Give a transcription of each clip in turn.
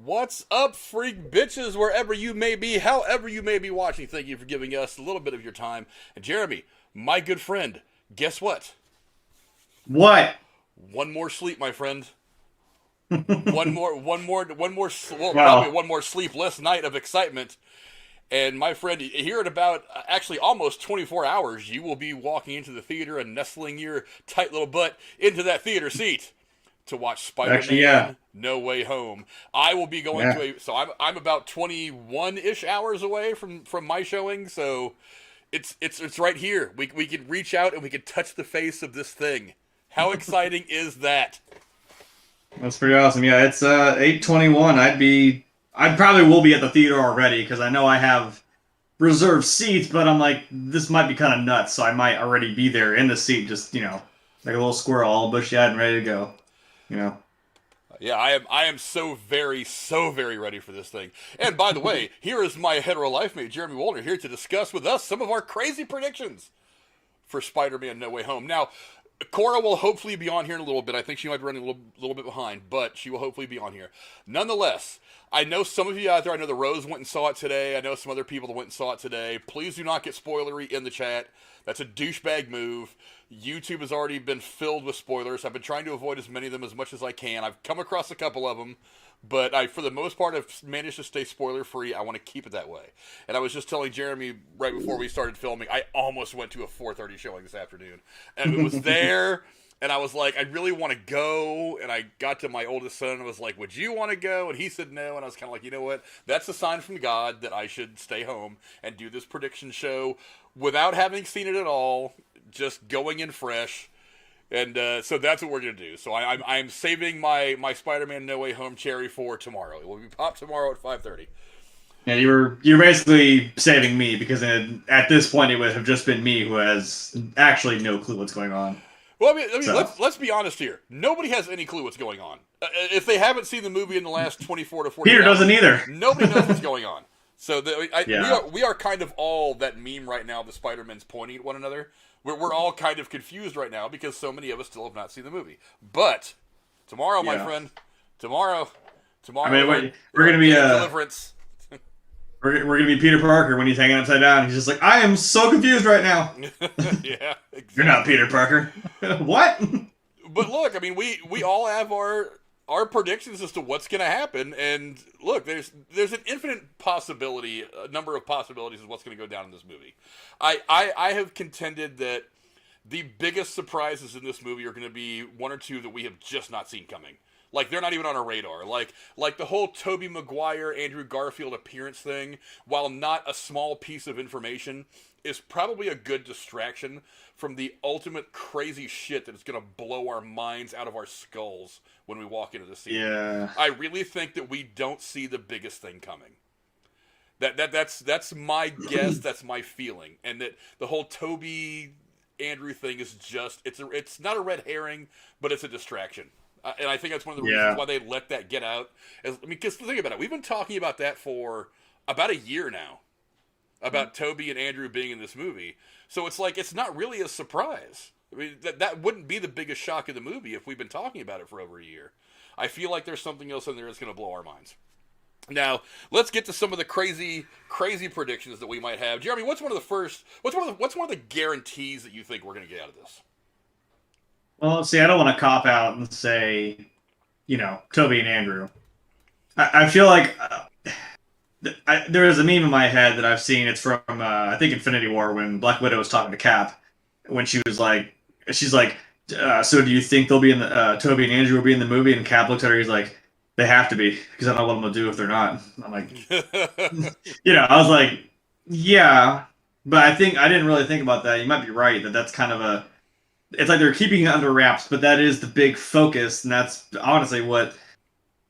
What's up, freak bitches, wherever you may be, however you may be watching? Thank you for giving us a little bit of your time. And Jeremy, my good friend, guess what? What? One more sleep, my friend. Well, probably Well, one more sleepless night of excitement. And my friend, here in about actually almost 24 hours, you will be walking into the theater and nestling your tight little butt into that theater seat to watch actually, yeah. Spider-Man No Way Home. I will be going to Yeah. I'm about 21-ish hours away from my showing, so it's right here. We can reach out and we can touch the face of this thing. How exciting is that? That's pretty awesome. Yeah, it's 8:21. I probably will be at the theater already because I know I have reserved seats, but I'm like, this might be kind of nuts, so I might already be there in the seat, just, like a little squirrel, all bushy-eyed and ready to go. You know. Yeah, I am so very ready for this thing. And by the way, here is my hetero life mate, Jeremy Wolner, here to discuss with us some of our crazy predictions for Spider-Man No Way Home. Now, Cora will hopefully be on here in a little bit. I think she might be running a little bit behind, but she will hopefully be on here. Nonetheless, I know some of you out there, I know the Rose went and saw it today. I know some other people that went and saw it today. Please do not get spoilery in the chat. That's a douchebag move. YouTube has already been filled with spoilers. I've been trying to avoid as many of them as much as I can. I've come across a couple of them, but for the most part, I've managed to stay spoiler-free. I want to keep it that way. And I was just telling Jeremy right before we started filming, I almost went to a 4:30 showing this afternoon. And it was there, and I was like, I really want to go. And I got to my oldest son and was like, would you want to go? And he said no. And I was kind of like, you know what? That's a sign from God that I should stay home and do this prediction show without having seen it at all, just going in fresh. And so that's what we're going to do. So I'm saving my Spider-Man No Way Home cherry for tomorrow. It will be popped tomorrow at 5:30. Yeah, you're basically saving me because at this point it would have just been me who has actually no clue what's going on. Well, I mean, So, let's be honest here. Nobody has any clue what's going on. If they haven't seen the movie in the last 24 to 48 Peter hours, doesn't either. nobody knows what's going on. So Yeah. we are kind of all that meme right now. The Spider-Mans pointing at one another. We're all kind of confused right now because so many of us still have not seen the movie. But tomorrow, my Yeah. friend, tomorrow, I mean, we're we're gonna be deliverance. we're gonna be Peter Parker when he's hanging upside down. He's just like, I am so confused right now. Yeah, exactly. You're not Peter Parker. What? But look, I mean, we all have our predictions as to what's going to happen, and look, there's an infinite possibility, a number of possibilities of what's going to go down in this movie. I have contended that the biggest surprises in this movie are going to be one or two that we have just not seen coming. Like, they're not even on our radar. Like the whole Tobey Maguire, Andrew Garfield appearance thing, while not a small piece of information, is probably a good distraction from the ultimate crazy shit that is going to blow our minds out of our skulls when we walk into the scene. Yeah. I really think that we don't see the biggest thing coming. That's my guess. That's my feeling, and that the whole Toby Andrew thing is just it's not a red herring, but it's a distraction. And I think that's one of the reasons why they let that get out. Because think about it, we've been talking about that for about a year now, about Toby and Andrew being in this movie. So it's like it's not really a surprise. I mean, that wouldn't be the biggest shock of the movie if we've been talking about it for over a year. I feel like there's something else in there that's going to blow our minds. Now, let's get to some of the crazy predictions that we might have. Jeremy, what's one of the guarantees that you think we're going to get out of this? Well, see, I don't want to cop out and say, Toby and Andrew. I feel like there is a meme in my head that I've seen. It's from, I think, Infinity War, when Black Widow was talking to Cap, when she's like, so do you think they'll be in the, Toby and Andrew will be in the movie? And Cap looks at her, he's like, they have to be, because I don't know what I'm going to do if they're not. I'm like, I was like, yeah, but I didn't really think about that. You might be right, that's kind of it's like they're keeping it under wraps, but that is the big focus, and that's honestly what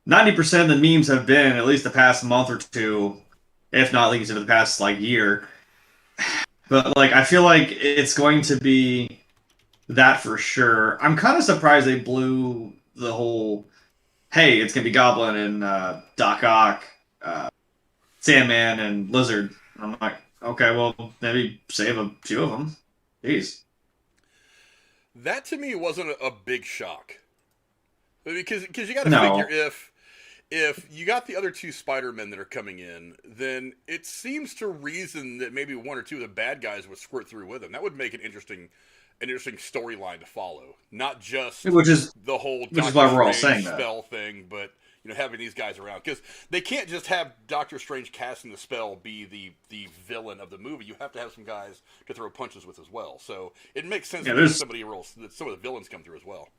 90% of the memes have been, at least the past month or two, if not at least over the past year. But I feel like it's going to be that for sure. I'm kind of surprised they blew the whole, hey, it's gonna be Goblin and Doc Ock, Sandman and Lizard. I'm like, okay, well, maybe save a few of them. Jeez. That to me wasn't a big shock, because you got to No. figure if you got the other two Spider-Men that are coming in, then it seems to reason that maybe one or two of the bad guys would squirt through with them. That would make an interesting storyline to follow. Not just which is the whole why Doctor we're all Strange saying that. spell thing, but having these guys around, because they can't just have Doctor Strange casting the spell be the villain of the movie. You have to have some guys to throw punches with as well. So it makes sense that some of the villains come through as well.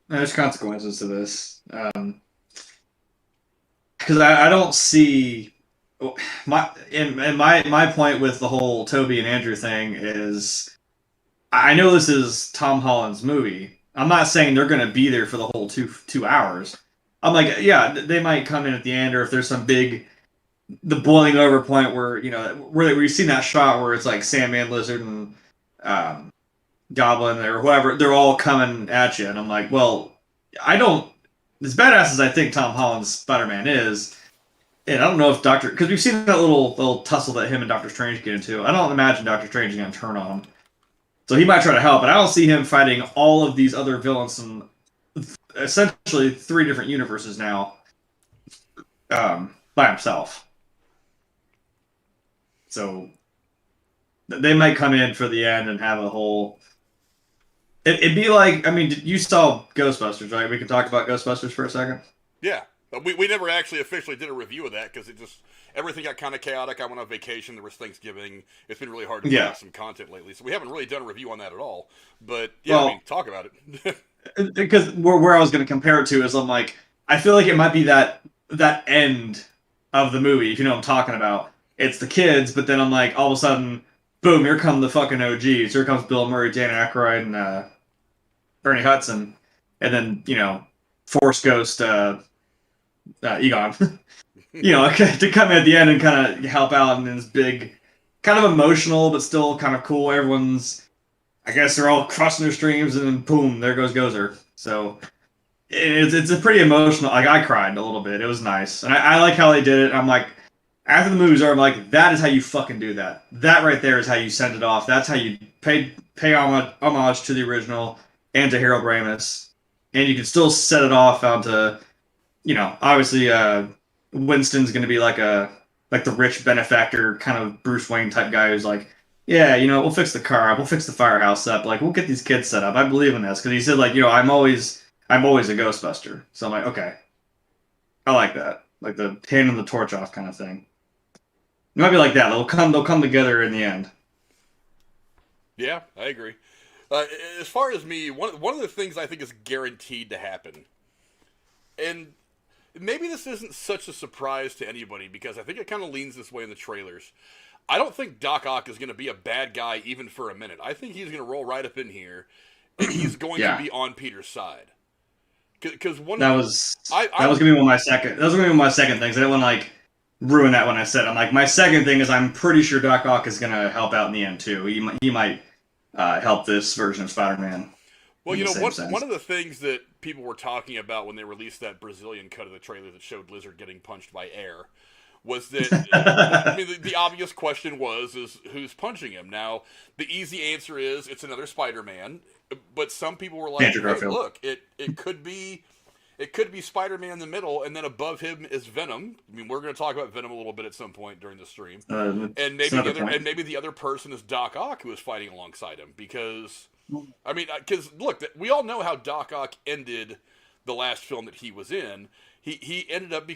There's consequences to this. Because I don't see my point with the whole Toby and Andrew thing is I know this is Tom Holland's movie. I'm not saying they're going to be there for the whole 2 hours. I'm like, yeah, they might come in at the end, or if there's some the boiling over point where where we've seen that shot where it's like Sandman, Lizard, and Goblin or whoever, they're all coming at you, and I'm like, well, as badass as I think Tom Holland's Spider-Man is, and I don't know if because we've seen that little tussle that him and Doctor Strange get into. I don't imagine Doctor Strange is going to turn on him, so he might try to help, but I don't see him fighting all of these other villains in essentially 3 different universes now, by himself. So they might come in for the end and have a whole. It'd be like, I mean, you saw Ghostbusters, right? We can talk about Ghostbusters for a second. Yeah, we never actually officially did a review of that because everything got kind of chaotic. I went on vacation. There was Thanksgiving. It's been really hard to find some content lately, so we haven't really done a review on that at all. But yeah, talk about it. Because where I was going to compare it to is, I'm like, I feel like it might be that end of the movie, if you know what I'm talking about. It's the kids, but then I'm like, all of a sudden, boom, here come the fucking OGs. Here comes Bill Murray, Dan Aykroyd, and Ernie Hudson. And then, Force Ghost Egon. To come at the end and kind of help out in this big, kind of emotional, but still kind of cool. I guess they're all crossing their streams, and then boom, there goes Gozer. So it's a pretty emotional. Like, I cried a little bit. It was nice, and I like how they did it. I'm like, after the movie's over, I'm like, that is how you fucking do that. That right there is how you send it off. That's how you pay homage to the original and to Harold Ramis, and you can still set it off onto, obviously Winston's going to be like the rich benefactor kind of Bruce Wayne type guy who's like, yeah, we'll fix the car up, we'll fix the firehouse up, like, we'll get these kids set up. I believe in this, because he said, like, I'm always a Ghostbuster. So I'm like, okay, I like that, like the handing the torch off kind of thing. It might be like that. They'll come together in the end. Yeah, I agree. As far as me, one of the things I think is guaranteed to happen, and maybe this isn't such a surprise to anybody because I think it kind of leans this way in the trailers. I don't think Doc Ock is going to be a bad guy even for a minute. I think he's going to roll right up in here, and he's going to be on Peter's side. Because that was going to be one of my second. That was going to be one of my second things. I didn't want to like ruin that when I said. I'm like, my second thing is I'm pretty sure Doc Ock is going to help out in the end too. He might help this version of Spider-Man. Well, one of the things that people were talking about when they released that Brazilian cut of the trailer that showed Lizard getting punched by air was that the obvious question is who's punching him? Now, the easy answer is it's another Spider-Man, but some people were like, hey, look, it could be Spider-Man in the middle, and then above him is Venom. I mean, we're going to talk about Venom a little bit at some point during the stream, and maybe the other person is Doc Ock who is fighting alongside him because look, we all know how Doc Ock ended the last film that he was in. He ended up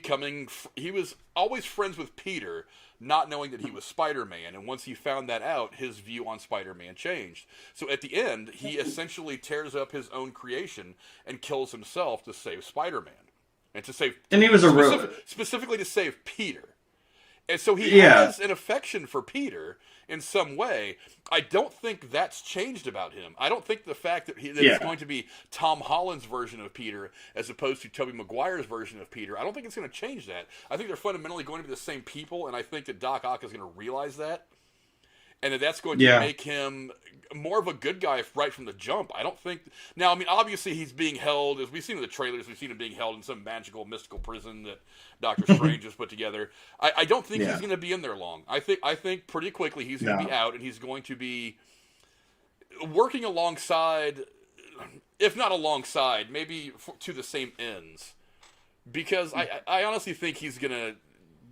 he was always friends with Peter, not knowing that he was Spider-Man, and once he found that out, his view on Spider-Man changed. So at the end, he essentially tears up his own creation and kills himself to save Spider-Man. And he was specifically to save Peter. And so he has an affection for Peter in some way. I don't think that's changed about him. I don't think the fact that it's going to be Tom Holland's version of Peter as opposed to Tobey Maguire's version of Peter, I don't think it's going to change that. I think they're fundamentally going to be the same people, and I think that Doc Ock is going to realize that. And that's going to make him more of a good guy right from the jump. I don't think... Now, I mean, obviously he's being held, as we've seen in the trailers, we've seen him being held in some magical, mystical prison that Doctor Strange has put together. I don't think he's going to be in there long. I think pretty quickly he's going to be out, and he's going to be working alongside, if not alongside, maybe to the same ends because I honestly think he's gonna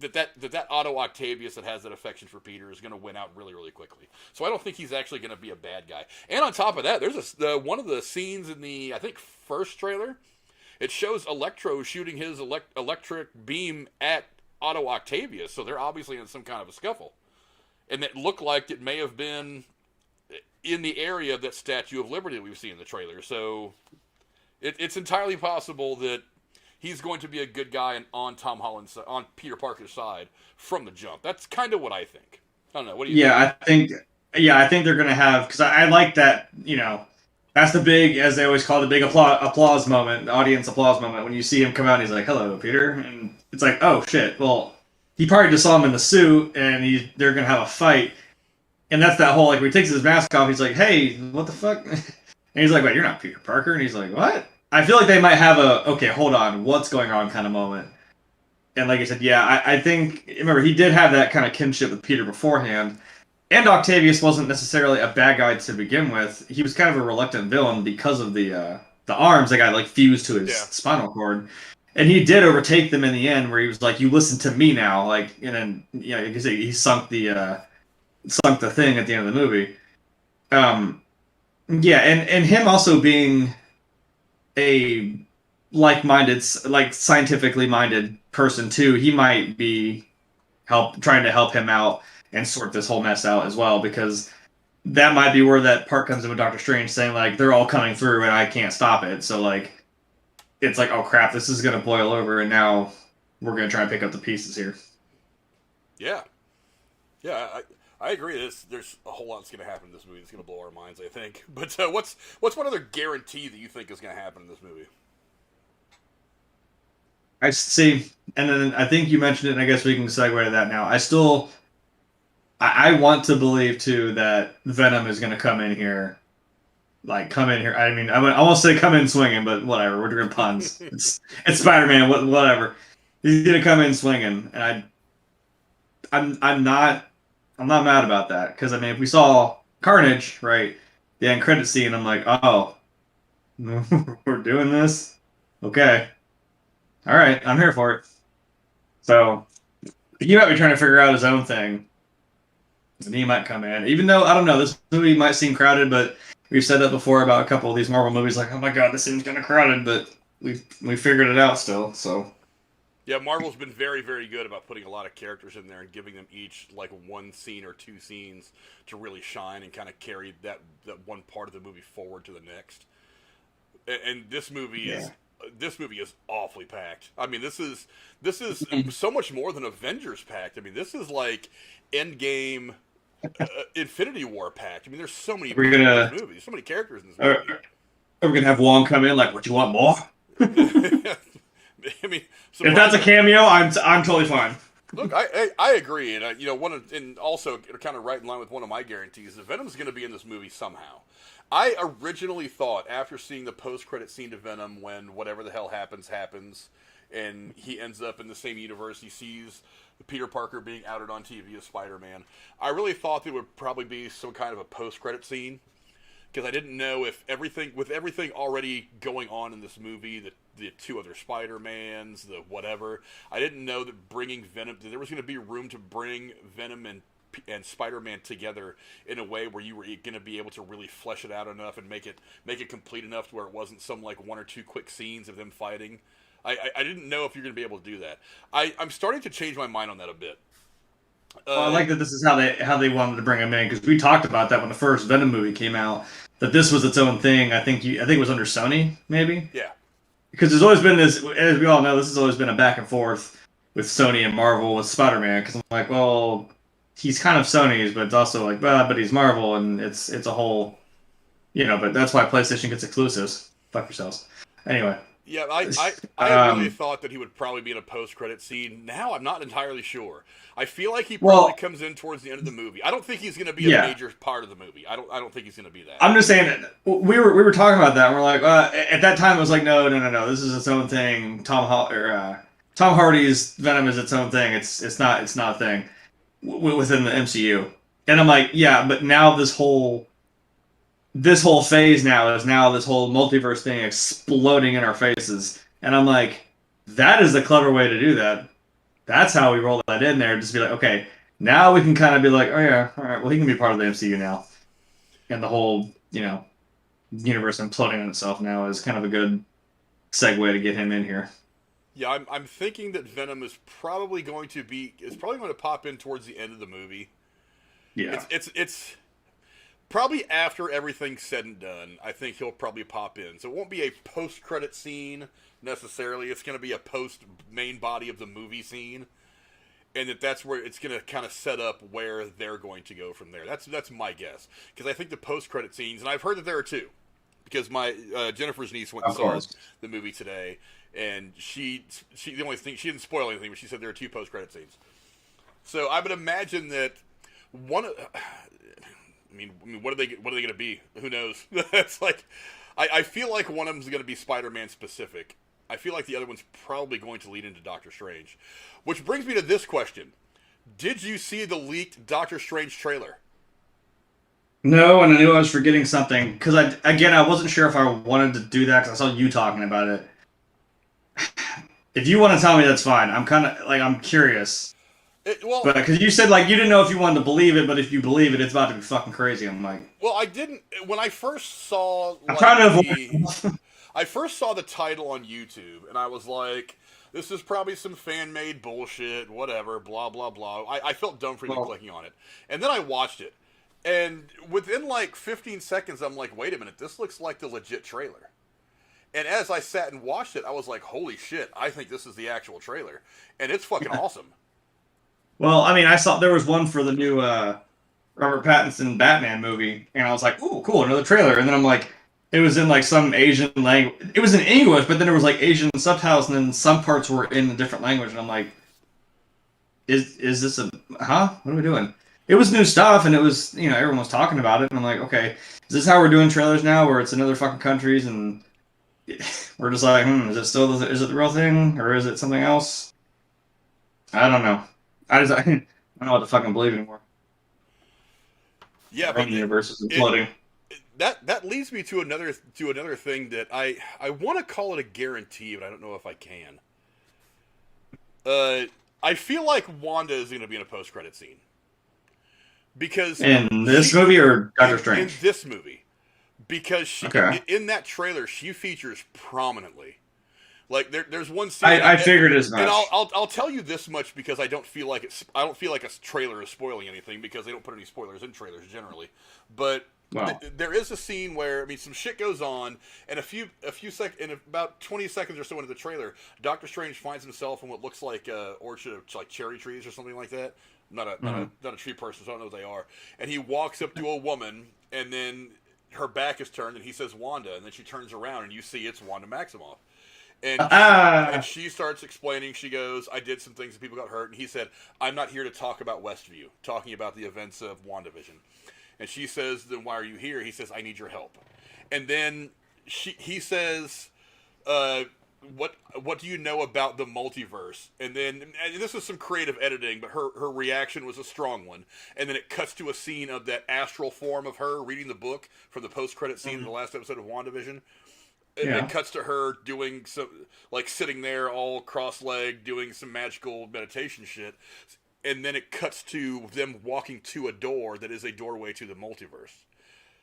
that Otto Octavius that has that affection for Peter is gonna win out really really quickly. So I don't think he's actually gonna be a bad guy. And on top of that, there's one of the scenes in the I think first trailer. It shows Electro shooting his electric beam at Otto Octavius, so they're obviously in some kind of a scuffle. And it looked like it may have been in the area of that Statue of Liberty that we've seen in the trailer. So it's entirely possible that he's going to be a good guy on on Peter Parker's side from the jump. That's kind of what I think. I don't know. What do you think? I think they're going to have, because I like that, that's the big, as they always call it, the big applause moment, the audience applause moment, when you see him come out and he's like, hello, Peter. And it's like, oh, shit. Well, he probably just saw him in the suit, and they're going to have a fight. And that's that whole, like, when he takes his mask off, he's like, hey, what the fuck? And he's like, wait, you're not Peter Parker? And he's like, what? I feel like they might have okay, hold on, what's going on kind of moment. And like I said, yeah, I think, remember, he did have that kind of kinship with Peter beforehand. And Octavius wasn't necessarily a bad guy to begin with. He was kind of a reluctant villain because of the arms that got like fused to his spinal cord. And he did overtake them in the end, where he was like, "You listen to me now." Like, and then he sunk the thing at the end of the movie. And him also being a like-minded, like scientifically minded person too. He might be trying to help him out and sort this whole mess out as well, because that might be where that part comes in with Doctor Strange saying, like, they're all coming through and I can't stop it. So, like, it's like, oh crap, this is going to boil over, and now we're going to try and pick up the pieces here. Yeah. Yeah, I agree. There's a whole lot that's going to happen in this movie that's going to blow our minds, I think. But what's one other guarantee that you think is going to happen in this movie? I see. And then I think you mentioned it, and I guess we can segue to that now. I want to believe, too, that Venom is going to come in here. Like, come in here. I mean, I almost say come in swinging, but whatever. We're doing puns. It's Spider-Man, whatever. He's going to come in swinging. And I'm not mad about that. Because, I mean, if we saw Carnage, right, the end credit scene, I'm like, oh, we're doing this? Okay. All right, I'm here for it. So, he might be trying to figure out his own thing. And he might come in. Even though, I don't know, this movie might seem crowded, but we've said that before about a couple of these Marvel movies, like, oh my god, this seems kind of crowded, but we figured it out still, so. Yeah, Marvel's been very, very good about putting a lot of characters in there and giving them each, like, one scene or two scenes to really shine and kind of carry that one part of the movie forward to the next. And this movie is awfully packed. I mean, this is so much more than Avengers packed. I mean, this is like Endgame, Infinity War packed. I mean, there's so many movies, so many characters in this movie. Are we gonna have Wong come in like, what, you want more? I mean, if that's a cameo, I'm totally fine. Look, I agree, and and also kind of right in line with one of my guarantees, that Venom's going to be in this movie somehow. I originally thought, after seeing the post-credit scene to Venom, when whatever the hell happens, and he ends up in the same universe, he sees Peter Parker being outed on TV as Spider-Man, I really thought there would probably be some kind of a post-credit scene, because I didn't know if everything already going on in this movie, the two other Spider-Mans, the whatever, I didn't know that bringing Venom, that there was going to be room to bring Venom and Spider-Man together in a way where you were going to be able to really flesh it out enough and make it complete enough to where it wasn't some like one or two quick scenes of them fighting. I didn't know if you're going to be able to do that. I'm starting to change my mind on that a bit. Well, I like that this is how they wanted to bring him in, because we talked about that when the first Venom movie came out, that this was its own thing. I think it was under Sony, maybe. Yeah. Because there's always been this, as we all know, this has always been a back and forth with Sony and Marvel with Spider-Man. Because I'm like, well, he's kind of Sony's, but it's also like, but he's Marvel, and it's a whole, but that's why PlayStation gets exclusives. Fuck yourselves. Anyway. Yeah, I really thought that he would probably be in a post-credit scene. Now I'm not entirely sure. I feel like he probably comes in towards the end of the movie. I don't think he's going to be a major part of the movie. I don't think he's going to be that. I'm just saying that we were talking about that, and we're like, at that time it was like, no, this is its own thing. Tom Hardy's Venom is its own thing. It's not a thing within the MCU. And I'm like, yeah, but now this whole phase now is this whole multiverse thing exploding in our faces, and I'm like, that is the clever way to do that. That's how we roll that in there. Just be like, okay, now we can kind of be like, oh yeah, all right, well he can be part of the MCU now, and the whole universe imploding on itself now is kind of a good segue to get him in here. Yeah, I'm thinking that Venom is probably going to pop in towards the end of the movie. Yeah. It's probably after everything's said and done. I think he'll probably pop in. So it won't be a post-credit scene necessarily. It's going to be a post-main body of the movie scene, and that's where it's going to kind of set up where they're going to go from there. That's my guess, because I think the post-credit scenes, and I've heard that there are two, because my Jennifer's niece went and saw the movie today, and she the only thing, she didn't spoil anything, but she said there are two post-credit scenes. So I would imagine that one. I mean, what are they going to be? Who knows? That's like, I feel like one of them is going to be Spider-Man specific. I feel like the other one's probably going to lead into Doctor Strange, which brings me to this question: did you see the leaked Doctor Strange trailer? No, and I knew I was forgetting something because I wasn't sure if I wanted to do that because I saw you talking about it. If you want to tell me, that's fine. I'm kind of like, I'm curious. But because you said like you didn't know if you wanted to believe it, but if you believe it, it's about to be fucking crazy. I'm like, well, I didn't when I first saw. I'm trying to avoid. I first saw the title on YouTube, and I was like, "This is probably some fan-made bullshit, whatever, blah blah blah." I felt dumb for even clicking on it, and then I watched it, and within like 15 seconds, I'm like, "Wait a minute, this looks like the legit trailer." And as I sat and watched it, I was like, "Holy shit! I think this is the actual trailer, and it's fucking awesome." Well, I mean, I saw there was one for the new Robert Pattinson Batman movie, and I was like, "Ooh, cool, another trailer." And then I'm like, it was in like some Asian language. It was in English, but then there was like Asian subtitles, and then some parts were in a different language. And I'm like, "Is this a huh? What are we doing?" It was new stuff, and it was everyone was talking about it, and I'm like, "Okay, is this how we're doing trailers now, where it's in other fucking countries and we're just like, is it the real thing, or is it something else?" I don't know. I don't know what to fucking believe anymore. Yeah, but the universe is imploding. That leads me to another thing that I want to call it a guarantee, but I don't know if I can. I feel like Wanda is going to be in a post-credit scene because in this movie or Doctor Strange? In this movie, because in that trailer she features prominently. Like there's one scene. I figured as much. And I'll tell you this much because I don't feel like a trailer is spoiling anything because they don't put any spoilers in trailers generally. But there is a scene where some shit goes on, and in about 20 seconds or so into the trailer, Doctor Strange finds himself in what looks like a orchard of like cherry trees or something like that. Not a tree person, so I don't know what they are. And he walks up to a woman, and then her back is turned, and he says Wanda, and then she turns around, and you see it's Wanda Maximoff. And she starts explaining. She goes, "I did some things and people got hurt." And he said, "I'm not here to talk about Westview, talking about the events of WandaVision." And she says, "Then why are you here?" He says, "I need your help." And then he says, "What do you know about the multiverse?" And this is some creative editing, but her reaction was a strong one. And then it cuts to a scene of that astral form of her reading the book from the post-credit scene in the last episode of WandaVision. It cuts to her doing some, like sitting there all cross-legged, doing some magical meditation shit. And then it cuts to them walking to a door that is a doorway to the multiverse.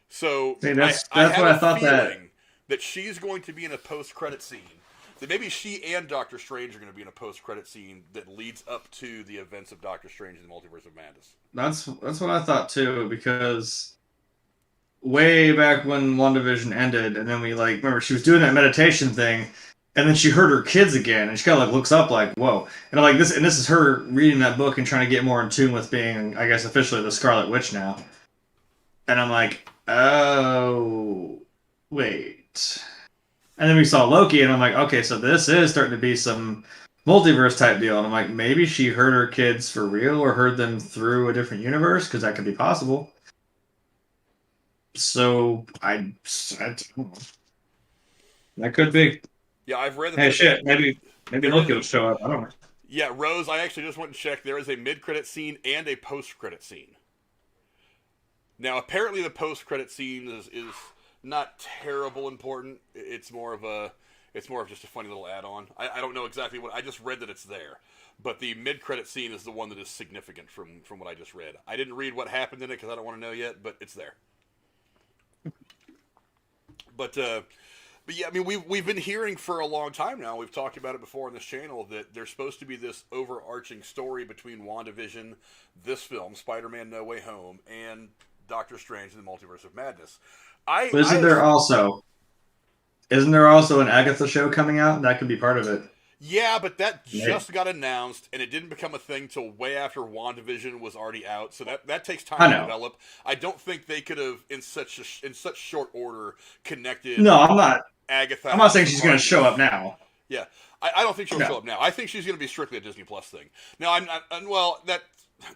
So that's what I thought that she's going to be in a post-credit scene. That maybe she and Doctor Strange are going to be in a post-credit scene that leads up to the events of Doctor Strange and the Multiverse of Madness. That's what I thought too, because way back when WandaVision ended, and then we remember she was doing that meditation thing, and then she heard her kids again, and she kind of looks up like, whoa. And I'm like, this is her reading that book and trying to get more in tune with being, I guess, officially the Scarlet Witch now. And I'm like, oh, wait. And then we saw Loki, and I'm like, okay, so this is starting to be some multiverse type deal. And I'm like, maybe she heard her kids for real, or heard them through a different universe, because that could be possible. So I don't know. That could be. Yeah, I've read that. Hey, shit, maybe Loki will show up. I don't know. Yeah, Rose, I actually just went and checked. There is a mid-credit scene and a post-credit scene. Now, apparently the post-credit scene is not terrible important. It's more of a It's more of just a funny little add-on. I don't know exactly what... I just read that it's there. But the mid-credit scene is the one that is significant from what I just read. I didn't read what happened in it because I don't want to know yet, but it's there. But yeah, I mean, we've been hearing for a long time now, we've talked about it before on this channel, that there's supposed to be this overarching story between WandaVision, this film, Spider-Man No Way Home, and Doctor Strange and the Multiverse of Madness. But isn't there also an Agatha show coming out? That could be part of it. Yeah, but that just got announced, and it didn't become a thing till way after WandaVision was already out. So that takes time to develop. I don't think they could have, in such short order, connected. No, I'm not. Agatha. I'm not saying she's going to show up now. Yeah, I don't think she'll show up now. I think she's going to be strictly a Disney Plus thing. Now, well,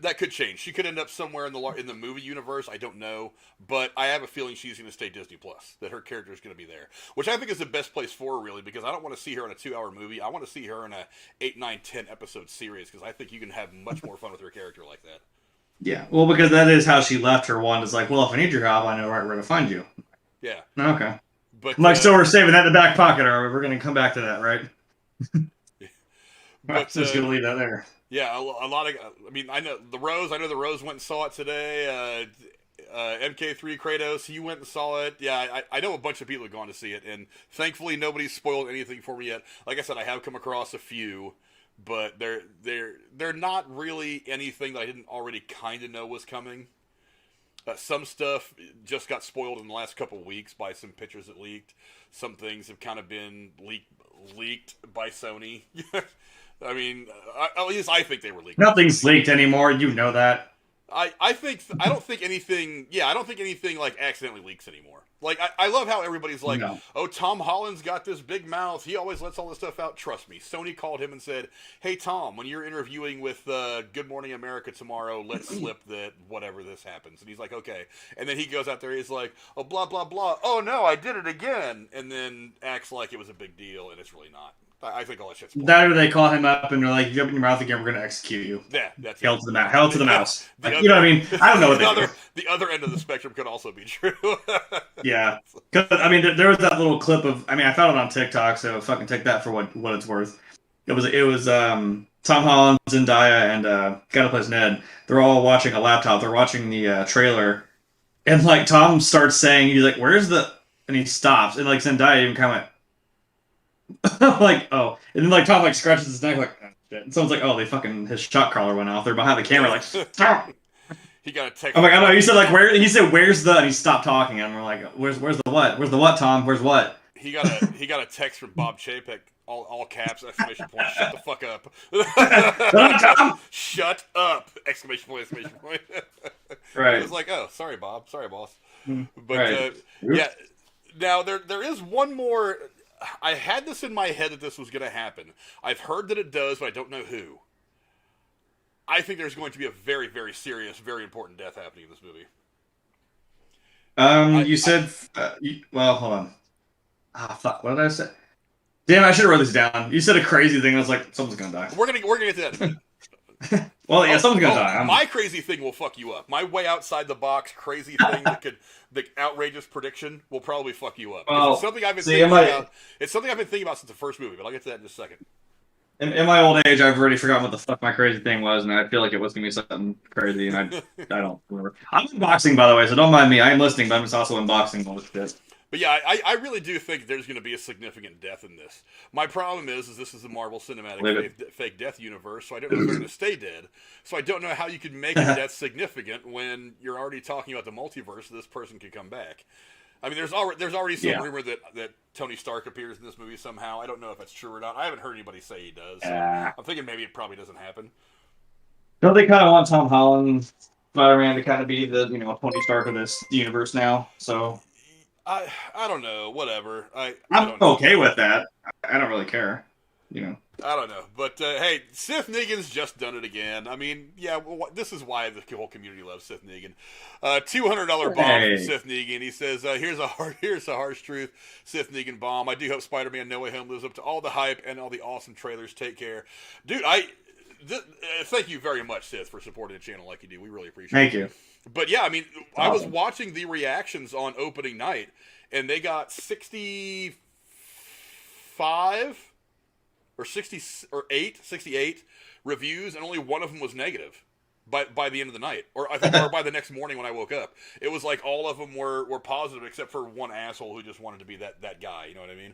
that could change. She could end up somewhere in the movie universe. I don't know, but I have a feeling she's going to stay Disney Plus. That her character is going to be there, which I think is the best place for her, really, because I don't want to see her in a 2-hour movie. I want to see her in a 8, 9, 10 episode series because I think you can have much more fun with her character like that. Yeah, well, because that is how she left her one. It's like, well, if I need your help, I know right where to find you. Yeah. Okay. But I'm like, so we're saving that in the back pocket, or we're going to come back to that, right? But just going to leave that there. Yeah, a lot of. I mean, I know the Rose went and saw it today. MK3 Kratos, he went and saw it. Yeah, I know a bunch of people have gone to see it, and thankfully nobody's spoiled anything for me yet. Like I said, I have come across a few, but they're not really anything that I didn't already kind of know was coming. Some stuff just got spoiled in the last couple of weeks by some pictures that leaked. Some things have kind of been leaked by Sony. I mean, at least I think they were leaked. Nothing's leaked anymore. You know that. I don't think anything like accidentally leaks anymore. Like I love how everybody's like, oh, Tom Holland's got this big mouth. He always lets all this stuff out. Trust me. Sony called him and said, hey, Tom, when you're interviewing with Good Morning America tomorrow, let's slip that whatever this happens. And he's like, okay. And then he goes out there. He's like, oh, blah, blah, blah. Oh, no, I did it again. And then acts like it was a big deal, and it's really not. I think all that shit's bullshit. That or they call him up and they're like, if you open your mouth again, we're going to execute you. Yeah, that's Hell to the mouse. Hell to the mouse. Like, you know what I mean? I don't know what they do. The other end of the spectrum could also be true. Yeah. Because, I mean, there was that little clip of, I mean, I found it on TikTok, so fucking take that for what it's worth. It was Tom Holland, Zendaya, and guy that plays Ned. They're all watching a laptop. They're watching the trailer. And, like, Tom starts saying, he's like, where's the... And he stops. And, like, Zendaya even kind of went, like, oh. And then, like, Tom, like, scratches his neck, like, oh, shit. And someone's like, oh, his shot collar went off. They're behind the camera, like, stop. He got a text. I'm like, I don't know. He said, like, where's the, and he stopped talking. And we're like, where's the what? Where's the what, Tom? Where's what? He got a text from Bob Chapek, all caps, exclamation point, shut the fuck up. Tom. Shut up, exclamation point, exclamation point. Right. He was like, oh, sorry, Bob. Sorry, boss. But, right. Yeah. Now, there is one more... I had this in my head that this was going to happen. I've heard that it does, but I don't know who. I think there's going to be a very, very serious, very important death happening in this movie. You said... well, hold on. Ah, fuck. What did I say? Damn, I should have wrote this down. You said a crazy thing. I was like, someone's going to die. We're gonna get to that in a minute. Well, yeah, someone's going to die. My crazy thing will fuck you up. My way outside the box crazy thing the outrageous prediction will probably fuck you up. Well, it's something I've been thinking about. It's something I've been thinking about since the first movie, but I'll get to that in just a second. In my old age, I've already forgotten what the fuck my crazy thing was, and I feel like it was going to be something crazy, and I don't remember. I'm unboxing, by the way, so don't mind me. I am listening, but I'm just also unboxing all this shit. But yeah, I really do think there's going to be a significant death in this. My problem is this is the Marvel Cinematic fake death universe, so I don't know if they're going to stay dead. So I don't know how you could make a death significant when you're already talking about the multiverse, so this person could come back. I mean, there's already some rumor that Tony Stark appears in this movie somehow. I don't know if that's true or not. I haven't heard anybody say he does. So I'm thinking maybe it probably doesn't happen. Don't they kind of want Tom Holland, Spider-Man, to kind of be the Tony Stark of this universe now? So I don't know. Whatever. I'm okay with that. I don't really care. I don't know. But, hey, Sith Negan's just done it again. I mean, yeah, this is why the whole community loves Sith Negan. $200 bomb from Sith Negan. He says, here's a harsh truth, Sith Negan bomb. I do hope Spider-Man No Way Home lives up to all the hype and all the awesome trailers. Take care. Dude, thank you very much, Sith, for supporting the channel like you do. We really appreciate it. Thank you. But, yeah, I mean, I was watching the reactions on opening night, and they got 65 65 or 60 or 68 reviews, and only one of them was negative by the end of the night, or I think, or by the next morning when I woke up. It was like all of them were positive except for one asshole who just wanted to be that guy. You know what I mean?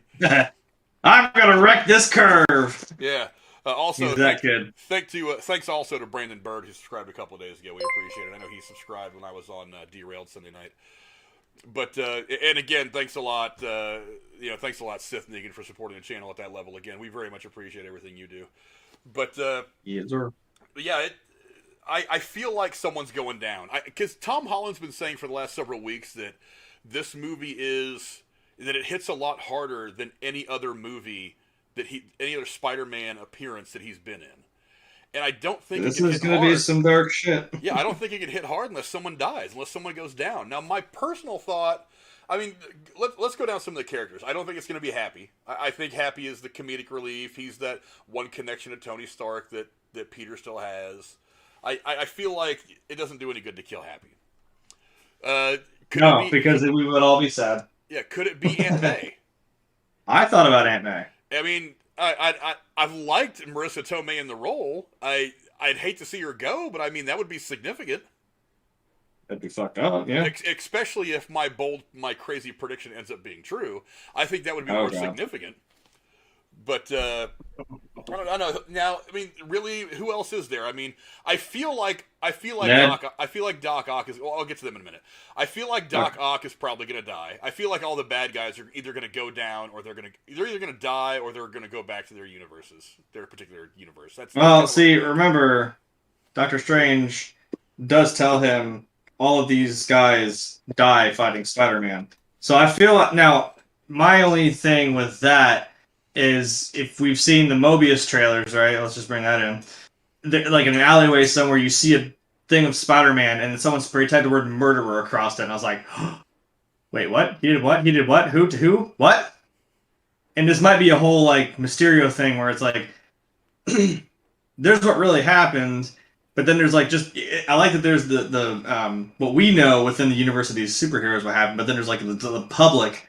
I'm gonna wreck this curve. Yeah. Also, He's that good. Thanks also to Brandon Bird, who subscribed a couple of days ago. We appreciate it. I know he subscribed when I was on Derailed Sunday night. But and again, thanks a lot. Thanks a lot, Sith Negan, for supporting the channel at that level. Again, we very much appreciate everything you do. But yes, sir. Yeah, I feel like someone's going down, because Tom Holland's been saying for the last several weeks that this movie that it hits a lot harder than any other movie any other Spider-Man appearance that he's been in. And I don't think this is going to be some dark shit. Yeah, I don't think it can hit hard unless someone dies, unless someone goes down. Now, my personal thought, I mean, let's go down some of the characters. I don't think it's going to be Happy. I think Happy is the comedic relief. He's that one connection to Tony Stark that Peter still has. I feel like it doesn't do any good to kill Happy. Because we would all be sad. Yeah, could it be Aunt May? I thought about Aunt May. I mean, I've liked Marissa Tomei in the role. I'd hate to see her go, but I mean, that would be significant. That'd be fucked up, yeah. Especially if my crazy prediction ends up being true. I think that would be more significant. But I don't know. Now, I mean, really, who else is there? I mean, I feel like Doc Ock is. Well, I'll get to them in a minute. I feel like Doc Ock is probably going to die. I feel like all the bad guys are either going to go down, or they're either going to die, or they're going to go back to their universes, their particular universe. Remember, Doctor Strange does tell him all of these guys die fighting Spider-Man. So I feel like now my only thing with that is, if we've seen the Mobius trailers, right? Let's just bring that in. Like in an alleyway somewhere, you see a thing of Spider-Man, and then someone spray typed the word murderer across it, and I was like, wait, what? He did what? He did what? Who to who? What? And this might be a whole like Mysterio thing where it's like, there's what really happened, but then there's like I like that there's the what we know within the universe of these superheroes what happened, but then there's like the public,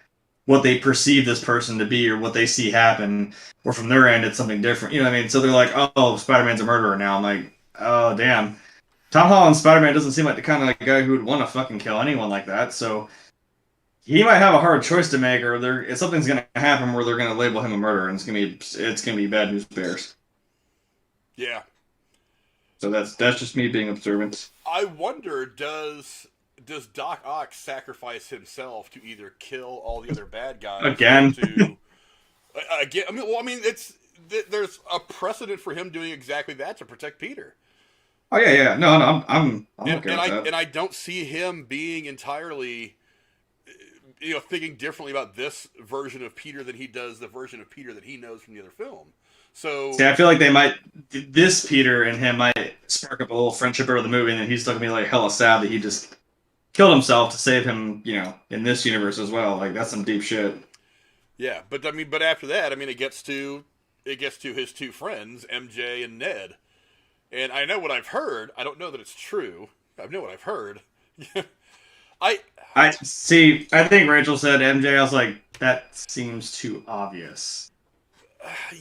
what they perceive this person to be, or what they see happen, or from their end it's something different. You know what I mean? So they're like, oh, Spider-Man's a murderer now. I'm like, oh, damn. Tom Holland's Spider-Man doesn't seem like the kind of guy who would want to fucking kill anyone like that, so he might have a hard choice to make, or something's going to happen where they're going to label him a murderer, and it's going to be bad news bears. Yeah. So that's just me being observant. I wonder, does Doc Ock sacrifice himself to either kill all the other bad guys again? Again, I mean, there's a precedent for him doing exactly that to protect Peter. Oh yeah. No, I'm okay with that. And I don't see him being entirely, thinking differently about this version of Peter than he does the version of Peter that he knows from the other film. So see, I feel like this Peter and him might spark up a little friendship over the movie, and then he's still gonna be like hella sad that he just killed himself to save him, in this universe as well. Like, that's some deep shit. Yeah, but after that, it gets to his two friends, MJ and Ned. And I know what I've heard. I don't know that it's true. I know what I've heard. I see. I think Rachel said MJ. I was like, that seems too obvious.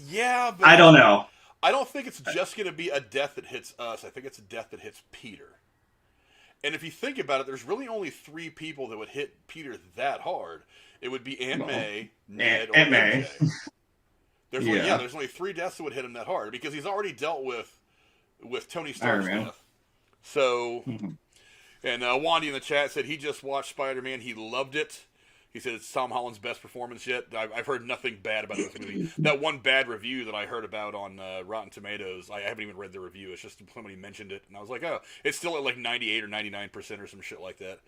Yeah, but I don't know. I don't think it's just going to be a death that hits us. I think it's a death that hits Peter. And if you think about it, there's really only three people that would hit Peter that hard. It would be Aunt May, Ned, or MJ. There's only three deaths that would hit him that hard, because he's already dealt with Tony Stark's death. So, and Wandy in the chat said he just watched Spider-Man. He loved it. He said it's Tom Holland's best performance yet. I've heard nothing bad about this movie. That one bad review that I heard about on Rotten Tomatoes, I haven't even read the review. It's just somebody mentioned it, and I was like, oh, it's still at like 98 or 99% or some shit like that.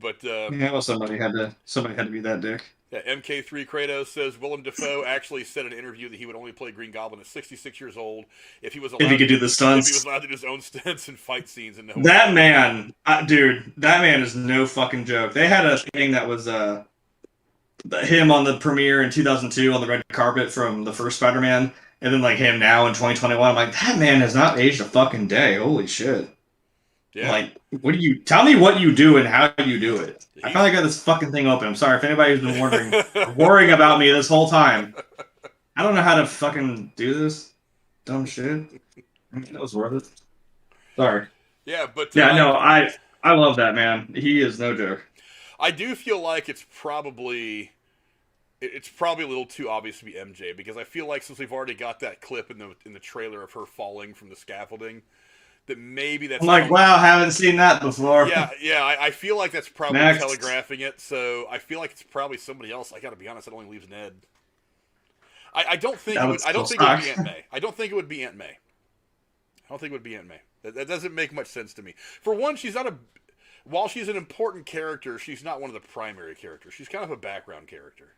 But well, somebody had to be that dick. Yeah, MK3 Kratos says Willem Dafoe actually said in an interview that he would only play Green Goblin at 66 years old if he could do the stunts. If he was allowed to do his own stunts and fight scenes. And that man is no fucking joke. They had a thing that was him on the premiere in 2002 on the red carpet from the first Spider-Man, and then like him now in 2021. I'm like, that man has not aged a fucking day. Holy shit. Yeah. Like, tell me what you do and how you do it. I finally got this fucking thing open. I'm sorry if anybody's been worrying about me this whole time. I don't know how to fucking do this dumb shit. I mean, that was worth it. Sorry. Yeah, but Yeah, no, I love that man. He is no joke. I do feel like it's probably a little too obvious to be MJ, because I feel like since we've already got that clip in the trailer of her falling from the scaffolding, that maybe that's I'm like, wow, haven't seen that before. Yeah. I feel like that's probably Next. telegraphing it. So I feel like it's probably somebody else. I got to be honest, it only leaves Ned. I don't think it would. I don't think it would be Aunt May. I don't think it would be Aunt May. I don't think it would be Aunt May. That doesn't make much sense to me. For one, she's not a. While she's an important character, she's not one of the primary characters. She's kind of a background character.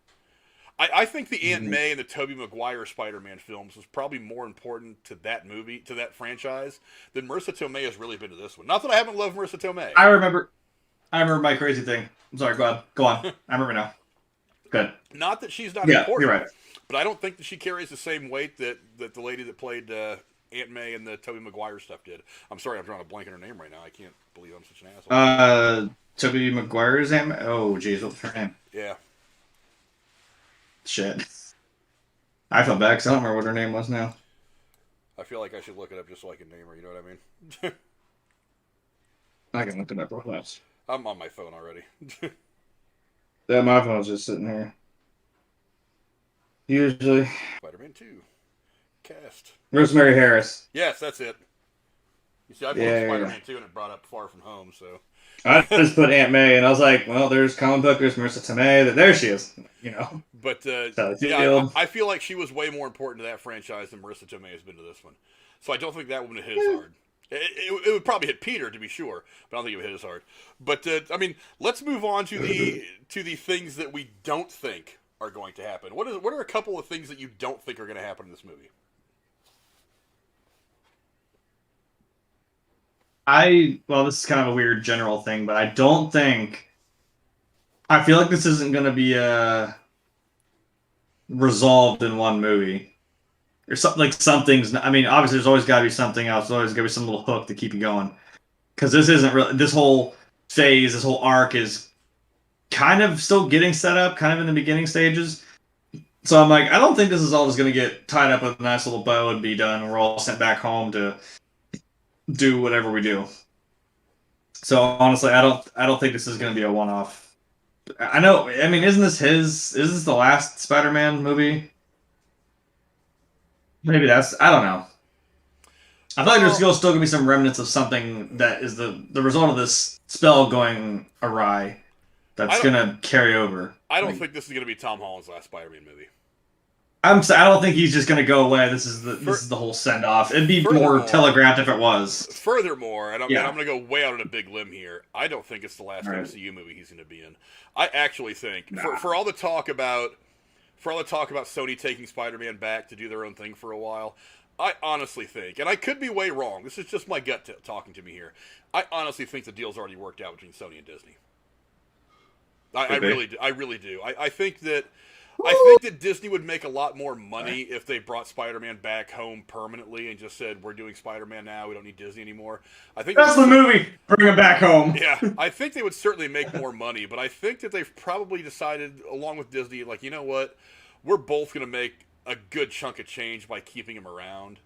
I think the Aunt May and the Tobey Maguire Spider-Man films was probably more important to that movie, to that franchise, than Marissa Tomei has really been to this one. Not that I haven't loved Marissa Tomei. I remember my crazy thing. I'm sorry, go on. I remember now. Good. Not that she's not important. You're right. But I don't think that she carries the same weight that the lady that played Aunt May and the Tobey Maguire stuff did. I'm sorry, I'm drawing a blank on her name right now. I can't believe I'm such an asshole. Tobey Maguire's Aunt May? Oh, jeez, what's her name? Yeah. Shit. I feel bad because I don't remember what her name was now. I feel like I should look it up just so I can name her, you know what I mean? I can look it up real fast. I'm on my phone already. Yeah, my phone's just sitting here. Usually. Spider-Man 2. Cast. Rosemary Harris. Yes, that's it. You see, I put Spider-Man 2 and it brought up Far From Home, so... I just put Aunt May, and I was like, well, there's comic book, there's Marissa Tomei, there she is, you know. But, I feel like she was way more important to that franchise than Marissa Tomei has been to this one. So I don't think that one would hit as hard. It would probably hit Peter, to be sure, but I don't think it would hit as hard. But, let's move on to the things that we don't think are going to happen. What are a couple of things that you don't think are going to happen in this movie? This is kind of a weird general thing, but I feel like this isn't going to be resolved in one movie. Or something like something's. I mean, obviously, there's always got to be something else. There's always got to be some little hook to keep you going. Because this isn't really. This whole phase, this whole arc is kind of still getting set up, kind of in the beginning stages. So I'm like, I don't think this is all just going to get tied up with a nice little bow and be done, and we're all sent back home to do whatever we do. So honestly, I don't think this is going to be a one-off. I know. I mean, is this the last Spider-Man movie? Maybe I don't know. I feel like there's still going to be some remnants of something that is the result of this spell going awry that's going to carry over. I don't think this is going to be Tom Holland's last Spider-Man movie. I don't think he's just going to go away. This is the whole send-off. It'd be more telegraphed if it was. Furthermore, and I'm going to go way out on a big limb here, I don't think it's the last MCU movie he's going to be in. I actually think, for all the talk about Sony taking Spider-Man back to do their own thing for a while, I honestly think, and I could be way wrong, this is just my gut talking to me here, I honestly think the deal's already worked out between Sony and Disney. I really do. I think that Disney would make a lot more money if they brought Spider-Man back home permanently and just said, we're doing Spider-Man now, we don't need Disney anymore. I think that's the movie. Bring him back home. Yeah, I think they would certainly make more money, but I think that they've probably decided, along with Disney, like, you know what? We're both going to make a good chunk of change by keeping him around.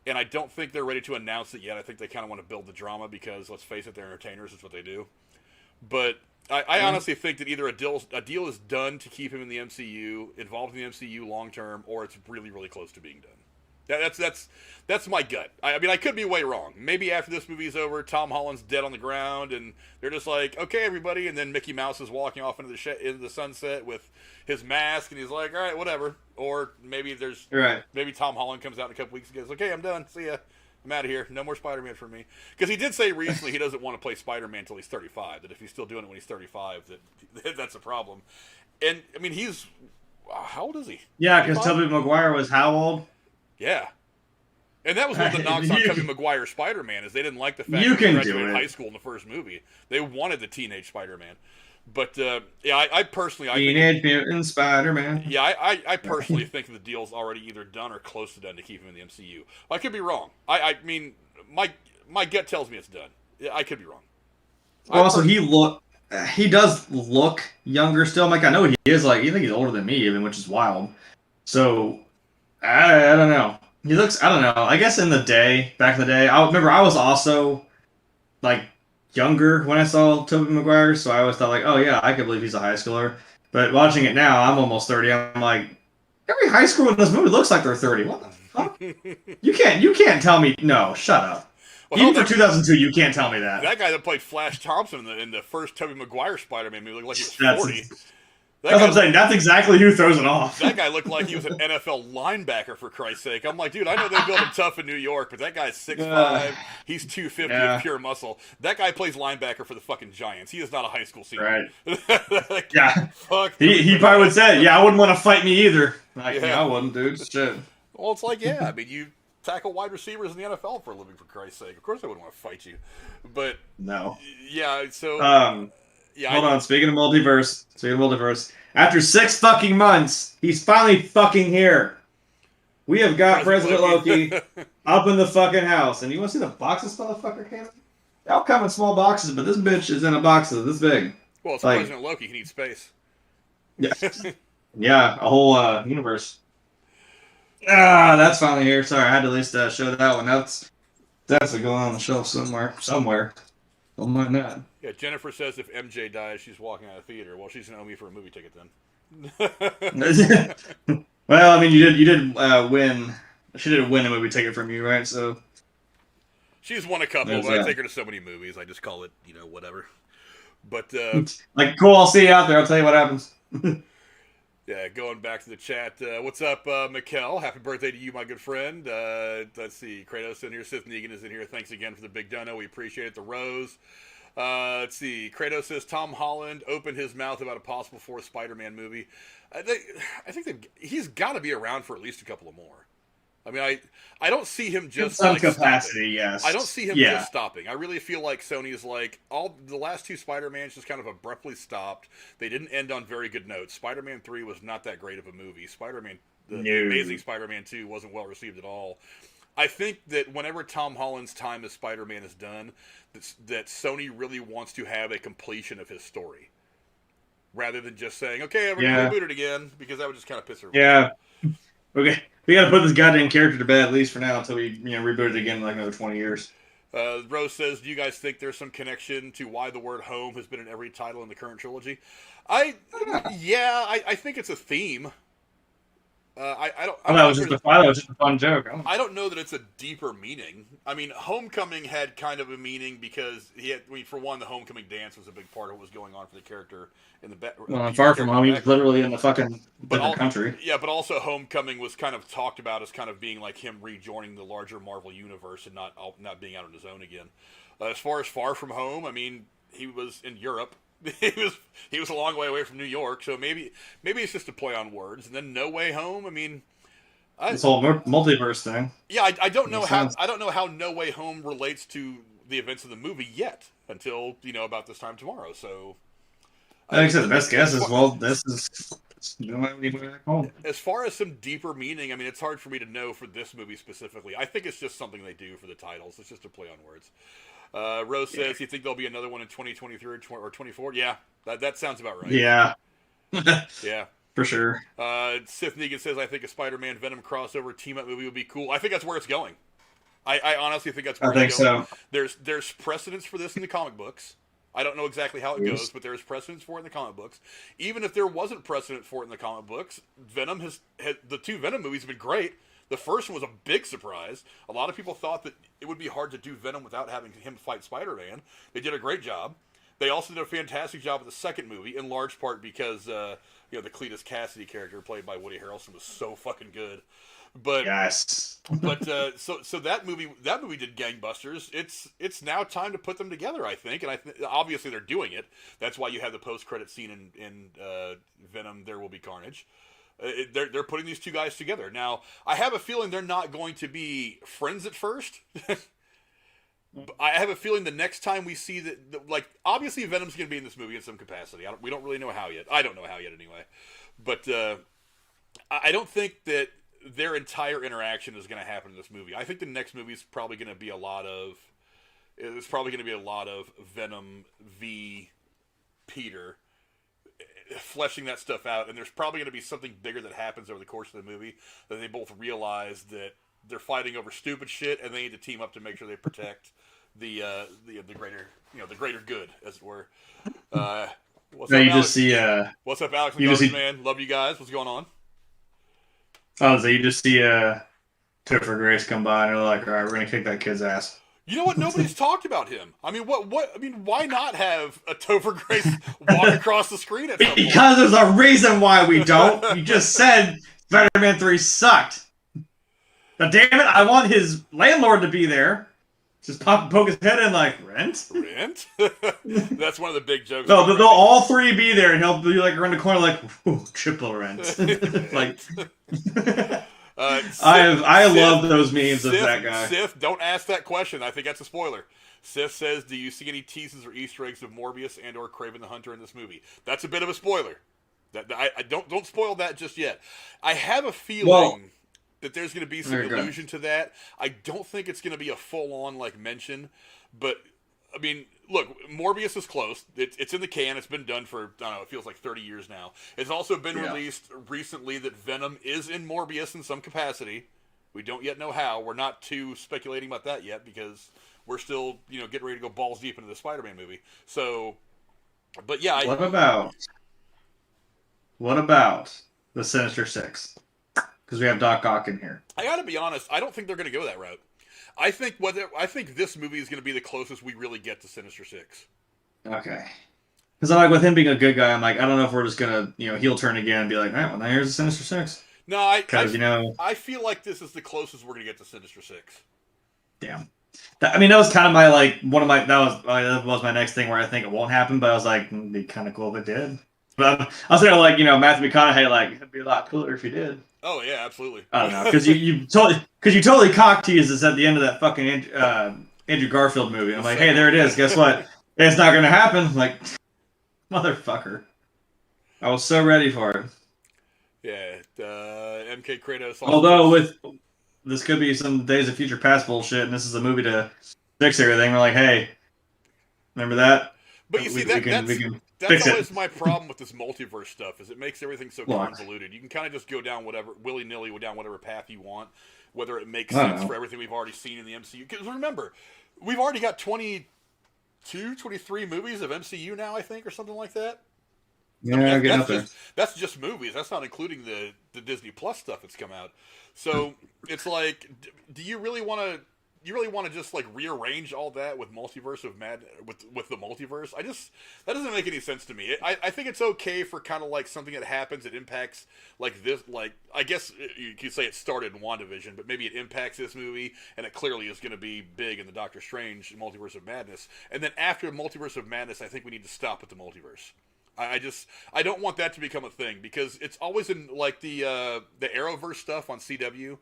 And I don't think they're ready to announce it yet. I think they kind of want to build the drama because, let's face it, they're entertainers. It's what they do. But I honestly think that either a deal is done to keep him in the MCU, involved in the MCU long term, or it's really, really close to being done. That's my gut. I mean, I could be way wrong. Maybe after this movie's over, Tom Holland's dead on the ground, and they're just like, okay, everybody, and then Mickey Mouse is walking off into the sunset with his mask, and he's like, all right, whatever. Or maybe maybe Tom Holland comes out in a couple weeks and goes, okay, I'm done. See ya. I'm out of here. No more Spider-Man for me. Because he did say recently he doesn't want to play Spider-Man until he's 35. That if he's still doing it when he's 35, that's a problem. And, I mean, he's... How old is he? Yeah, because Tobey Maguire was how old? Yeah. And that was one of the knocks on Tobey Maguire's Spider-Man, is they didn't like the fact that he graduated high school in the first movie. They wanted the teenage Spider-Man. But, I personally... Teenage Mutant Spider-Man. Yeah, I personally think the deal's already either done or close to done to keep him in the MCU. I could be wrong. I mean, my gut tells me it's done. I could be wrong. Well, also, he does look younger still. Like, I know he is, like, you think he's older than me even, which is wild. So, I don't know. He looks. I don't know. I guess back in the day, I remember I was also like younger when I saw Tobey Maguire, so I always thought like, oh yeah, I could believe he's a high schooler. But watching it now, I'm almost 30. I'm like, every high schooler in this movie looks like they're 30. What the fuck? You can't tell me. No, shut up. Well, Even for 2002, you can't tell me that. That guy that played Flash Thompson in the first Tobey Maguire Spider-Man movie looked like he was That's 40. That's what I'm saying. That's exactly who throws it off. That guy looked like he was an NFL linebacker, for Christ's sake. I'm like, dude, I know they build him tough in New York, but that guy's 6'5", he's 250 of pure muscle. That guy plays linebacker for the fucking Giants. He is not a high school senior. Right. Like, yeah. Fuck. He probably would say, yeah, I wouldn't want to fight me either. Like, yeah, I wouldn't, dude. Shit. Well, it's like, yeah, I mean, you tackle wide receivers in the NFL for a living, for Christ's sake. Of course I wouldn't want to fight you. But, no. Yeah, so... yeah, hold on. Speaking of multiverse, after 6 fucking months, he's finally fucking here. We have got President Loki up in the fucking house. And you want to see the box this motherfucker came in? They all come in small boxes, but this bitch is in a box that's this big. Well, it's like, President Loki. He needs space. Yeah. Yeah, a whole universe. That's finally here. Sorry, I had to at least show that one. That's going on the shelf somewhere. Don't mind that. Yeah, Jennifer says if MJ dies, she's walking out of the theater. Well, she's gonna owe me for a movie ticket then. Well, I mean, you did win. She did win a movie ticket from you, right? So she's won a couple, but I take her to so many movies. I just call it, whatever. But like, cool. I'll see you out there. I'll tell you what happens. Yeah, going back to the chat. What's up, Mikkel? Happy birthday to you, my good friend. Let's see. Kratos in here. Sith Negan is in here. Thanks again for the big dono. We appreciate it. The Rose. Let's see. Kratos says Tom Holland opened his mouth about a possible 4th Spider-Man movie. I think he's got to be around for at least a couple of more. I mean, I don't see him just some capacity. Yes, I don't see him just stopping. I really feel like Sony is like the last 2 Spider-Mans just kind of abruptly stopped. They didn't end on very good notes. Spider-Man 3 was not that great of a movie. The Amazing Spider-Man 2 wasn't well received at all. I think that whenever Tom Holland's time as Spider-Man is done, that Sony really wants to have a completion of his story, rather than just saying, "Okay, we're gonna reboot it again," because that would just kind of piss her off. Yeah. Okay. We got to put this goddamn character to bed at least for now until we reboot it again in like another 20 years. Rose says, "Do you guys think there's some connection to why the word home has been in every title in the current trilogy?" I think it's a theme. I don't. That was just a fun joke. I don't know that it's a deeper meaning. I mean, Homecoming had kind of a meaning because for one, the Homecoming dance was a big part of what was going on for the character in the back. Well, Far From Home, he was literally in the fucking different country. Yeah, but also Homecoming was kind of talked about as kind of being like him rejoining the larger Marvel universe and not being out on his own again. As far as Far From Home, I mean, he was in Europe. He was a long way away from New York, so maybe it's just a play on words. And then No Way Home, I mean, this whole multiverse thing. Yeah, I don't know how No Way Home relates to the events of the movie yet until about this time tomorrow. So, like I said, the best guess is this is No Way Home. As far as some deeper meaning, I mean, it's hard for me to know for this movie specifically. I think it's just something they do for the titles. It's just a play on words. Rose says, "You think there'll be another one in 2023 or 24? Yeah, that sounds about right. Yeah. Yeah. For sure. Sith Negan says, "I think a Spider-Man Venom crossover team-up movie would be cool." I think that's where it's going. I honestly think that's where it's going. So. There's precedence for this in the comic books. I don't know exactly how it goes, but there's precedence for it in the comic books. Even if there wasn't precedent for it in the comic books, the 2 Venom movies have been great. The first one was a big surprise. A lot of people thought that it would be hard to do Venom without having him fight Spider-Man. They did a great job. They also did a fantastic job with the second movie, in large part because the Cletus Cassidy character played by Woody Harrelson was so fucking good. But yes. So that movie did gangbusters. It's now time to put them together, I think, and obviously they're doing it. That's why you have the post-credit scene in Venom: There Will Be Carnage. They're putting these 2 guys together. Now, I have a feeling they're not going to be friends at first. I have a feeling the next time we see obviously Venom's going to be in this movie in some capacity. We don't really know how yet. I don't know how yet anyway. But I don't think that their entire interaction is going to happen in this movie. I think the next movie is probably going to be a lot of Venom v. Peter. fleshing that stuff out, and there's probably going to be something bigger that happens over the course of the movie that they both realize that they're fighting over stupid shit, and they need to team up to make sure they protect the greater the greater good, as it were. What's up, you Alex? just see What's up, Alex? You just see, Man, love you guys. What's going on? oh, so you just see Topher Grace come by, and they're like, all right, we're gonna kick that kid's ass. You know what? Nobody's talked about him. I mean, why not have a Topher Grace walk across the screen at some point? Because there's a reason why we don't. You just said Spider-Man 3 sucked. Now, damn it, I want his landlord to be there. Just poke his head in like, rent? Rent? That's one of the big jokes. No, they'll all three be there, and he'll be like around the corner like, ooh, triple rent. Like, I love those memes of that guy. Sith, don't ask that question. I think that's a spoiler. Sith says, do you see any teases or Easter eggs of Morbius and or Kraven the Hunter in this movie? That's a bit of a spoiler. I don't spoil that just yet. I have a feeling that there's going to be some allusion to that. I don't think it's going to be a full-on like mention, but I mean, look, Morbius is close. It's in the can. It's been done for, I don't know, it feels like 30 years now. It's also been released recently that Venom is in Morbius in some capacity. We don't yet know how. We're not too speculating about that yet because we're still, getting ready to go balls deep into the Spider-Man movie. So, but yeah. What about the Sinister Six? Because we have Doc Ock in here. I gotta be honest, I don't think they're going to go that route. I think this movie is going to be the closest we really get to Sinister Six. Okay. Because I'm like, with him being a good guy, I'm like, I don't know if we're just going to, heel turn again and be like, all right, well, now here's the Sinister Six. No, I feel like this is the closest we're going to get to Sinister Six. Damn. That was kind of my, that was my next thing where I think it won't happen, but I was like, it'd be kind of cool if it did. But I was thinking like, Matthew McConaughey, like, it'd be a lot cooler if he did. Oh yeah, absolutely. I don't know, because you totally cock teased us at the end of that fucking Andrew Garfield movie. I'm like, hey, there it is. Guess what? It's not gonna happen. I'm like, motherfucker. I was so ready for it. Yeah, MK Kratos. Although this could be some Days of Future Past bullshit, and this is a movie to fix everything. We're like, hey, remember that? But you see, that's always my problem with this multiverse stuff, is it makes everything so convoluted. You can kind of just go down willy-nilly down whatever path you want, whether it makes sense for everything we've already seen in the MCU. Because remember, we've already got 22, 23 movies of MCU now, I think, or something like that. Yeah, that's just movies. That's not including the Disney Plus stuff that's come out. So it's like, do you really want to? You really want to just like rearrange all that with multiverse with the multiverse? That doesn't make any sense to me. I think it's okay for kind of like something that happens that impacts like this. Like, I guess you could say it started in WandaVision, but maybe it impacts this movie, and it clearly is going to be big in the Doctor Strange Multiverse of Madness. And then after Multiverse of Madness, I think we need to stop at the multiverse. I don't want that to become a thing because it's always in like the Arrowverse stuff on CW.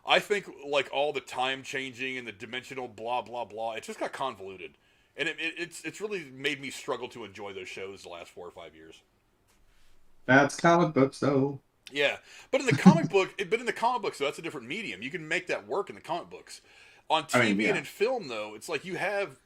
I think like all the time changing and the dimensional blah blah blah, it just got convoluted, and it's really made me struggle to enjoy those shows the last 4 or 5 years. That's comic books, though. Yeah, but in the comic books, though, that's a different medium. You can make that work in the comic books. On TV and in film, though, it's like you have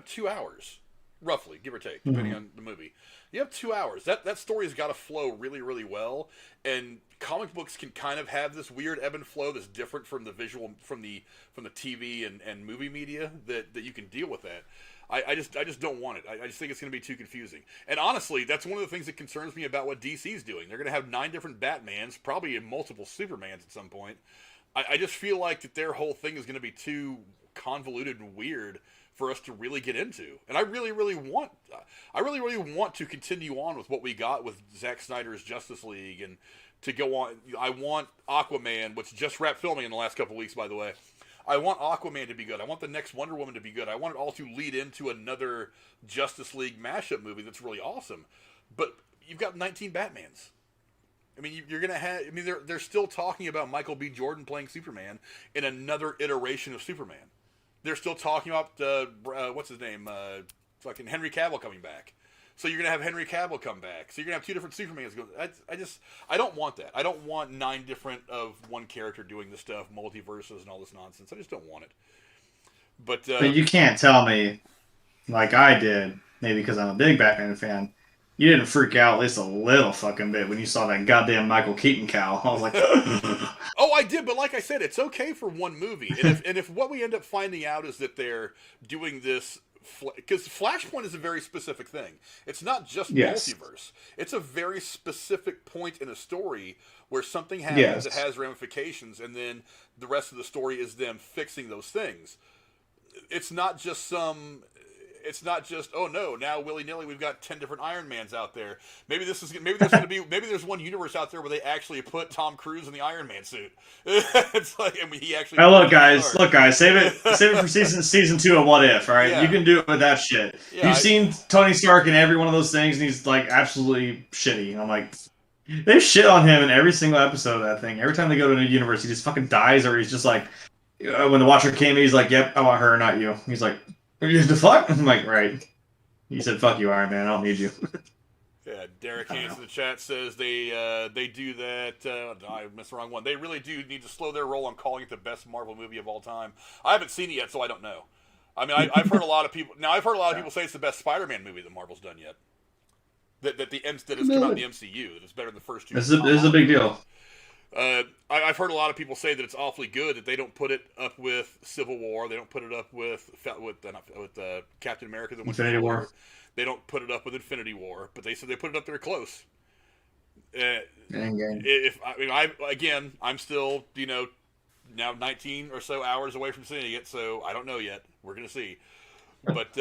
2 hours, roughly, give or take, depending on the movie. You have 2 hours. That story's got to flow really, really well, and comic books can kind of have this weird ebb and flow that's different from the visual, from the TV and movie media that you can deal with that. I just don't want it. I just think it's going to be too confusing. And honestly, that's one of the things that concerns me about what DC's doing. They're going to have 9 different Batmans, probably multiple Supermans at some point. I just feel like that their whole thing is going to be too convoluted and weird for us to really get into. And I really, really want to continue on with what we got with Zack Snyder's Justice League and to go on. I want Aquaman, which just wrapped filming in the last couple of weeks, by the way. I want Aquaman to be good. I want the next Wonder Woman to be good. I want it all to lead into another Justice League mashup movie that's really awesome. But you've got 19 Batmans. I mean, you're going to have... I mean, they're still talking about Michael B. Jordan playing Superman in another iteration of Superman. They're still talking about, what's his name? Fucking Henry Cavill coming back. So you're going to have Henry Cavill come back. So you're going to have 2 different Supermans going. I don't want that. I don't want 9 different of one character doing this stuff, multiverses and all this nonsense. I just don't want it. But you can't tell me, like I did, maybe because I'm a big Batman fan, You didn't freak out at least a little fucking bit when you saw that goddamn Michael Keaton cow. I was like, Oh, I did, but like I said, it's okay for one movie. And if what we end up finding out is that they're doing this, because Flashpoint is a very specific thing. It's not just yes. multiverse. It's a very specific point in a story where something happens Yes. that has ramifications, and then the rest of the story is them fixing those things. It's not just some. It's not just, oh no, now willy nilly we've got 10 different Iron Mans out there. Maybe there's going to be one universe out there where they actually put Tom Cruise in the Iron Man suit. It's like, I mean, he actually. Now look, guys, save it for season 2 of What If. All right, Yeah. You can do it with that shit. Yeah, You've seen Tony Stark in every one of those things, and he's like absolutely shitty. And I'm like, they shit on him in every single episode of that thing. Every time they go to a new universe, he just fucking dies, or he's just like, when the Watcher came in, he's like, "Yep, I want her, not you." He's like, "The fuck?" I'm like, "Right." He said, "Fuck you, Iron Man. I don't need you." Yeah, Derek Haynes in the chat says they do that. I missed the wrong one. They really do need to slow their roll on calling it the best Marvel movie of all time. I haven't seen it yet, so I don't know. I mean, I've heard a lot of people. Now, I've heard a lot of people say it's the best Spider-Man movie that Marvel's done yet. That has come out in the MCU. That it's better than the first two. This is a big deal. I've heard a lot of people say that it's awfully good, that they don't put it up with Civil War. They don't put it up with Captain America. Infinity War. They don't put it up with Infinity War, but they said they put it up there close. I'm still, now 19 or so hours away from seeing it, so I don't know yet. We're gonna see. But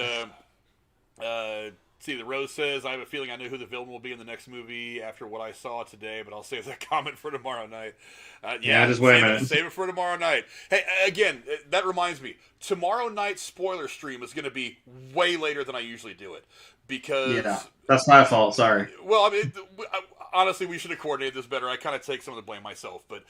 see, the Rose says, I have a feeling I know who the villain will be in the next movie after what I saw today, but I'll save that comment for tomorrow night. Just wait a minute. Save it for tomorrow night. Hey, again, that reminds me. Tomorrow night's spoiler stream is going to be way later than I usually do it. Because... Yeah, that's my fault. Sorry. Well, I mean, honestly, we should have coordinated this better. I kind of take some of the blame myself, but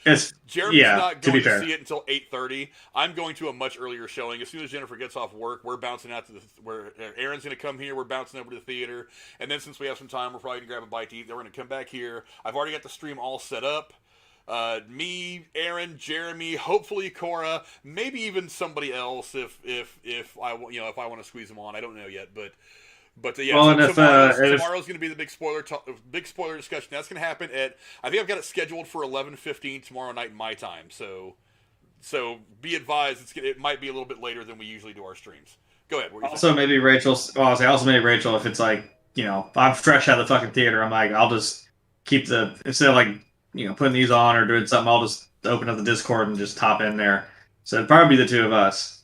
Jeremy's not going to see it until 8:30. I'm going to a much earlier showing. As soon as Jennifer gets off work, we're bouncing out to where Aaron's going to come here. We're bouncing over to the theater, and then since we have some time, we're probably going to grab a bite to eat. Then we're going to come back here. I've already got the stream all set up. Me, Aaron, Jeremy, hopefully Cora, maybe even somebody else if I want to squeeze them on. I don't know yet, but yeah, well, tomorrow's going to be the big spoiler discussion. That's going to happen I think I've got it scheduled for 11:15 tomorrow night my time. So be advised, it might be a little bit later than we usually do our streams. Go ahead. Also, maybe Rachel, if it's like, I'm fresh out of the fucking theater, I'm like, I'll just keep instead of like, putting these on or doing something, I'll just open up the Discord and just hop in there. So it'd probably be the two of us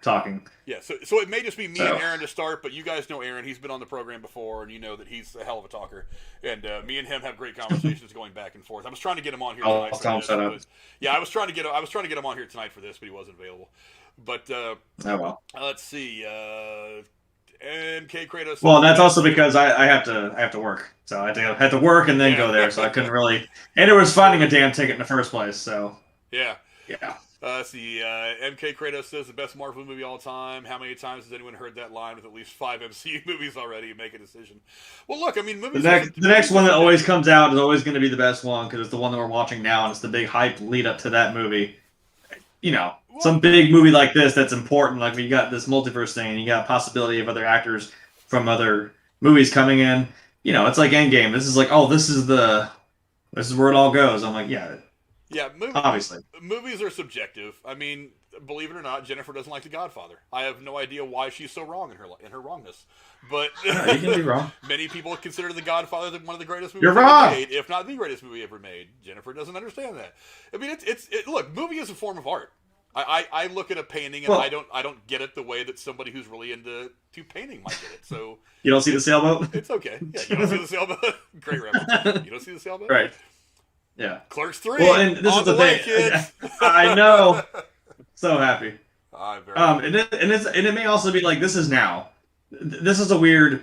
talking. Yeah, so it may just be me and Aaron to start, but you guys know Aaron. He's been on the program before, and you know that he's a hell of a talker. And me and him have great conversations going back and forth. I was trying to get him on here tonight. I was trying to get him on here tonight for this, but he wasn't available. But let's see. MK Kratos. Well, that's also because I have to work, so I had to work and then go there, so I couldn't really. And it was finding a damn ticket in the first place, so yeah. Let's see, MK Kratos says the best Marvel movie of all time. How many times has anyone heard that line with at least 5 MCU movies already? Make a decision. Well, look, I mean, movies. The next one that always comes out is always going to be the best one because it's the one that we're watching now, and it's the big hype lead up to that movie. Some big movie like this that's important, like when you got this multiverse thing, and you got possibility of other actors from other movies coming in. It's like Endgame. This is like, this is where it all goes. I'm like, yeah. Yeah, obviously. Movies are subjective. I mean, believe it or not, Jennifer doesn't like The Godfather. I have no idea why she's so wrong in her wrongness. But you can be wrong. Many people consider The Godfather one of the greatest movies ever made, if not the greatest movie ever made. Jennifer doesn't understand that. I mean, look, movie is a form of art. I look at a painting and I don't get it the way that somebody who's really into painting might get it. So you don't see the sailboat? It's okay. Yeah, you don't see the sailboat. Great reference. You don't see the sailboat? Right. Yeah. Clerks 3. Well, and this is the thing. Kids. I know. So happy. I'm very happy. And it may also be like, this is now. This is a weird.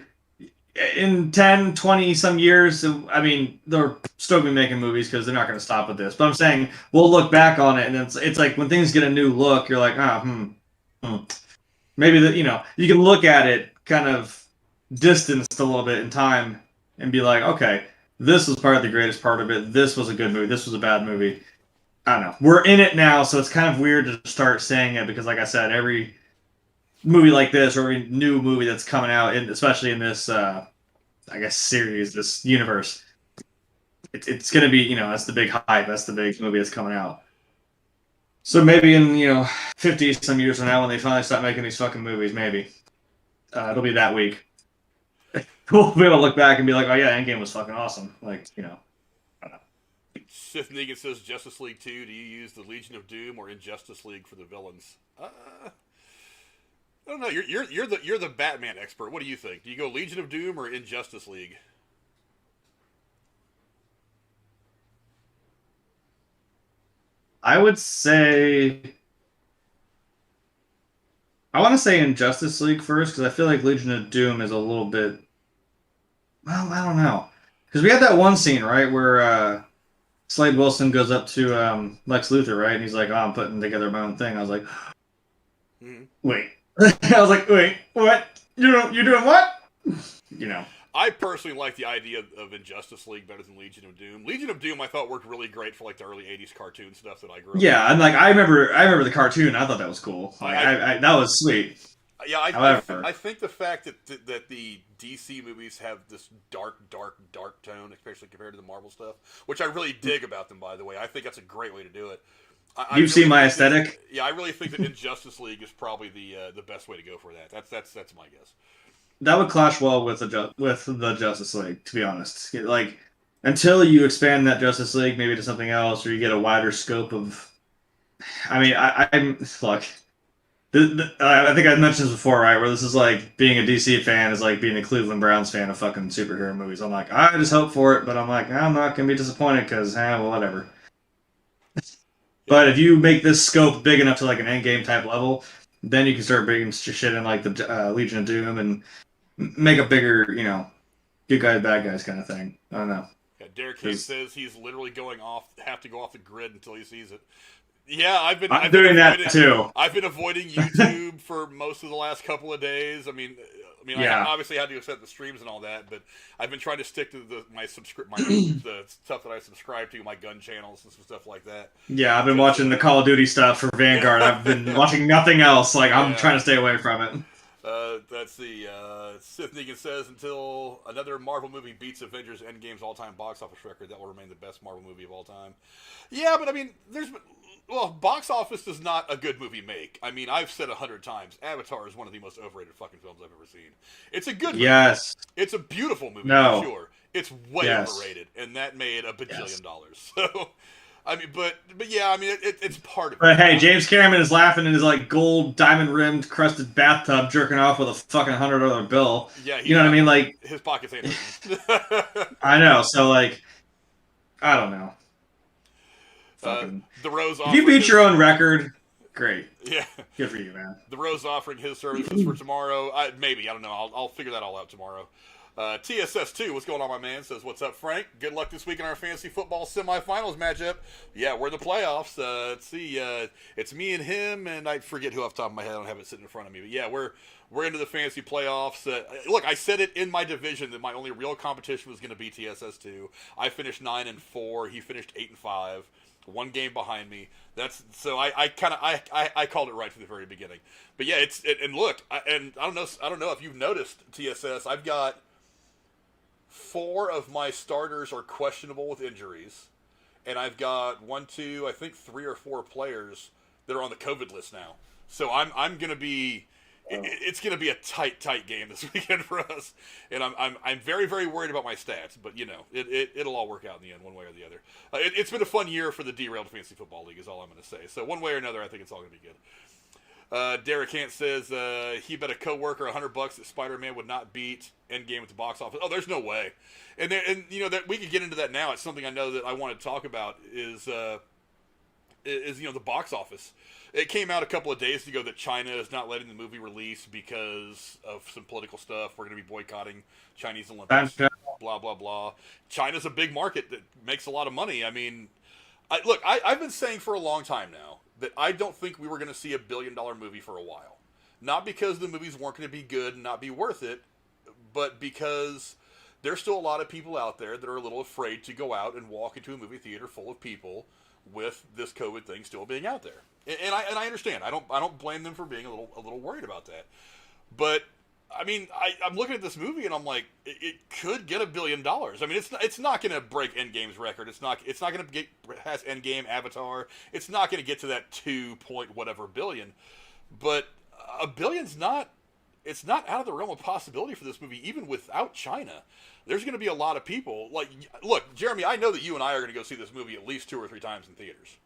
In 10, 20 some years, I mean, they're still going to be making movies because they're not going to stop with this. But I'm saying we'll look back on it, and it's like when things get a new look, you're like, maybe you can look at it kind of distanced a little bit in time and be like, okay, this was probably the greatest part of it. This was a good movie. This was a bad movie. I don't know. We're in it now, so it's kind of weird to start saying it because, like I said, every movie like this or every new movie that's coming out, especially in this I guess, series, this universe. It's going to be, that's the big hype. That's the big movie that's coming out. So maybe in, 50 some years from now, when they finally stop making these fucking movies, maybe it'll be that week. We'll be able to look back and be like, oh yeah, Endgame was fucking awesome. Like, I don't know. Sith Negan says Justice League 2. Do you use the Legion of Doom or Injustice League for the villains? I don't know. You're the Batman expert. What do you think? Do you go Legion of Doom or Injustice League? I would say I want to say Injustice League first because I feel like Legion of Doom is a little bit. Well, I don't know because we had that one scene right where Slade Wilson goes up to Lex Luthor, right, and he's like, "Oh, I'm putting together my own thing." I was like, "Wait," I was like, "Wait, what? You're doing what?" You know. I personally like the idea of Injustice League better than Legion of Doom. Legion of Doom I thought worked really great for like the early '80s cartoon stuff that I grew up. Yeah, and like I remember the cartoon. I thought that was cool. Like, I that was sweet. Yeah, However, I think the fact that the DC movies have this dark tone, especially compared to the Marvel stuff, which I really dig about them. By the way, I think that's a great way to do it. You've seen my aesthetic. Yeah, I really think that Injustice League is probably the best way to go for that. That's my guess. That would clash well with the Justice League, to be honest. Like until you expand that Justice League maybe to something else, or you get a wider scope of. I mean, I'm look. I think I mentioned this before, right? Where this is like being a DC fan is like being a Cleveland Browns fan of fucking superhero movies. I'm like, I just hope for it, but I'm like, I'm not gonna be disappointed because, well, whatever. But if you make this scope big enough to like an Endgame type level, then you can start bringing shit in like the Legion of Doom and make a bigger, good guys, bad guys kind of thing. I don't know. Yeah, Derek Hayes says he's literally have to go off the grid until he sees it. Yeah, I've been doing that too. I've been avoiding YouTube for most of the last couple of days. I mean, yeah. I obviously had to accept the streams and all that, but I've been trying to stick to the stuff that I subscribe to, my gun channels and some stuff like that. Yeah, I've been watching the Call of Duty stuff for Vanguard. I've been watching nothing else. Like I'm trying to stay away from it. That's the Sith Negan says until another Marvel movie beats Avengers Endgame's all-time box office record, that will remain the best Marvel movie of all time. Yeah, but I mean, box office does not a good movie make. I mean, I've said 100 times, Avatar is one of the most overrated fucking films I've ever seen. It's a good movie. Yes. It's a beautiful movie, for sure. It's way Yes. overrated, and that made $1 bajillion. So, I mean, but yeah, I mean, it's part of it. But hey, James Cameron is laughing in his like gold diamond rimmed crusted bathtub, jerking off with a fucking $100 bill. Yeah, you know what I mean? Like his pockets ain't. I know. So like, I don't know. The Rose. If you beat your own record, great. Yeah, good for you, man. The Rose offering his services for tomorrow. Maybe I don't know. I'll figure that all out tomorrow. TSS2, what's going on, my man? Says, what's up, Frank? Good luck this week in our fantasy football semifinals matchup. Yeah, we're in the playoffs. Let's see. It's me and him, and I forget who off the top of my head. I don't have it sitting in front of me. But yeah, we're into the fantasy playoffs. Look, I said it in my division that my only real competition was going to be TSS2. I finished 9-4. He finished 8-5. One game behind me. So I called it right from the very beginning. But yeah, and look, I don't know if you've noticed, TSS. I've got 4 of my starters are questionable with injuries, and I've got 3 or 4 players that are on the COVID list now. So I'm gonna be. It's gonna be a tight game this weekend for us, and I'm very, very worried about my stats. But it'll all work out in the end, one way or the other. It's been a fun year for the Derailed Fantasy Football League, is all I'm gonna say. So one way or another, I think it's all gonna be good. Derek Hant says he bet a coworker $100 that Spider-Man would not beat Endgame at the box office. Oh, there's no way. And that we could get into that now. It's something I know that I want to talk about is the box office. It came out a couple of days ago that China is not letting the movie release because of some political stuff. We're going to be boycotting Chinese Olympics. Blah blah blah. China's a big market that makes a lot of money. I mean, I've been saying for a long time now that I don't think we were going to see $1 billion movie for a while. Not because the movies weren't going to be good and not be worth it, but because there's still a lot of people out there that are a little afraid to go out and walk into a movie theater full of people with this COVID thing still being out there. And I understand. I don't blame them for being a little worried about that. But I mean, I'm looking at this movie and I'm like, it could get $1 billion. I mean, it's not going to break Endgame's record. It's not going to get past Endgame, Avatar. It's not going to get to that 2 point whatever billion. But $1 billion's not. It's not out of the realm of possibility for this movie, even without China. There's going to be a lot of people. Like, look, Jeremy, I know that you and I are going to go see this movie at least 2 or 3 times in theaters.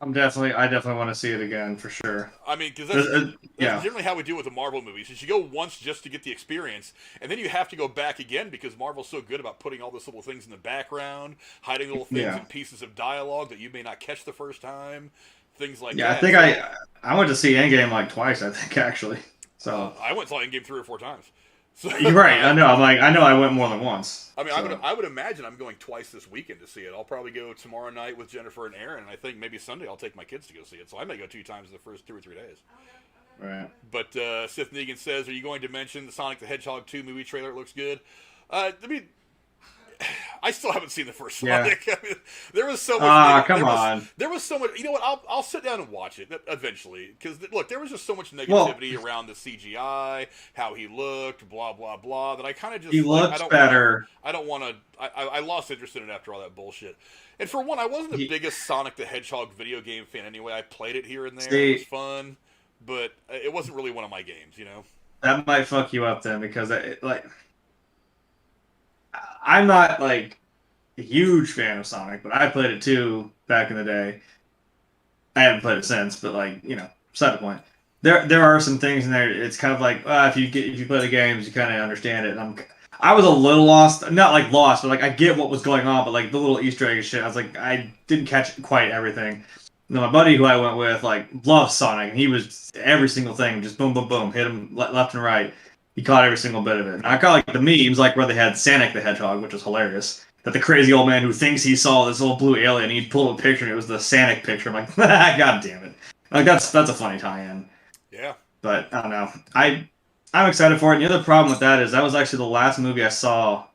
I definitely want to see it again for sure. I mean, because that's generally how we do with the Marvel movies. Is you go once just to get the experience, and then you have to go back again because Marvel's so good about putting all these little things in the background, hiding little things and pieces of dialogue that you may not catch the first time, things like that. Yeah, I think I went to see Endgame like twice. I think actually. So I went and saw Endgame 3 or 4 times. So, you're right. I know. I know I went more than once. I mean, I would imagine I'm going twice this weekend to see it. I'll probably go tomorrow night with Jennifer and Aaron, and I think maybe Sunday I'll take my kids to go see it. So I may go 2 times in the first 2 or 3 days. Right. But Sith Negan says, "Are you going to mention the Sonic the Hedgehog 2 movie trailer? It looks good." I mean, I still haven't seen the first Sonic. I mean, there was so much. There was so much. You know what? I'll sit down and watch it eventually because look, there was just so much negativity around the CGI, how he looked, blah blah blah. That I kind of just he looked better. I don't want to. I lost interest in it after all that bullshit. And for one, I wasn't the biggest Sonic the Hedgehog video game fan anyway. I played it here and there. It was fun, but it wasn't really one of my games. You know. That might fuck you up then because I'm not like a huge fan of Sonic, but I played it too back in the day. I haven't played it since, but beside the point. There are some things in there. It's kind of like if you play the games, you kind of understand it. And I was a little lost, not like lost, but I get what was going on, but the little Easter egg shit, I was like I didn't catch quite everything. My buddy who I went with loves Sonic, and he was every single thing, just boom boom boom, hit him left and right. He caught every single bit of it. And I caught the memes where they had Sonic the Hedgehog, which was hilarious. That the crazy old man who thinks he saw this little blue alien, he pulled a picture and it was the Sonic picture. I'm like, God damn it. That's a funny tie-in. Yeah. But I don't know. I'm excited for it. And the other problem with that is that was actually the last movie I saw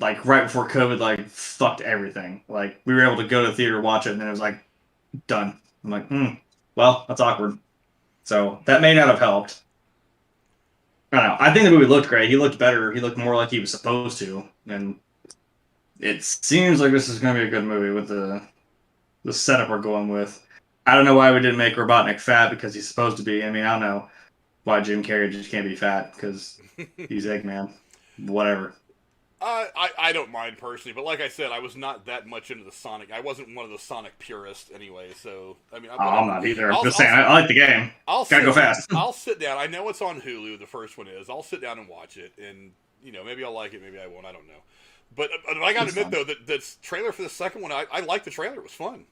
right before COVID fucked everything. We were able to go to the theater, watch it, and then it was done. I'm like, well, that's awkward. So that may not have helped. I don't know. I think the movie looked great. He looked better. He looked more like he was supposed to. And it seems like this is going to be a good movie with the setup we're going with. I don't know why we didn't make Robotnik fat because he's supposed to be. I mean, I don't know why Jim Carrey just can't be fat because he's Eggman. Whatever. I don't mind personally, but like I said, I was not that much into the Sonic. I wasn't one of the Sonic purists anyway, so I mean, I'm not either. I'm just saying, I like the game. Gotta go fast. I'll sit down. I know it's on Hulu. The first one is. I'll sit down and watch it, and maybe I'll like it, maybe I won't. I don't know. But I gotta admit though that the trailer for the second one, I liked the trailer. It was fun.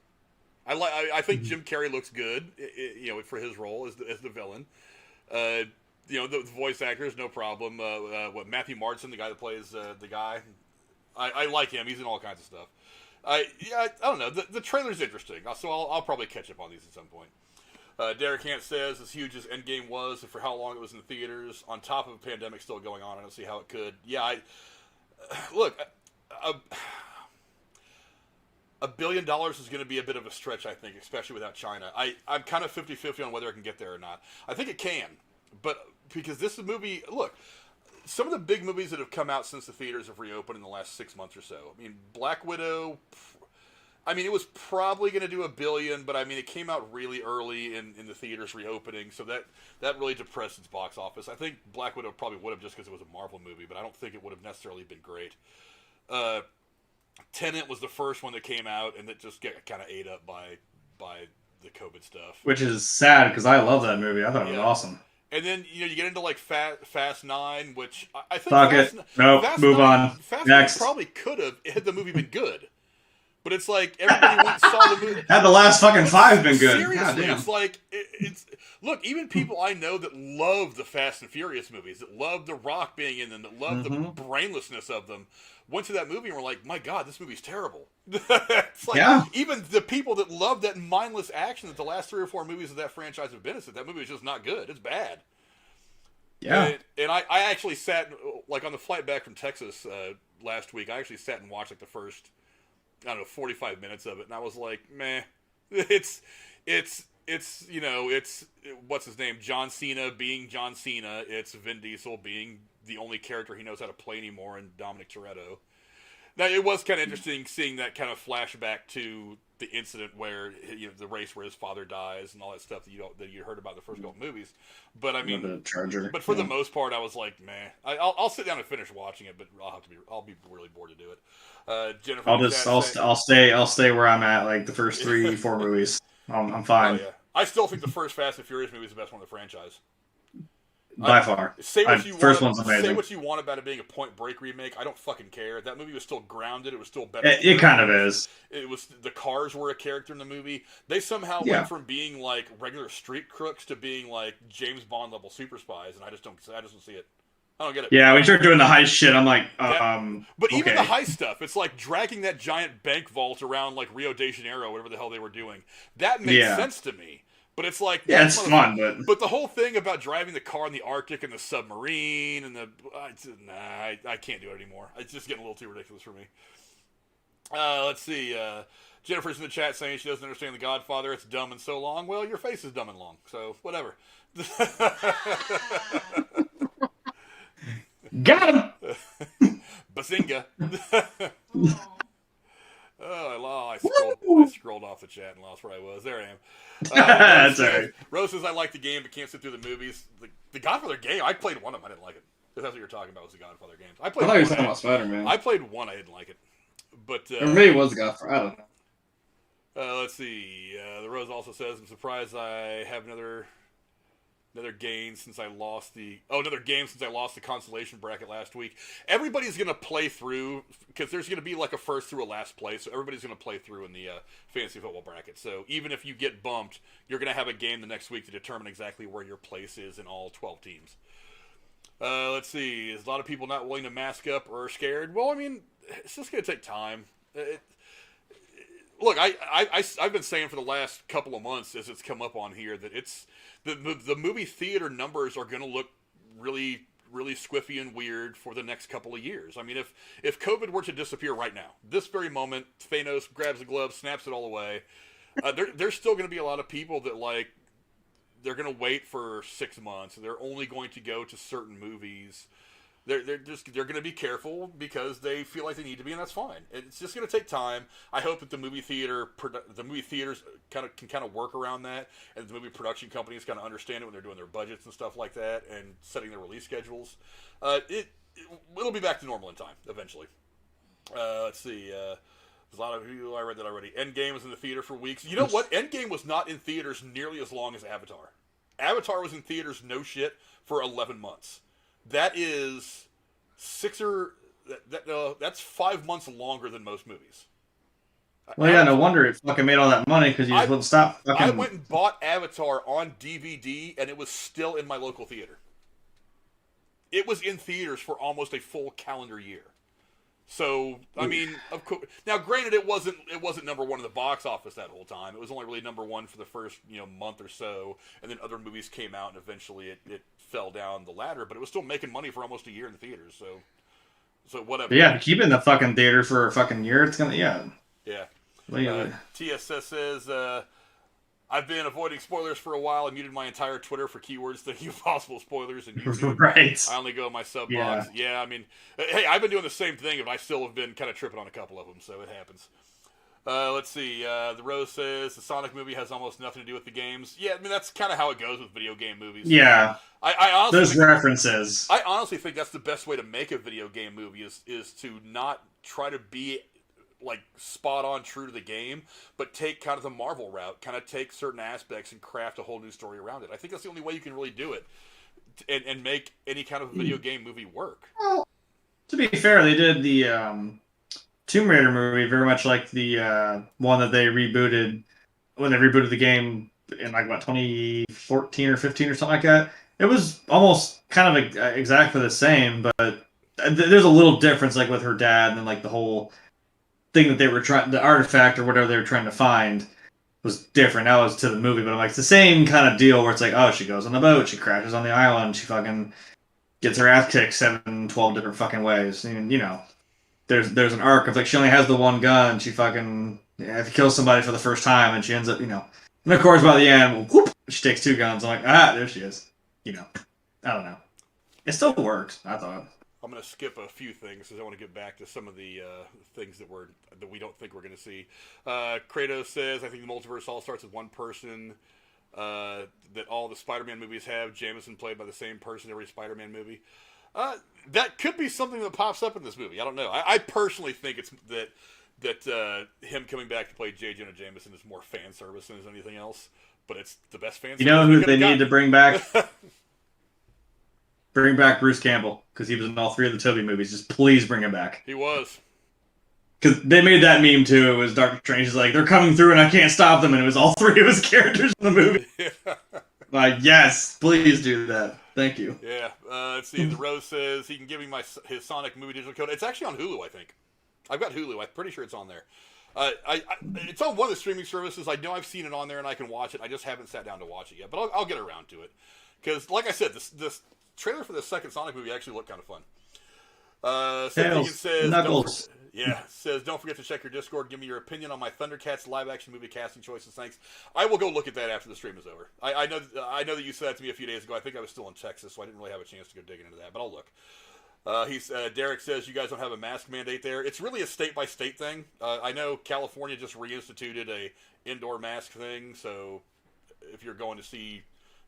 I think Jim Carrey looks good, for his role as the villain. The voice actors, no problem. Matthew Martin, the guy that plays the guy, I like him. He's in all kinds of stuff. I don't know. The trailer's interesting, so I'll probably catch up on these at some point. Derek Hant says, as huge as Endgame was, and for how long it was in the theaters, on top of a pandemic still going on, I don't see how it could. Yeah, look, $1 billion is going to be a bit of a stretch, I think, especially without China. I'm kind of 50-50 on whether it can get there or not. I think it can, but because this movie, look, some of the big movies that have come out since the theaters have reopened in the last 6 months or so. I mean, Black Widow, it was probably going to do $1 billion, but it came out really early in the theaters reopening, so that really depressed its box office. I think Black Widow probably would have just because it was a Marvel movie, but I don't think it would have necessarily been great. Tenet was the first one that came out, and it just got kind of ate up by the COVID stuff. Which is sad because I love that movie. I thought it was awesome. And then you get into Fast 9, which I think move on. Fast Next. 9 probably could have had the movie been good, but it's everybody went and saw the movie. Had the last fucking 5 been good? Seriously, it's look. Even people I know that love the Fast and Furious movies, that love The Rock being in them, that love the brainlessness of them, went to that movie and were like, "My God, this movie's terrible." It's even the people that love that mindless action that the last 3 or 4 movies of that franchise have been, that movie is just not good. It's bad. Yeah. And I actually sat on the flight back from Texas last week. I actually sat and watched the first 45 minutes of it, and I was like, meh. It's it's what's his name, John Cena being John Cena. It's Vin Diesel being the only character he knows how to play anymore, and Dominic Toretto. Now, it was kind of interesting seeing that kind of flashback to the incident where the race where his father dies and all that stuff that you heard about in the first couple movies. But I mean, the Charger. But for the most part, I was like, meh. I'll sit down and finish watching it, but I'll be really bored to do it. Jennifer, I'll stay where I'm at, like the first 3-4 movies. I'm fine. Oh, yeah. I still think the first Fast and Furious movie is the best one of the franchise. By far. Say what you first want, one's amazing. Say what you want about it being a Point Break remake. I don't fucking care. That movie was still grounded. It was still better. It kind of is. It was, the cars were a character in the movie. They somehow went from being like regular street crooks to being like James Bond level super spies, and I just don't see it. I don't get it. Yeah, when you start doing the heist shit, I'm like, But even the heist stuff, it's like dragging that giant bank vault around like Rio de Janeiro, whatever the hell they were doing. That makes sense to me. But it's like, it's fun, but the whole thing about driving the car in the Arctic and the submarine and I can't do it anymore. It's just getting a little too ridiculous for me. Let's see. Jennifer's in the chat saying she doesn't understand The Godfather. It's dumb and so long. Well, your face is dumb and long, so whatever. Got him. Bazinga. I scrolled off the chat and lost where I was. There I am. That's all right. Rose says, I like the game, but can't sit through the movies. The Godfather game, I played one of them. I didn't like it. If that's what you're talking about, was the Godfather games. I thought you were talking about Spider-Man. I played one, I didn't like it. But or maybe it was the Godfather. I don't know. Let's see. The Rose also says, I'm surprised I have another game since I lost the consolation bracket last week. Everybody's going to play through, because there's going to be like a first through a last place, so everybody's going to play through in the fantasy football bracket. So even if you get bumped, you're going to have a game the next week to determine exactly where your place is in all 12 teams. Let's see. Is a lot of people not willing to mask up or are scared? Well, I mean, it's just going to take time. Look, I've been saying for the last couple of months as it's come up on here that it's the movie theater numbers are going to look really, really squiffy and weird for the next couple of years. I mean, if COVID were to disappear right now, this very moment, Thanos grabs the glove, snaps it all away, there's still going to be a lot of people that they're going to wait for 6 months. They're only going to go to certain movies. They're going to be careful because they feel like they need to be, and that's fine. It's just going to take time. I hope that the movie theaters can work around that, and the movie production companies kind of understand it when they're doing their budgets and stuff like that, and setting their release schedules. It'll be back to normal in time eventually. Let's see. There's a lot of you. I read that already. Endgame was in the theater for weeks. You know what? Endgame was not in theaters nearly as long as Avatar. Avatar was in theaters for 11 months. That is that's 5 months longer than most movies. Well, yeah, no wonder it fucking made all that money, because you just wouldn't stop. I went and bought Avatar on DVD, and it was still in my local theater. It was in theaters for almost a full calendar year. So, I mean, of course. Now, granted, it wasn't number one in the box office that whole time. It was only really number one for the first month or so, and then other movies came out, and eventually it fell down the ladder. But it was still making money for almost a year in the theaters. So whatever. But yeah, if you keep it in the fucking theater for a fucking year, it's gonna yeah. TSS says, I've been avoiding spoilers for a while. I muted my entire Twitter for keywords thinking of possible spoilers and YouTube. Right. I only go in my sub box. Yeah, I mean, hey, I've been doing the same thing, but I still have been kind of tripping on a couple of them, so it happens. Let's see. The Rose says the Sonic movie has almost nothing to do with the games. Yeah, I mean, that's kind of how it goes with video game movies. Yeah. I honestly There's references. I honestly think that's the best way to make a video game movie is to not try to be like spot on true to the game, but take kind of the Marvel route, kind of take certain aspects and craft a whole new story around it. I think that's the only way you can really do it and make any kind of video game movie work. Well, to be fair, they did the Tomb Raider movie very much like the one that they rebooted when they rebooted the game in 2014 or 15 or something like that. It was almost kind of exactly the same, but there's a little difference with her dad, and then the whole thing that they were the artifact or whatever they were trying to find was different. That was to the movie, but it's the same kind of deal where it's she goes on the boat, she crashes on the island, she fucking gets her ass kicked 12 different fucking ways. And, there's an arc of she only has the one gun, she fucking, if you kill somebody for the first time, and she ends up, And of course, by the end, whoop, she takes 2 guns. I'm like, there she is. You know, I don't know. It still works, I thought. I'm going to skip a few things because I want to get back to some of the things that we don't think we're going to see. Kratos says, I think the multiverse all starts with one person that all the Spider-Man movies have. Jameson played by the same person every Spider-Man movie. That could be something that pops up in this movie. I don't know. I personally think it's that him coming back to play J. Jonah Jameson is more fan service than anything else. But it's the best fan service. You know who they need to bring back? Bring back Bruce Campbell, because he was in all 3 of the Tobey movies. Just please bring him back. He was. Because they made that meme too. It was Doctor Strange is like, they're coming through and I can't stop them. And it was all 3 of his characters in the movie. Yeah. Like, yes, please do that. Thank you. Yeah. Let's see. The Rose says he can give me his Sonic movie digital code. It's actually on Hulu, I think. I've got Hulu. I'm pretty sure it's on there. It's on one of the streaming services. I know I've seen it on there and I can watch it. I just haven't sat down to watch it yet. But I'll get around to it. Because, like I said, this trailer for the second Sonic movie actually looked kind of fun. Knuckles. Says, don't forget to check your Discord. Give me your opinion on my Thundercats live-action movie casting choices. Thanks. I will go look at that after the stream is over. I know that you said that to me a few days ago. I think I was still in Texas, so I didn't really have a chance to go digging into that, but I'll look. Derek says, you guys don't have a mask mandate there. It's really a state-by-state thing. I know California just reinstituted a indoor mask thing, so if you're going to see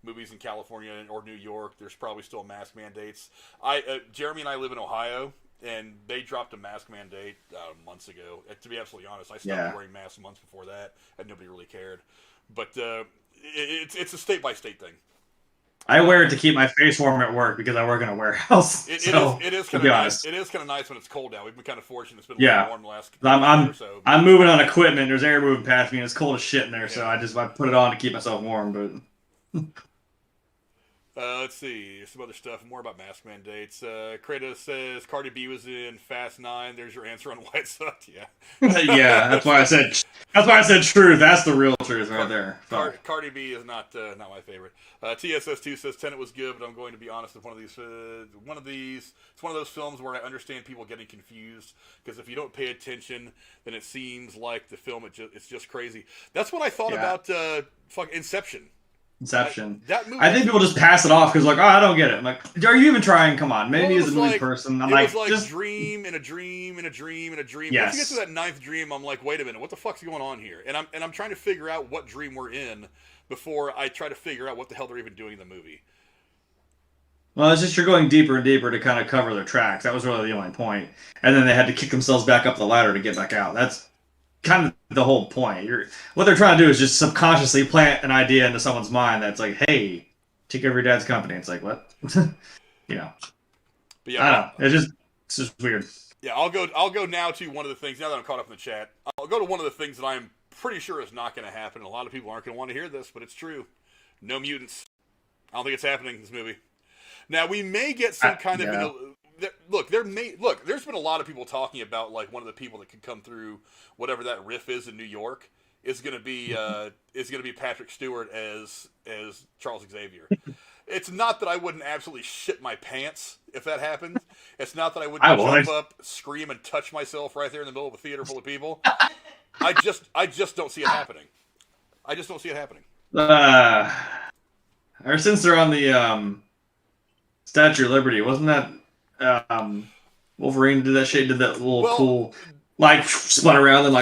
movies in California or New York, there's probably still mask mandates. Jeremy and I live in Ohio, and they dropped a mask mandate months ago. To be absolutely honest, I stopped wearing masks months before that, and nobody really cared. But it's a state-by-state thing. I wear it to keep my face warm at work because I work in a warehouse. It is kind of nice. It is kind of nice when it's cold out. We've been kind of fortunate. It's been a little warm the last year or so. I'm moving on equipment. There's air moving past me, and it's cold as shit in there. So I put it on to keep myself warm. But let's see some other stuff. More about mask mandates. Kratos says Cardi B was in Fast 9. There's your answer on why it sucked. Yeah. Yeah, that's why I said. That's why I said truth. That's the real truth right there. Cardi B is not my favorite. TSS2 says Tenet was good, but I'm going to be honest with one of these. It's one of those films where I understand people getting confused because if you don't pay attention, then it seems like the film it's just crazy. That's what I thought about Inception. That movie, I think people just pass it off because I don't get it. I'm like, are you even trying? Come on, maybe as a movie person, it was like just dream and a dream and a dream and a dream. Yes. Once you get to that 9th dream, I'm like, wait a minute, what the fuck's going on here? And I'm trying to figure out what dream we're in before I try to figure out what the hell they're even doing in the movie. Well, it's just you're going deeper and deeper to kind of cover their tracks. That was really the only point. And then they had to kick themselves back up the ladder to get back out. That's kind of the whole point. What they're trying to do is just subconsciously plant an idea into someone's mind that's like, hey, take over your dad's company. It's like, what? You know. But yeah, I don't know. It's just weird. Yeah, I'll go now to one of the things, now that I'm caught up in the chat, I'll go to one of the things that I'm pretty sure is not going to happen. A lot of people aren't going to want to hear this, but it's true. No mutants. I don't think it's happening in this movie. Now, we may get some kind of... there's been a lot of people talking about like one of the people that could come through whatever that riff is in New York is going to be Patrick Stewart as Charles Xavier. It's not that I wouldn't absolutely shit my pants if that happened. It's not that I wouldn't jump up, scream, and touch myself right there in the middle of a theater full of people. I just don't see it happening. I just don't see it happening. Or since they're on the Statue of Liberty, wasn't that Wolverine did that shit, did that little cool spun around and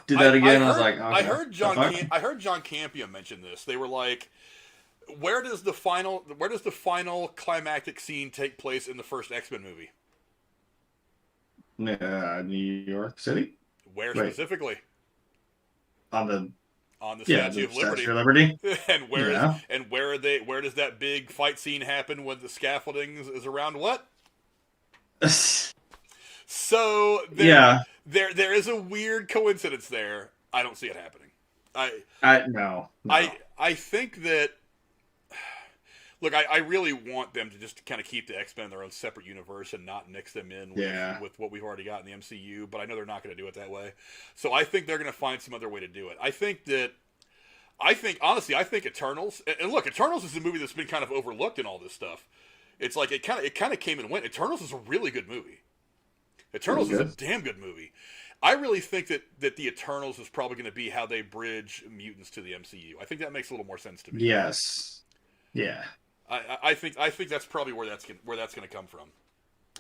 did that again? I was like, okay, I heard John Campia mention this. They were like, where does the final climactic scene take place in the first X-Men movie? New York City. Where specifically? On the Statue of Liberty. Statue of Liberty. And where does that big fight scene happen when the scaffolding is around what? So there is a weird coincidence there. I don't see it happening. No. I think that. Look, I really want them to just kind of keep the X-Men in their own separate universe and not mix them in with what we've already got in the MCU, but I know they're not going to do it that way. So I think they're going to find some other way to do it. I think Eternals, and look, Eternals is a movie that's been kind of overlooked in all this stuff. It's like it kind of came and went. Eternals is a really good movie. Eternals is a damn good movie. I really think that the Eternals is probably going to be how they bridge mutants to the MCU. I think that makes a little more sense to me. Yes. Yeah. I think that's probably where that's going to come from.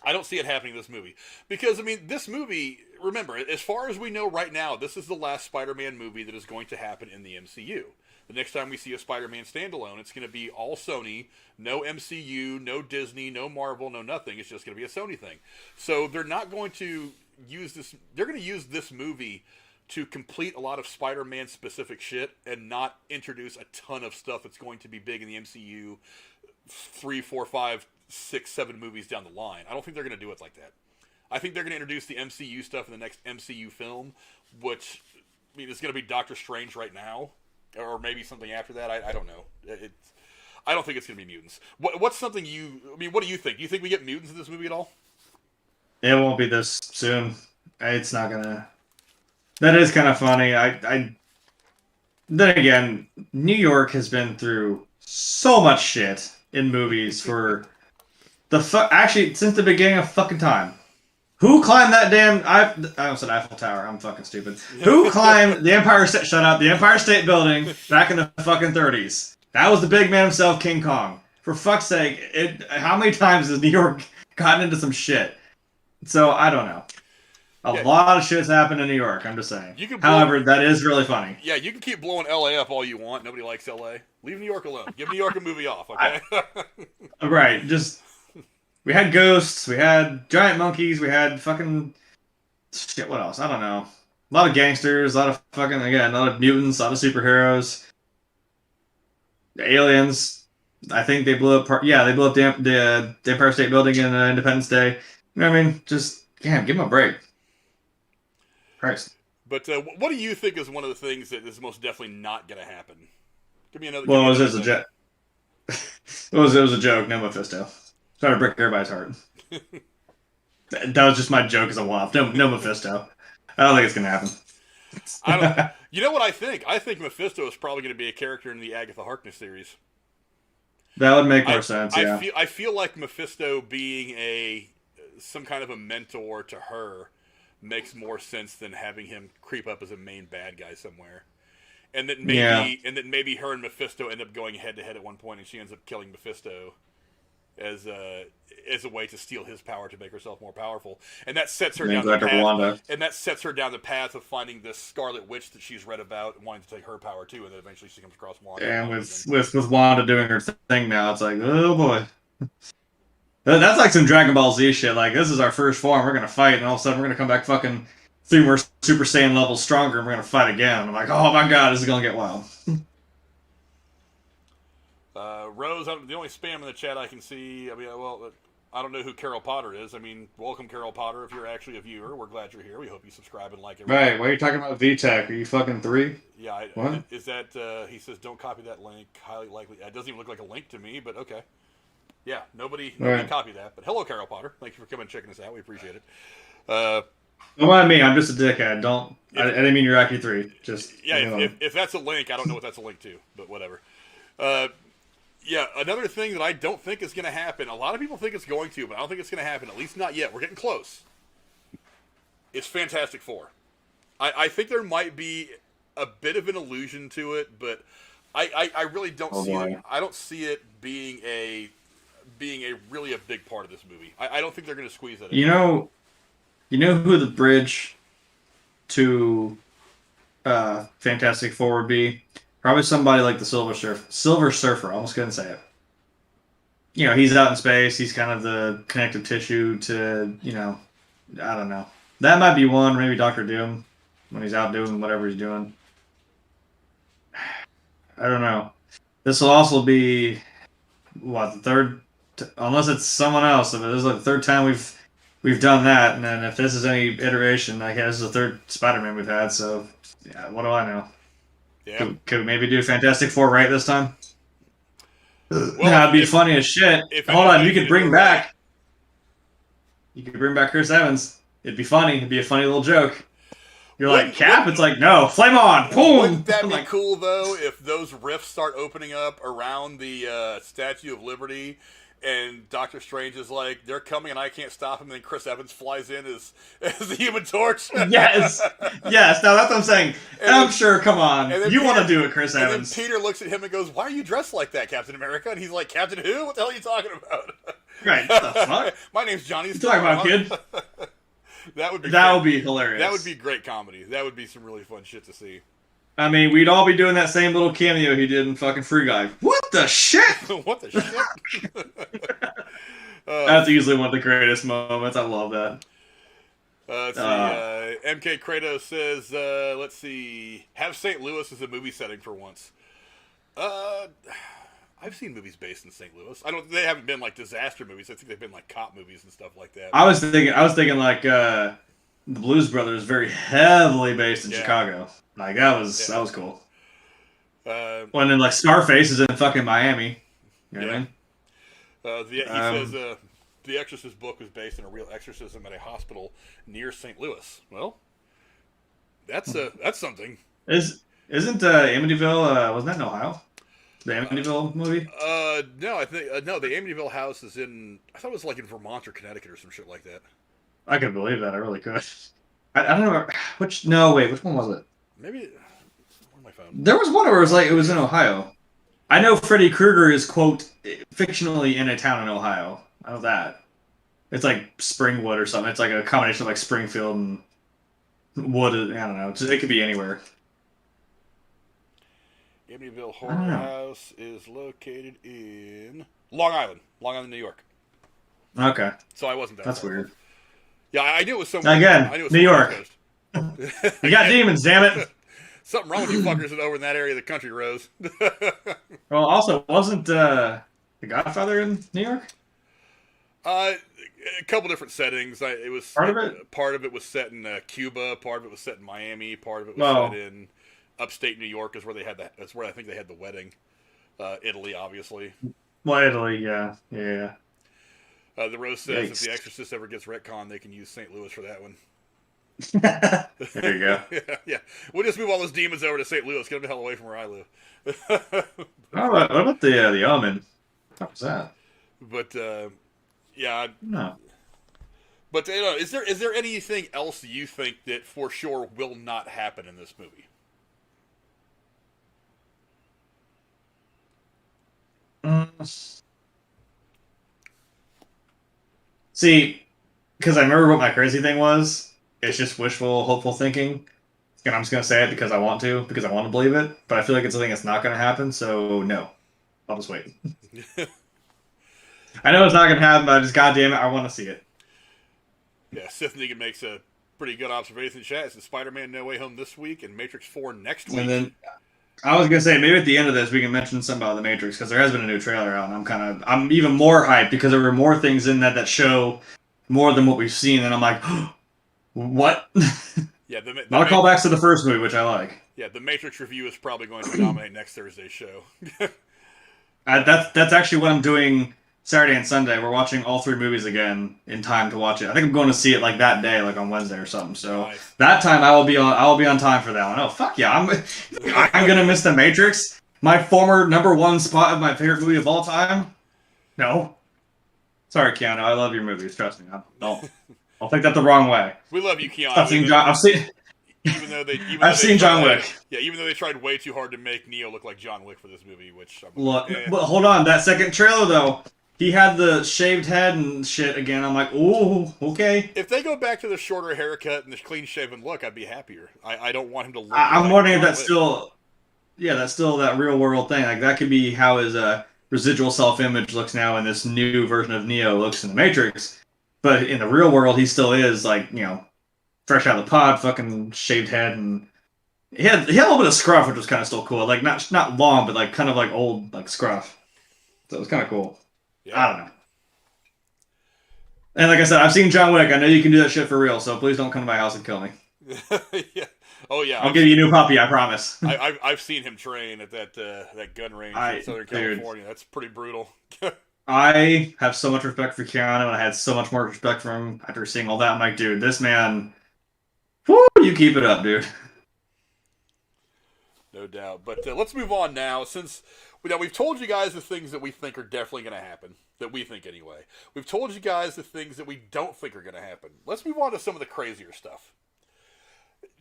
I don't see it happening in this movie because I mean this movie. Remember, as far as we know right now, this is the last Spider-Man movie that is going to happen in the MCU. The next time we see a Spider-Man standalone, it's going to be all Sony, no MCU, no Disney, no Marvel, no nothing. It's just going to be a Sony thing. So they're not going to use this. They're going to use this movie to complete a lot of Spider-Man specific shit and not introduce a ton of stuff that's going to be big in the MCU 3, 4, 5, 6, 7 movies down the line. I don't think they're going to do it like that. I think they're going to introduce the MCU stuff in the next MCU film, which I mean, it's going to be Doctor Strange right now, or maybe something after that. I don't know. I don't think it's going to be mutants. What's something you? I mean, what do you think? Do you think we get mutants in this movie at all? It won't be this soon. It's not gonna. That is kind of funny. Then again, New York has been through so much shit in movies for actually since the beginning of fucking time. Who climbed that damn? I almost said Eiffel Tower. I'm fucking stupid. Who climbed the Empire State? Shut up. The Empire State Building back in the fucking 30s. That was the big man himself, King Kong. For fuck's sake, how many times has New York gotten into some shit? So I don't know. A lot of shit's happened in New York. I'm just saying. However, that is really funny. Yeah, you can keep blowing LA up all you want. Nobody likes LA. Leave New York alone. Give New York a movie off. Okay. Right. Just. We had ghosts, we had giant monkeys, we had fucking shit. What else? I don't know. A lot of gangsters, a lot of fucking a lot of mutants, a lot of superheroes, the aliens. I think they blew up. They blew up the Empire State Building in Independence Day. You know what I mean? Just give them a break. Christ. But what do you think is one of the things that is most definitely not going to happen? Give me another. Well, it was a joke. It was a joke. No Mephisto. Trying to break everybody's heart. That was just my joke as a one-off. No Mephisto. I don't think it's gonna happen. I don't. You know what I think? I think Mephisto is probably going to be a character in the Agatha Harkness series. That would make more sense. Yeah. I feel like Mephisto being some kind of a mentor to her makes more sense than having him creep up as a main bad guy somewhere. And that maybe her and Mephisto end up going head to head at one point, and she ends up killing Mephisto as a way to steal his power to make herself more powerful, and that sets her down the path. And that sets her down the path of finding this Scarlet Witch that she's read about and wanting to take her power too. And then eventually she comes across Wanda. And with Wanda doing her thing now, it's like, oh boy, that's like some Dragon Ball Z shit. Like, this is our first form, we're gonna fight, and all of a sudden we're gonna come back fucking 3 more Super Saiyan levels stronger, and we're gonna fight again. I'm like, oh my god, this is gonna get wild. Rose, the only spam in the chat I can see, I mean, well, I don't know who Carol Potter is. I mean, welcome, Carol Potter. If you're actually a viewer, we're glad you're here. We hope you subscribe and like it. Right, why are you talking about VTech? Are you fucking 3? Yeah, what? Is that, he says, don't copy that link. Highly likely. It doesn't even look like a link to me, but okay. Yeah, nobody copied that. But hello, Carol Potter. Thank you for coming and checking us out. We appreciate it. Don't mind me. I'm just a dickhead. I didn't mean you're actually 3. Just if that's a link, I don't know what that's a link to, but whatever. Yeah, another thing that I don't think is going to happen, a lot of people think it's going to, but I don't think it's going to happen, at least not yet. We're getting close. It's Fantastic Four. I think there might be a bit of an allusion to it, but I really don't see it. I don't see it being a really a big part of this movie. I don't think they're going to squeeze that in. You know who the bridge to Fantastic Four would be? Probably somebody like the Silver Surfer. I almost couldn't say it. You know, he's out in space. He's kind of the connective tissue to, I don't know. That might be one. Maybe Doctor Doom when he's out doing whatever he's doing. I don't know. This will also be the third, unless it's someone else. If this is like the third time we've done that, and then if this is any iteration, I guess this is the third Spider-Man we've had. So, yeah, what do I know? Yeah. Could we maybe do Fantastic Four right this time? Well, that'd be funny as shit. Hold on, you could bring back Chris Evans. It'd be funny. It'd be a funny little joke. You're like, Cap? It's like, no, flame on, boom! Wouldn't that be cool, though, if those rifts start opening up around the Statue of Liberty, And Doctor Strange is like, they're coming and I can't stop them. And then Chris Evans flies in as the Human Torch. Yes. Yes. Now that's what I'm saying. And I'm sure, come on. You want to do it, Chris Evans. And then Peter looks at him and goes, why are you dressed like that, Captain America? And he's like, Captain who? What the hell are you talking about? Right. What the fuck? My name's Johnny. What are you talking about, kid? That would be hilarious. That would be great comedy. That would be some really fun shit to see. I mean, we'd all be doing that same little cameo he did in fucking Free Guy. What the shit? What the shit? That's easily one of the greatest moments. I love that. Let's see. MK Kratos says, let's see, have St. Louis as a movie setting for once. I've seen movies based in St. Louis. They haven't been like disaster movies. I think they've been like cop movies and stuff like that. I was thinking like the Blues Brothers, very heavily based in Chicago. Like that was cool. And then like Scarface is in fucking Miami. You know what I mean? He says the Exorcist book was based on a real exorcism at a hospital near St. Louis. Well, that's something. Isn't Amityville? Wasn't that in Ohio? The Amityville movie? No, I think no. The Amityville house is in. I thought it was like in Vermont or Connecticut or some shit like that. I could believe that. I really could. I don't know which. No, wait. Which one was it? Maybe. Where my phone? There was one where it was in Ohio. I know Freddy Krueger is quote fictionally in a town in Ohio. I know that. It's like Springwood or something. It's like a combination of like Springfield and Wood. I don't know. It could be anywhere. Amityville Horror House is located in Long Island, New York. Okay. So I wasn't that. That's far. weird. Yeah, I knew it was somewhere. Again, New York. You got demons, damn it. Something wrong with you fuckers over in that area of the country, Rose. Well, also, wasn't The Godfather in New York? A couple different settings. It was part of it. Part of it was set in Cuba. Part of it was set in Miami. Part of it was set in upstate New York. Is where they had that's where I think they had the wedding. Italy, obviously. Well, Italy, yeah. The Rose says if The Exorcist ever gets retconned, they can use St. Louis for that one. There you go. Yeah. We'll just move all those demons over to St. Louis. Get them the hell away from where I live. What about the Omen? What was that? But yeah. No. But is there anything else you think that for sure will not happen in this movie? See, because I remember what my crazy thing was. It's just wishful, hopeful thinking. And I'm just going to say it because I want to believe it. But I feel like it's a thing that's not going to happen, so no. I'll just wait. I know it's not going to happen, but just goddamn it, I want to see it. Yeah, Sith Negan makes a pretty good observation in chat. It's Spider-Man No Way Home this week and Matrix 4 next week. And then I was going to say, maybe at the end of this we can mention something about The Matrix, because there has been a new trailer out, and I'm even more hyped because there were more things in that show more than what we've seen, and I'm like, what? Yeah, a lot of callbacks to the first movie, which I like. Yeah, the Matrix review is probably going to dominate next Thursday's show. That's actually what I'm doing Saturday and Sunday. We're watching all 3 movies again in time to watch it. I think I'm going to see it like that day, like on Wednesday or something. So That time I will be on time for that one. Oh fuck yeah! I'm gonna miss The Matrix, my former #1 spot of my favorite movie of all time. No, sorry, Keanu. I love your movies. Trust me. I'll take that the wrong way. We love you, Keanu. I've seen John Wick. Yeah, even though they tried way too hard to make Neo look like John Wick for this movie, which but hold on, that second trailer though, he had the shaved head and shit again. I'm like, ooh, okay. If they go back to the shorter haircut and the clean-shaven look, I'd be happier. I don't want him to look. I'm wondering if that's still that real world thing. Like that could be how his residual self-image looks now, and this new version of Neo looks in the Matrix. But in the real world, he still is like, fresh out of the pod, fucking shaved head, and he had a little bit of scruff, which was kind of still cool. Like not long, but like kind of like old like scruff. So it was kind of cool. Yeah. I don't know. And like I said, I've seen John Wick. I know you can do that shit for real. So please don't come to my house and kill me. Yeah. Oh yeah. I'll give you a new puppy. I promise. I've seen him train at that gun range in Southern California. That's pretty brutal. I have so much respect for Keanu, and I had so much more respect for him after seeing all that. I'm like, dude, this man. Woo, you keep it up, dude. No doubt. But let's move on now, since we've told you guys the things that we think are definitely going to happen, that we think anyway. We've told you guys the things that we don't think are going to happen. Let's move on to some of the crazier stuff.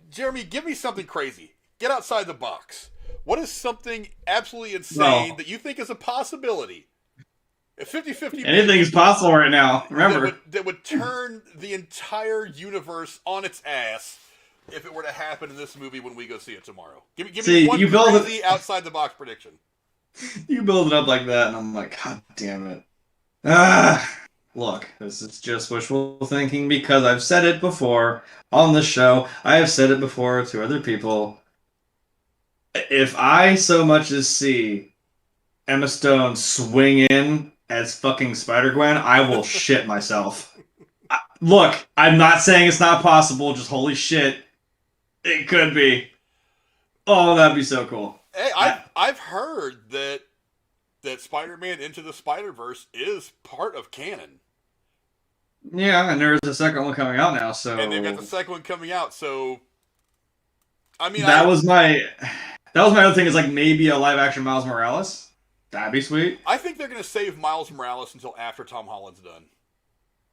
Jeremy, give me something crazy. Get outside the box. What is something absolutely insane that you think is a possibility? A 50-50. Anything is possible right now. Remember. That would turn the entire universe on its ass if it were to happen in this movie when we go see it tomorrow. Give me one crazy outside the box prediction. You build it up like that, and I'm like, God damn it. Look, this is just wishful thinking because I've said it before on the show. I have said it before to other people. If I so much as see Emma Stone swing in as fucking Spider-Gwen, I will shit myself. Look, I'm not saying it's not possible, just holy shit. It could be. Oh, that'd be so cool. Hey, I've heard that Spider-Man Into the Spider-Verse is part of canon. Yeah, and there's a second one coming out now, so... And they've got the second one coming out, so... I mean, That was my other thing, is like maybe a live-action Miles Morales. That'd be sweet. I think they're going to save Miles Morales until after Tom Holland's done.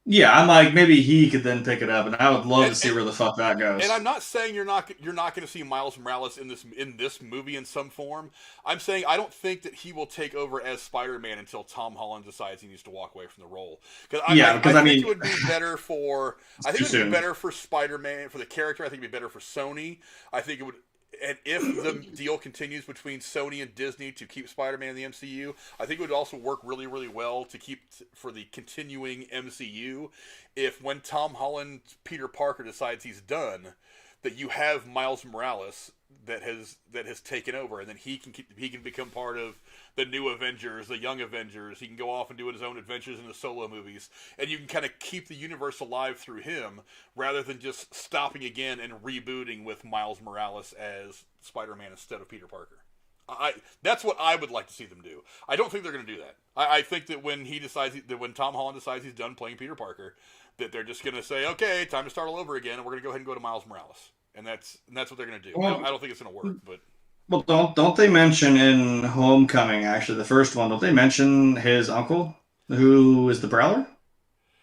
Yeah, I'm like, maybe he could then pick it up, and I would love to see where the fuck that goes. And I'm not saying you're not going to see Miles Morales in this movie in some form. I'm saying I don't think that he will take over as Spider-Man until Tom Holland decides he needs to walk away from the role. I think it would be better for Spider-Man, for the character. I think it would be better for Sony. I think it would. And if the deal continues between Sony and Disney to keep Spider-Man in the MCU, I think it would also work really, really well to keep for the continuing MCU. If when Tom Holland, Peter Parker decides he's done, that you have Miles Morales that has taken over, and then he can become part of the new Avengers, the Young Avengers. He can go off and do his own adventures in the solo movies, and you can kind of keep the universe alive through him, rather than just stopping again and rebooting with Miles Morales as Spider-Man instead of Peter Parker. That's what I would like to see them do. I don't think they're going to do that. I think that when Tom Holland decides he's done playing Peter Parker, that they're just going to say, okay, time to start all over again, and we're going to go ahead and go to Miles Morales. And that's what they're going to do. Well, I don't think it's going to work, but... Well, don't they mention in Homecoming, actually, the first one, don't they mention his uncle, who is the Prowler?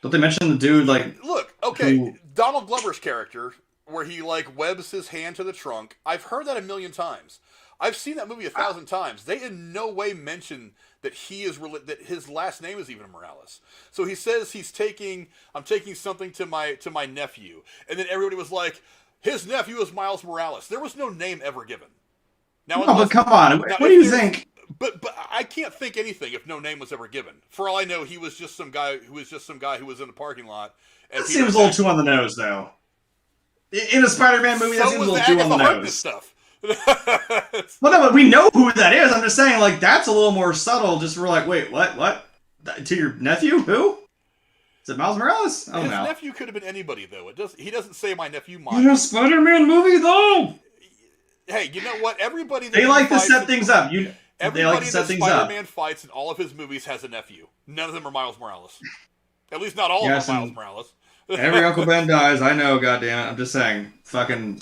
Don't they mention the dude, like... Look, okay, Donald Glover's character, where he, like, webs his hand to the trunk, I've heard that 1,000,000 times. I've seen that movie 1,000 times. They in no way mention that that his last name is even Morales. So he says I'm taking something to my nephew. And then everybody was like... His nephew is Miles Morales. There was no name ever given. Now, but come on. What do you think? But I can't think anything if no name was ever given. For all I know, he was just some guy who was in the parking lot. That seems a little too on the nose, though. In a Spider-Man movie, that seems a little too on the nose. Stuff. Well, no, but we know who that is. I'm just saying, like, that's a little more subtle. Just we're like, wait, what? To your nephew? Who? Is it Miles Morales? Oh, His no. nephew could have been anybody, though. He doesn't say my nephew Miles. In a Spider-Man movie, though. Hey, you know what? Everybody they like to set things up. Everybody that Spider-Man fights in all of his movies has a nephew. None of them are Miles Morales. At least not all of them are Miles Morales. Every Uncle Ben dies. I know, goddammit. I'm just saying. Fucking...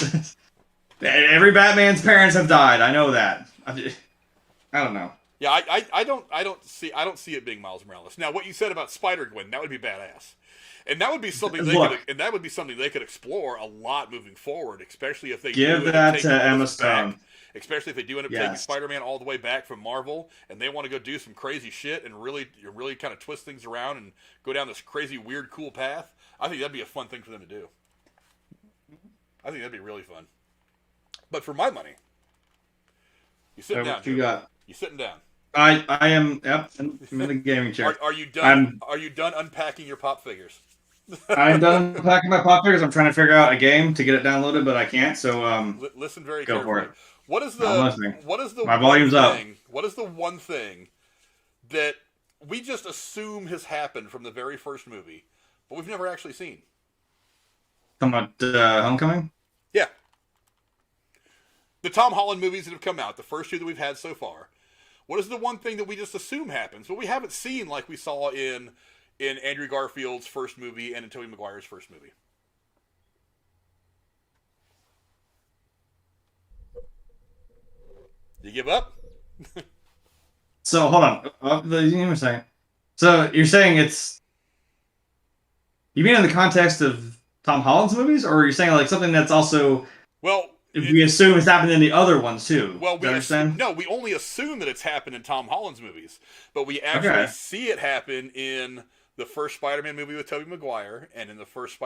Every Batman's parents have died. I know that. I don't know. Yeah, I don't see it being Miles Morales. Now, what you said about Spider-Gwen, that would be badass, and that would be something they could explore a lot moving forward, especially if they give that to Emma Stone. Especially if they do end up taking Spider-Man all the way back from Marvel, and they want to go do some crazy shit and really kind of twist things around and go down this crazy, weird, cool path. I think that'd be a fun thing for them to do. I think that'd be really fun. But for my money, you sitting down. What you got? You sitting down. I am. Yep. I'm in the gaming chair. Are you done? Are you done unpacking your pop figures? I'm done unpacking my pop figures. I'm trying to figure out a game to get it downloaded, but I can't. So listen very go carefully. for it. What is the my volume's up? What is the one thing that we just assume has happened from the very first movie, but we've never actually seen? Talking about Homecoming? Yeah. The Tom Holland movies that have come out, the first two that we've had so far. What is the one thing that we just assume happens, but we haven't seen like we saw in Andrew Garfield's first movie and in Tobey Maguire's first movie? You give up? So hold on, give me a second. So you're saying it's? You mean in the context of Tom Holland's movies, or are you saying like something that's also? Well, If we assume it's happened in the other ones too. Well, we understand. No, we only assume that it's happened in Tom Holland's movies, but we actually see it happen in the first Spider-Man movie with Tobey Maguire and in the first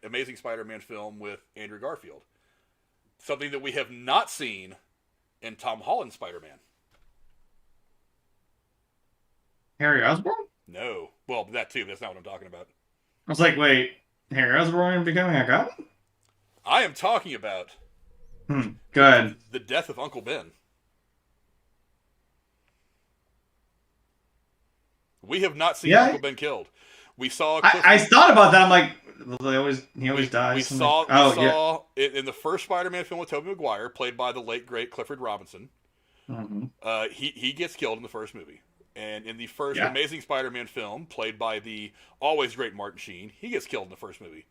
Amazing Spider-Man film with Andrew Garfield. Something that we have not seen in Tom Holland's Spider-Man. Harry Osborn? No. Well, that too. That's not what I'm talking about. I was like, wait, Harry Osborn becoming a goblin? I am talking about Good. the death of Uncle Ben. We have not seen Uncle Ben killed. We saw. I thought about that. I'm like, he always dies. We saw in the first Spider-Man film with Tobey Maguire, played by the late great Clifford Robinson. Mm-hmm. He gets killed in the first movie, and in the first Amazing Spider-Man film, played by the always great Martin Sheen, he gets killed in the first movie.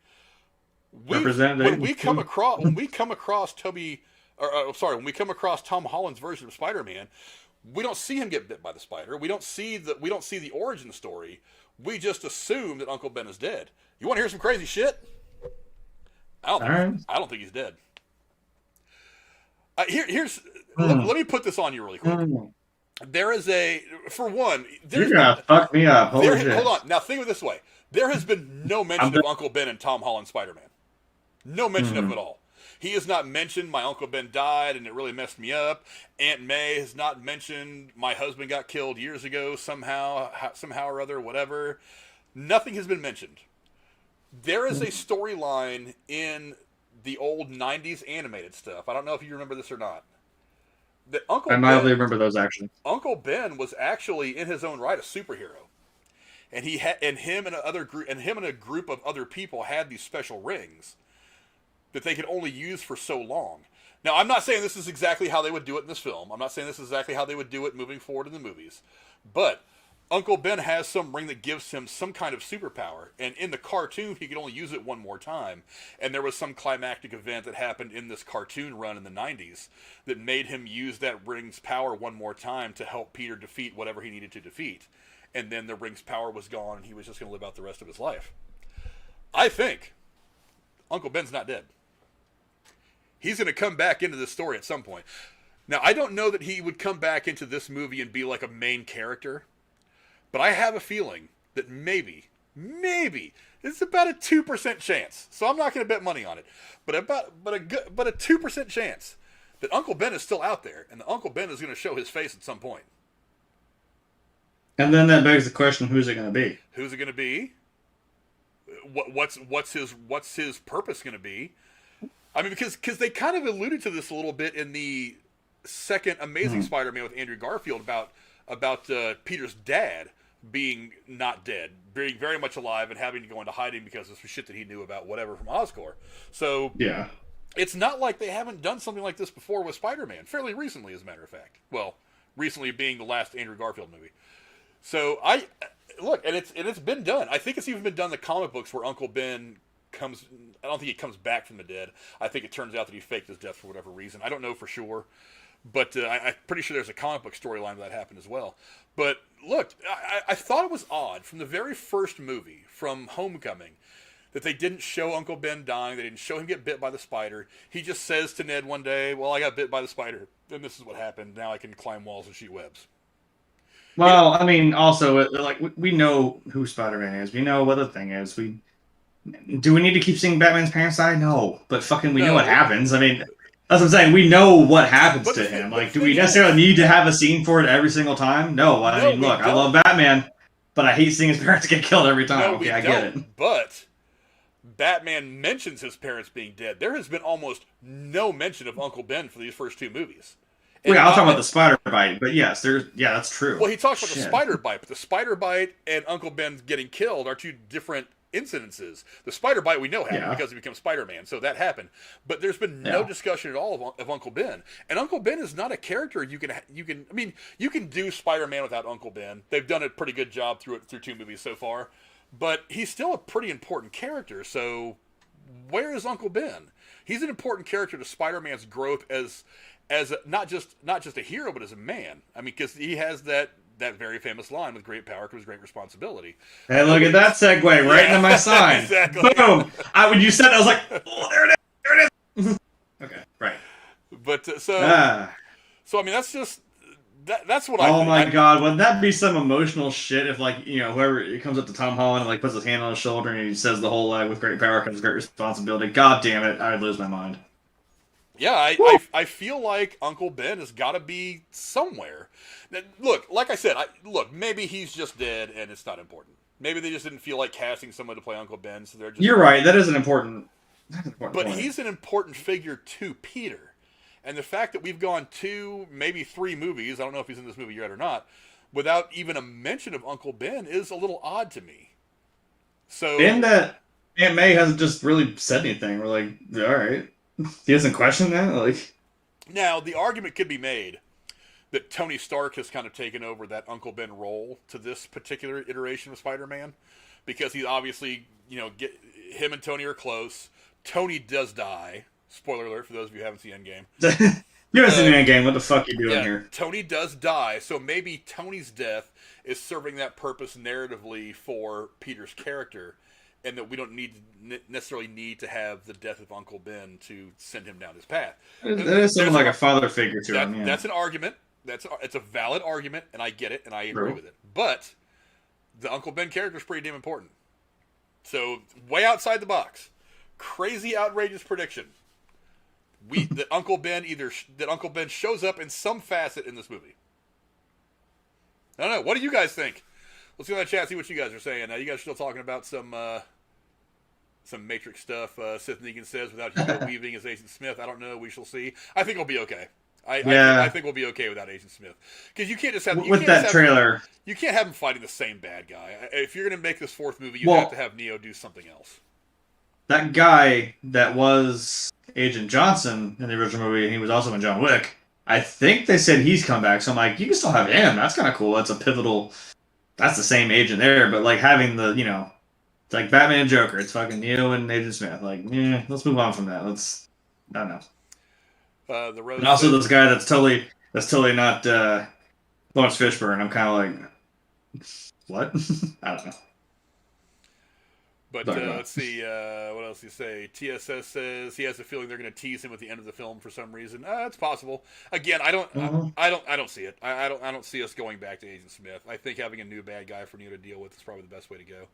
When we come across when we come across Tom Holland's version of Spider-Man, we don't see him get bit by the spider. We don't see the origin story. We just assume that Uncle Ben is dead. You want to hear some crazy shit? I don't think he's dead. Let me put this on you really quick. There is you're gonna fuck me up. Hold on. Now think of it this way. There has been no mention of Uncle Ben in Tom Holland's Spider-Man. No mention of him at all. He has not mentioned my Uncle Ben died and it really messed me up. Aunt May has not mentioned my husband got killed years ago somehow or other, whatever. Nothing has been mentioned. There is a storyline in the old 90s animated stuff. I don't know if you remember this or not. I mildly remember those actually. Uncle Ben was actually in his own right a superhero. And him and a group of other people had these special rings that they could only use for so long. Now, I'm not saying this is exactly how they would do it in this film. I'm not saying this is exactly how they would do it moving forward in the movies. But Uncle Ben has some ring that gives him some kind of superpower. And in the cartoon, he could only use it one more time. And there was some climactic event that happened in this cartoon run in the 90s that made him use that ring's power one more time to help Peter defeat whatever he needed to defeat. And then the ring's power was gone and he was just going to live out the rest of his life. I think Uncle Ben's not dead. He's going to come back into this story at some point. Now, I don't know that he would come back into this movie and be like a main character, but I have a feeling that maybe, it's about a 2% chance. So I'm not going to bet money on it, but a 2% chance that Uncle Ben is still out there, and that Uncle Ben is going to show his face at some point. And then that begs the question: who's it going to be? Who's it going to be? What's his purpose going to be? I mean, because they kind of alluded to this a little bit in the second Amazing Spider-Man with Andrew Garfield about Peter's dad being not dead, being very much alive, and having to go into hiding because of some shit that he knew about whatever from Oscorp. So yeah, it's not like they haven't done something like this before with Spider-Man, fairly recently, as a matter of fact. Well, recently being the last Andrew Garfield movie. So it's been done. I think it's even been done in the comic books where Uncle Ben comes. I don't think he comes back from the dead. I think it turns out that he faked his death for whatever reason. I don't know for sure, but I'm pretty sure there's a comic book storyline that happened as well. But look, I thought it was odd from the very first movie, from Homecoming, that they didn't show Uncle Ben dying. They didn't show him get bit by the spider. He just says to Ned one day, "Well, I got bit by the spider, and this is what happened. Now I can climb walls and shoot webs." Well, I mean, also, like, we know who Spider-Man is. We know what the thing is. Do we need to keep seeing Batman's parents die? No. But fucking we know what happens. I mean, that's what I'm saying. We know what happens to him. Like, do we necessarily need to have a scene for it every single time? No. I mean, look, I love Batman, but I hate seeing his parents get killed every time. No, okay, I get it. But Batman mentions his parents being dead. There has been almost no mention of Uncle Ben for these first two movies. Well, yeah, I'll talk about the spider bite, but yes, that's true. Well, he talks about the spider bite, but the spider bite and Uncle Ben getting killed are two different incidences. The spider bite we know happened because he becomes Spider-Man, so that happened. But there's been no discussion at all of Uncle Ben, and Uncle Ben is not a character you can. I mean, you can do Spider-Man without Uncle Ben. They've done a pretty good job through two movies so far, but he's still a pretty important character. So where is Uncle Ben? He's an important character to Spider-Man's growth as not just a hero, but as a man. I mean, because he has that very famous line, with great power comes great responsibility. Hey, look at that segue right into my sign. Exactly. Boom! When you said that, I was like, oh, there it is. Okay, right. But so I mean, that's just that's what I think. Oh my god, wouldn't that be some emotional shit if, like, you know, whoever it comes up to Tom Holland and, like, puts his hand on his shoulder and he says the whole with great power comes great responsibility. God damn it, I would lose my mind. Yeah, I feel like Uncle Ben has got to be somewhere. Now, look, like I said, maybe he's just dead and it's not important. Maybe they just didn't feel like casting someone to play Uncle Ben, so they're just. You're right. That is an important. But point. He's an important figure to Peter, and the fact that we've gone 2, maybe 3 movies, I don't know if he's in this movie yet or not, without even a mention of Uncle Ben is a little odd to me. So. And that Aunt May hasn't just really said anything. We're like, all right. He doesn't question that? Like, now, the argument could be made that Tony Stark has kind of taken over that Uncle Ben role to this particular iteration of Spider-Man, because he's obviously, you know, him and Tony are close. Tony does die. Spoiler alert for those of you who haven't seen Endgame. You haven't seen Endgame. What the fuck are you doing here? Tony does die, so maybe Tony's death is serving that purpose narratively for Peter's character, and that we don't necessarily need to have the death of Uncle Ben to send him down his path. That is something like a father figure to him. Yeah. That's an argument. It's a valid argument, and I get it, and I agree with it. But the Uncle Ben character is pretty damn important. So, way outside the box, crazy, outrageous prediction. That Uncle Ben shows up in some facet in this movie. I don't know. What do you guys think? Let's go on the chat, see what you guys are saying. You guys are still talking about some Matrix stuff. Sith Negan says, without Hugo Weaving as Agent Smith, I don't know. We shall see. I think we'll be okay. I think we'll be okay without Agent Smith, because you can't just have trailer. You can't have him fighting the same bad guy. If you're going to make this 4th movie, you have to have Neo do something else. That guy that was Agent Johnson in the original movie, and he was also in John Wick. I think they said he's come back, so I'm like, you can still have him. That's kind of cool. That's a pivotal. That's the same agent there, but like having the, you know, it's like Batman and Joker. It's fucking Neo and Agent Smith. Like, yeah, let's move on from that. I don't know. And also this guy that's totally not Lawrence Fishburne. I'm kind of like, what? I don't know. But let's see, what else do you say? TSS says he has a feeling they're going to tease him at the end of the film for some reason. It's possible. Again, I don't see it. I don't see us going back to Agent Smith. I think having a new bad guy for Neo to deal with is probably the best way to go.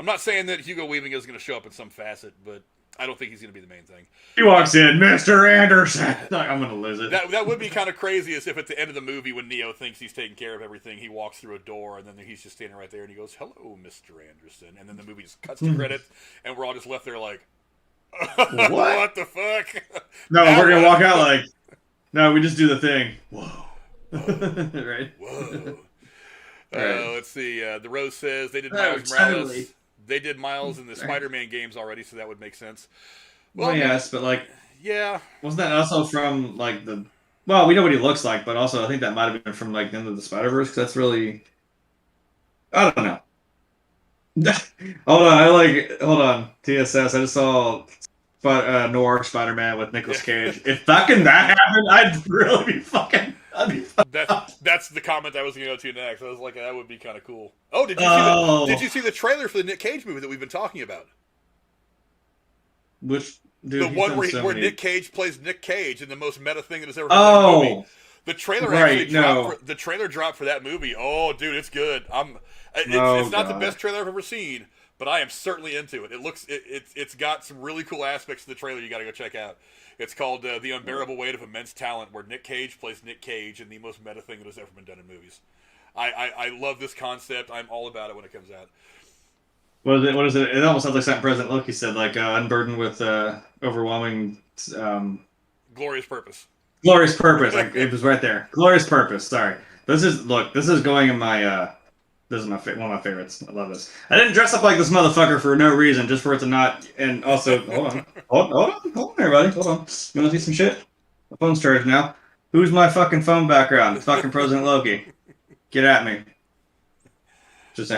I'm not saying that Hugo Weaving is going to show up in some facet, but I don't think he's going to be the main thing. He walks in, Mr. Anderson. I'm going to lose it. That would be kind of crazy, as if at the end of the movie, when Neo thinks he's taking care of everything, he walks through a door, and then he's just standing right there, and he goes, "Hello, Mr. Anderson," and then the movie just cuts to credits, and we're all just left there like, what the fuck? No, we're going to walk out like, no, we just do the thing. Whoa. Right? Whoa. Let's see. The Rose says they did Miles Morales. Totally. They did Miles in the Spider-Man games already, so that would make sense. Well, yes, but like, yeah, wasn't that also from like the? Well, we know what he looks like, but also I think that might have been from like the end of the Spider-Verse, because that's really, I don't know. Hold on, TSS. I just saw Noir Spider-Man with Nicolas Cage. If fucking that happened, I'd really be fucking. That's the comment I was going to go to next. I was like, that would be kind of cool. Oh, did you see the trailer for the Nick Cage movie that we've been talking about? Which dude? The one where Nick Cage plays Nick Cage in the most meta thing that has ever been in a movie. The trailer dropped. The trailer dropped for that movie. Oh, dude, it's good. It's not the best trailer I've ever seen, but I am certainly into it. It's got some really cool aspects to the trailer you got to go check out. It's called The Unbearable Weight of Immense Talent, where Nick Cage plays Nick Cage in the most meta thing that has ever been done in movies. I love this concept. I'm all about it when it comes out. What is it? It almost sounds like something President Loki said, like unburdened with overwhelming glorious purpose. Glorious purpose. Like, it was right there. Glorious purpose. Sorry. This is going in my. This is one of my favorites. I love this. I didn't dress up like this motherfucker for no reason, just for it to not. And also, hold on, everybody, hold on. You want to see some shit? My phone's charged now. Who's my fucking phone background? Fucking President Loki. Get at me. Just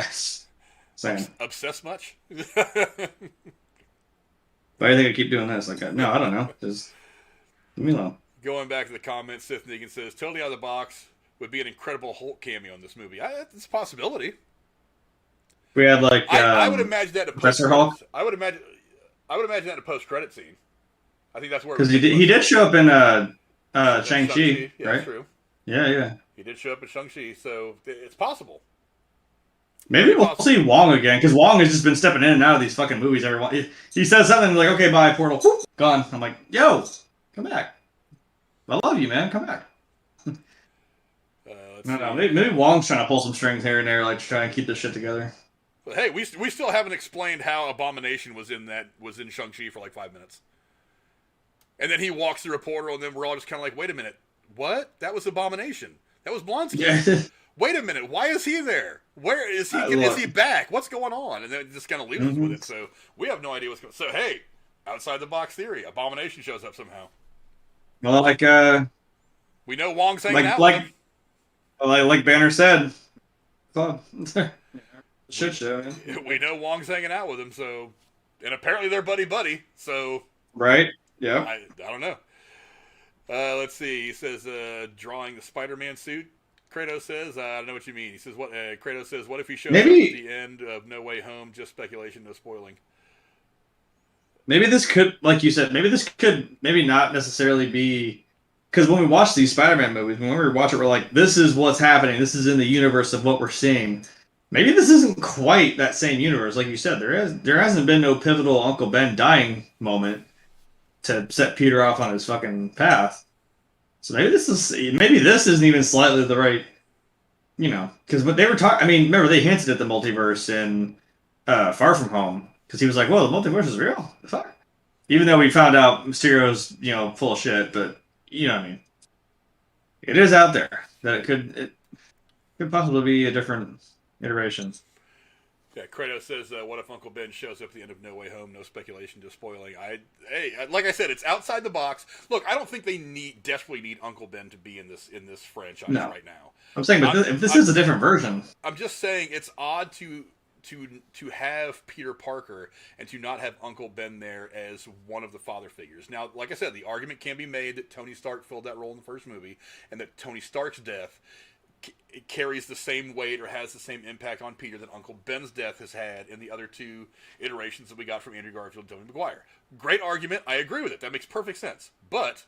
saying. Obsessed much? Why do you think I keep doing this? Like, no, I don't know. Just leave me alone. Going back to the comments, Sith Negan says, totally out of the box would be an Incredible Hulk cameo in this movie. It's a possibility. We had like I would imagine that in a Professor Hulk. I would imagine that in a post-credit scene. I think that's where, because he did show up in Shang-Chi, yeah, right? That's true. Yeah. He did show up in Shang-Chi, so it's possible. Maybe we'll see Wong again, because Wong has just been stepping in and out of these fucking movies. He says something like, "Okay, bye, Portal, whoop, gone." I'm like, "Yo, come back. I love you, man. Come back." No, maybe Wong's trying to pull some strings here and there, like trying to keep this shit together. But hey, we still haven't explained how Abomination was in Shang-Chi for like 5 minutes, and then he walks through a portal, and then we're all just kind of like, "Wait a minute, what? That was Abomination. That was Blonsky." Yeah. Wait a minute, why is he there? Where is he? Is he back? What's going on? And then just kind of leave us with it. So we have no idea what's going on. So hey, outside the box theory, Abomination shows up somehow. Well, like we know Wong's hanging out with him. Like Banner said, club. Shit show. Man. We know Wong's hanging out with him, so, and apparently they're buddy. So right, yeah. I don't know. Let's see. He says drawing the Spider-Man suit. Kratos says, I don't know what you mean. He says, "What?" Kratos says, "What if he shows up at the end of No Way Home? Just speculation, no spoiling." Maybe this could, like you said, maybe not necessarily be, because when we watch these Spider-Man movies, when we watch it, we're like, this is what's happening. This is in the universe of what we're seeing. Maybe this isn't quite that same universe, like you said. There hasn't been no pivotal Uncle Ben dying moment to set Peter off on his fucking path. So maybe this isn't even slightly the right, because what they were talking. I mean, remember they hinted at the multiverse in Far From Home, because he was like, "Well, the multiverse is real." The fuck? Even though we found out Mysterio's full of shit, but you know what I mean. It is out there that it could possibly be a different iteration. Yeah, Kratos says, "What if Uncle Ben shows up at the end of No Way Home? No speculation, just spoiling." Like I said, it's outside the box. Look, I don't think they desperately need Uncle Ben to be in this franchise right now. I'm saying, but if this is a different version, I'm just saying it's odd to have Peter Parker and to not have Uncle Ben there as one of the father figures. Now, like I said, the argument can be made that Tony Stark filled that role in the first movie, and that Tony Stark's death it carries the same weight or has the same impact on Peter that Uncle Ben's death has had in the other two iterations that we got from Andrew Garfield and Tobey Maguire. Great argument. I agree with it. That makes perfect sense. But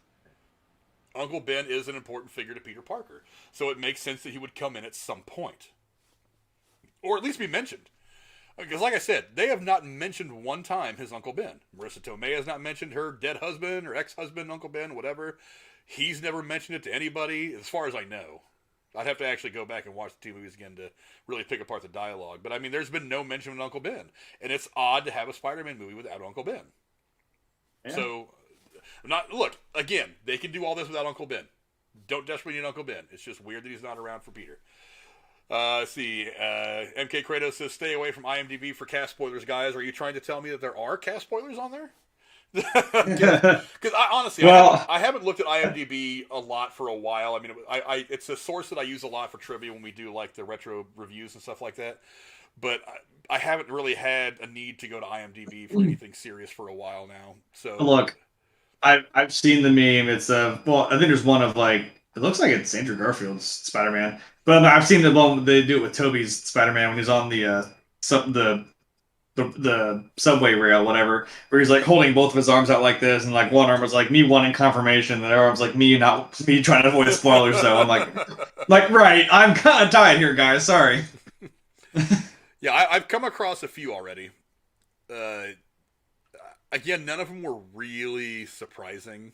Uncle Ben is an important figure to Peter Parker, so it makes sense that he would come in at some point. Or at least be mentioned. Because like I said, they have not mentioned one time his Uncle Ben. Marissa Tomei has not mentioned her dead husband or ex-husband, Uncle Ben, whatever. He's never mentioned it to anybody, as far as I know. I'd have to actually go back and watch the two movies again to really pick apart the dialogue. But I mean, there's been no mention of Uncle Ben. And it's odd to have a Spider-Man movie without Uncle Ben. Yeah. So, look, again, they can do all this without Uncle Ben. Don't desperately need Uncle Ben. It's just weird that he's not around for Peter. Let's see. MK Kratos says, "Stay away from IMDb for cast spoilers, guys." Are you trying to tell me that there are cast spoilers on there? Because I haven't looked at IMDb a lot for a while. I mean, it's a source that I use a lot for trivia when we do like the retro reviews and stuff like that. But I haven't really had a need to go to IMDb for anything serious for a while now. So look, I've seen the meme. It's I think there's one of like, it looks like it's Andrew Garfield's Spider-Man, but I've seen the one they do it with Tobey's Spider-Man when he's on the subway rail, whatever, where he's like holding both of his arms out like this, and like one arm was like me wanting confirmation, and the other arm's like me trying to avoid spoilers. So I'm like right, I'm kind of tired here, guys. Sorry. Yeah, I've come across a few already. Again, none of them were really surprising.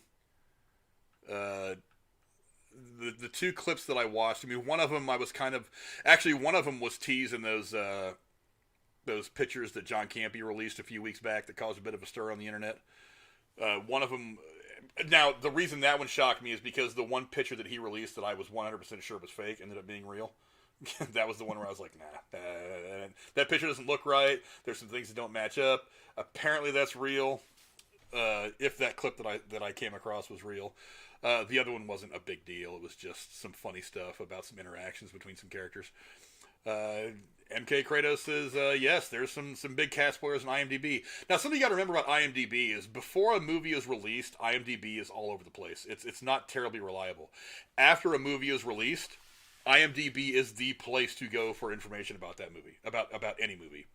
The two clips that I watched, I mean, one of them was teasing those pictures that John Campea released a few weeks back that caused a bit of a stir on the internet. One of them, now the reason that one shocked me is because the one picture that he released that I was 100% sure was fake ended up being real. That was the one where I was like, nah, that picture doesn't look right. There's some things that don't match up. Apparently that's real. If that clip that I came across was real. The other one wasn't a big deal. It was just some funny stuff about some interactions between some characters. MK Kratos says, yes, there's some big cast spoilers on IMDb. Now, something you got to remember about IMDb is before a movie is released, IMDb is all over the place. It's not terribly reliable. After a movie is released, IMDb is the place to go for information about that movie, about any movie.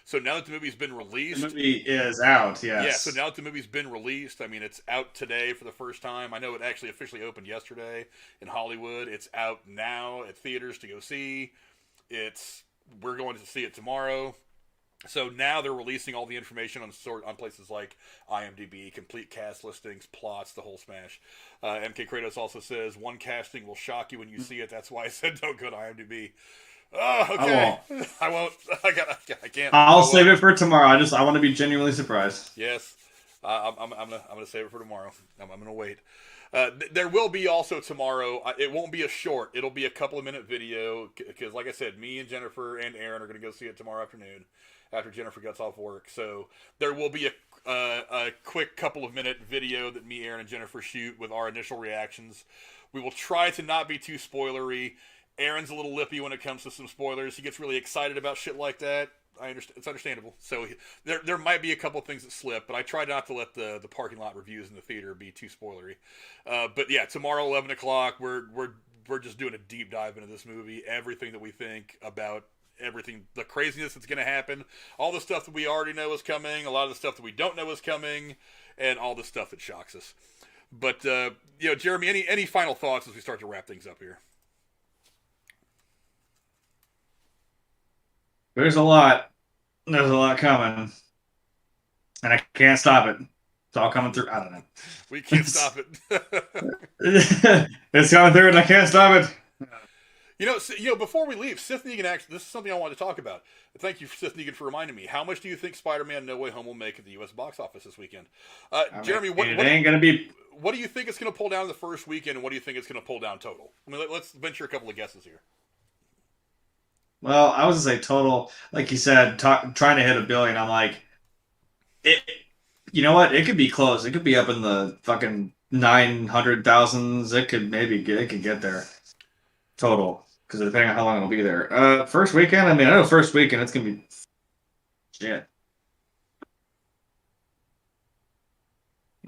So now that the movie's been released... The movie is out, yes. Yeah, so now that the movie's been released, I mean, it's out today for the first time. I know it actually officially opened yesterday in Hollywood. It's out now at theaters to go see. We're going to see it tomorrow. So now they're releasing all the information on places like IMDb, complete cast listings, plots, the whole smash. MK Kratos also says, one casting will shock you when you see it. That's why I said don't go to IMDb. Oh, okay. I won't. I can't. I'll save it for tomorrow. I want to be genuinely surprised. Yes. I'm gonna save it for tomorrow. I'm gonna wait. There will be also tomorrow. It won't be a short. It'll be a couple of minute video because, like I said, me and Jennifer and Aaron are going to go see it tomorrow afternoon after Jennifer gets off work. So there will be a quick couple of minute video that me, Aaron, and Jennifer shoot with our initial reactions. We will try to not be too spoilery. Aaron's a little lippy when it comes to some spoilers. He gets really excited about shit like that. I understand. It's understandable. So there might be a couple of things that slip, but I try not to let the parking lot reviews in the theater be too spoilery. But yeah, tomorrow 11 o'clock, we're just doing a deep dive into this movie, everything that we think about everything, the craziness that's going to happen, all the stuff that we already know is coming, a lot of the stuff that we don't know is coming, and all the stuff that shocks us. But Jeremy, any final thoughts as we start to wrap things up here? There's a lot coming, and I can't stop it. It's all coming through. I don't know. We can't stop it. It's coming through, and I can't stop it. Before we leave, Sith Negan this is something I wanted to talk about. Thank you, Sith Negan, for reminding me. How much do you think Spider-Man: No Way Home will make at the U.S. box office this weekend? Jeremy, what ain't gonna be. What do you think it's going to pull down the first weekend, and what do you think it's going to pull down total? I mean, let's venture a couple of guesses here. Well, I was gonna say total, like you said, trying to hit $1 billion. I'm like, it. You know what? It could be close. It could be up in the fucking 900,000s. It could get there total, because depending on how long it'll be there. First weekend. I mean, I know first weekend it's gonna be shit.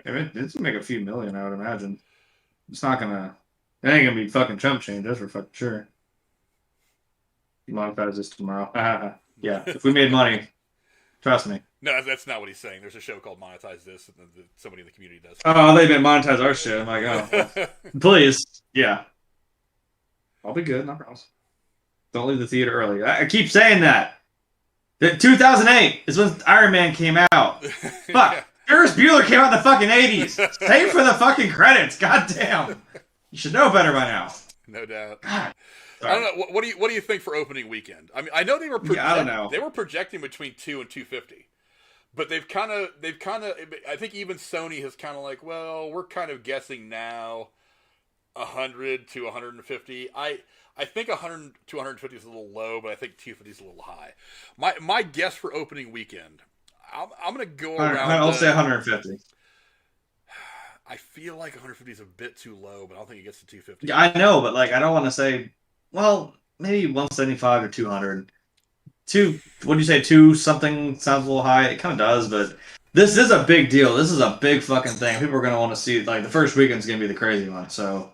It's gonna make a few million, I would imagine. It's not gonna. It ain't gonna be fucking chump change. That's for fucking sure. Monetize this tomorrow. Yeah, if we made money, trust me. No, that's not what he's saying. There's a show called Monetize This that somebody in the community does. Oh, they didn't monetize our shit. I'm like, oh, please, yeah. I'll be good, no problem. Don't leave the theater early. I keep saying that. 2008 is when Iron Man came out. Fuck. Yeah. Ferris Bueller came out in the fucking 80s. Save for the fucking credits. God damn. You should know better by now. No doubt. God. I don't know. What do you think for opening weekend? I mean, I know they were I don't know. They were projecting between 2 and 250, but they've kind of. I think even Sony has kind of like, well, we're kind of guessing now, 100 to 150. I think 100 to 150 is a little low, but I think 250 is a little high. My guess for opening weekend, I'm going to go around. I'll say 150. I feel like 150 is a bit too low, but I don't think it gets to 250. Yeah, I know, but like I don't want to say. Well, maybe 175 or 200. What do you say? 2 something sounds a little high. It kind of does, but this is a big deal. This is a big fucking thing. People are going to want to see. Like the first weekend's going to be the crazy one. So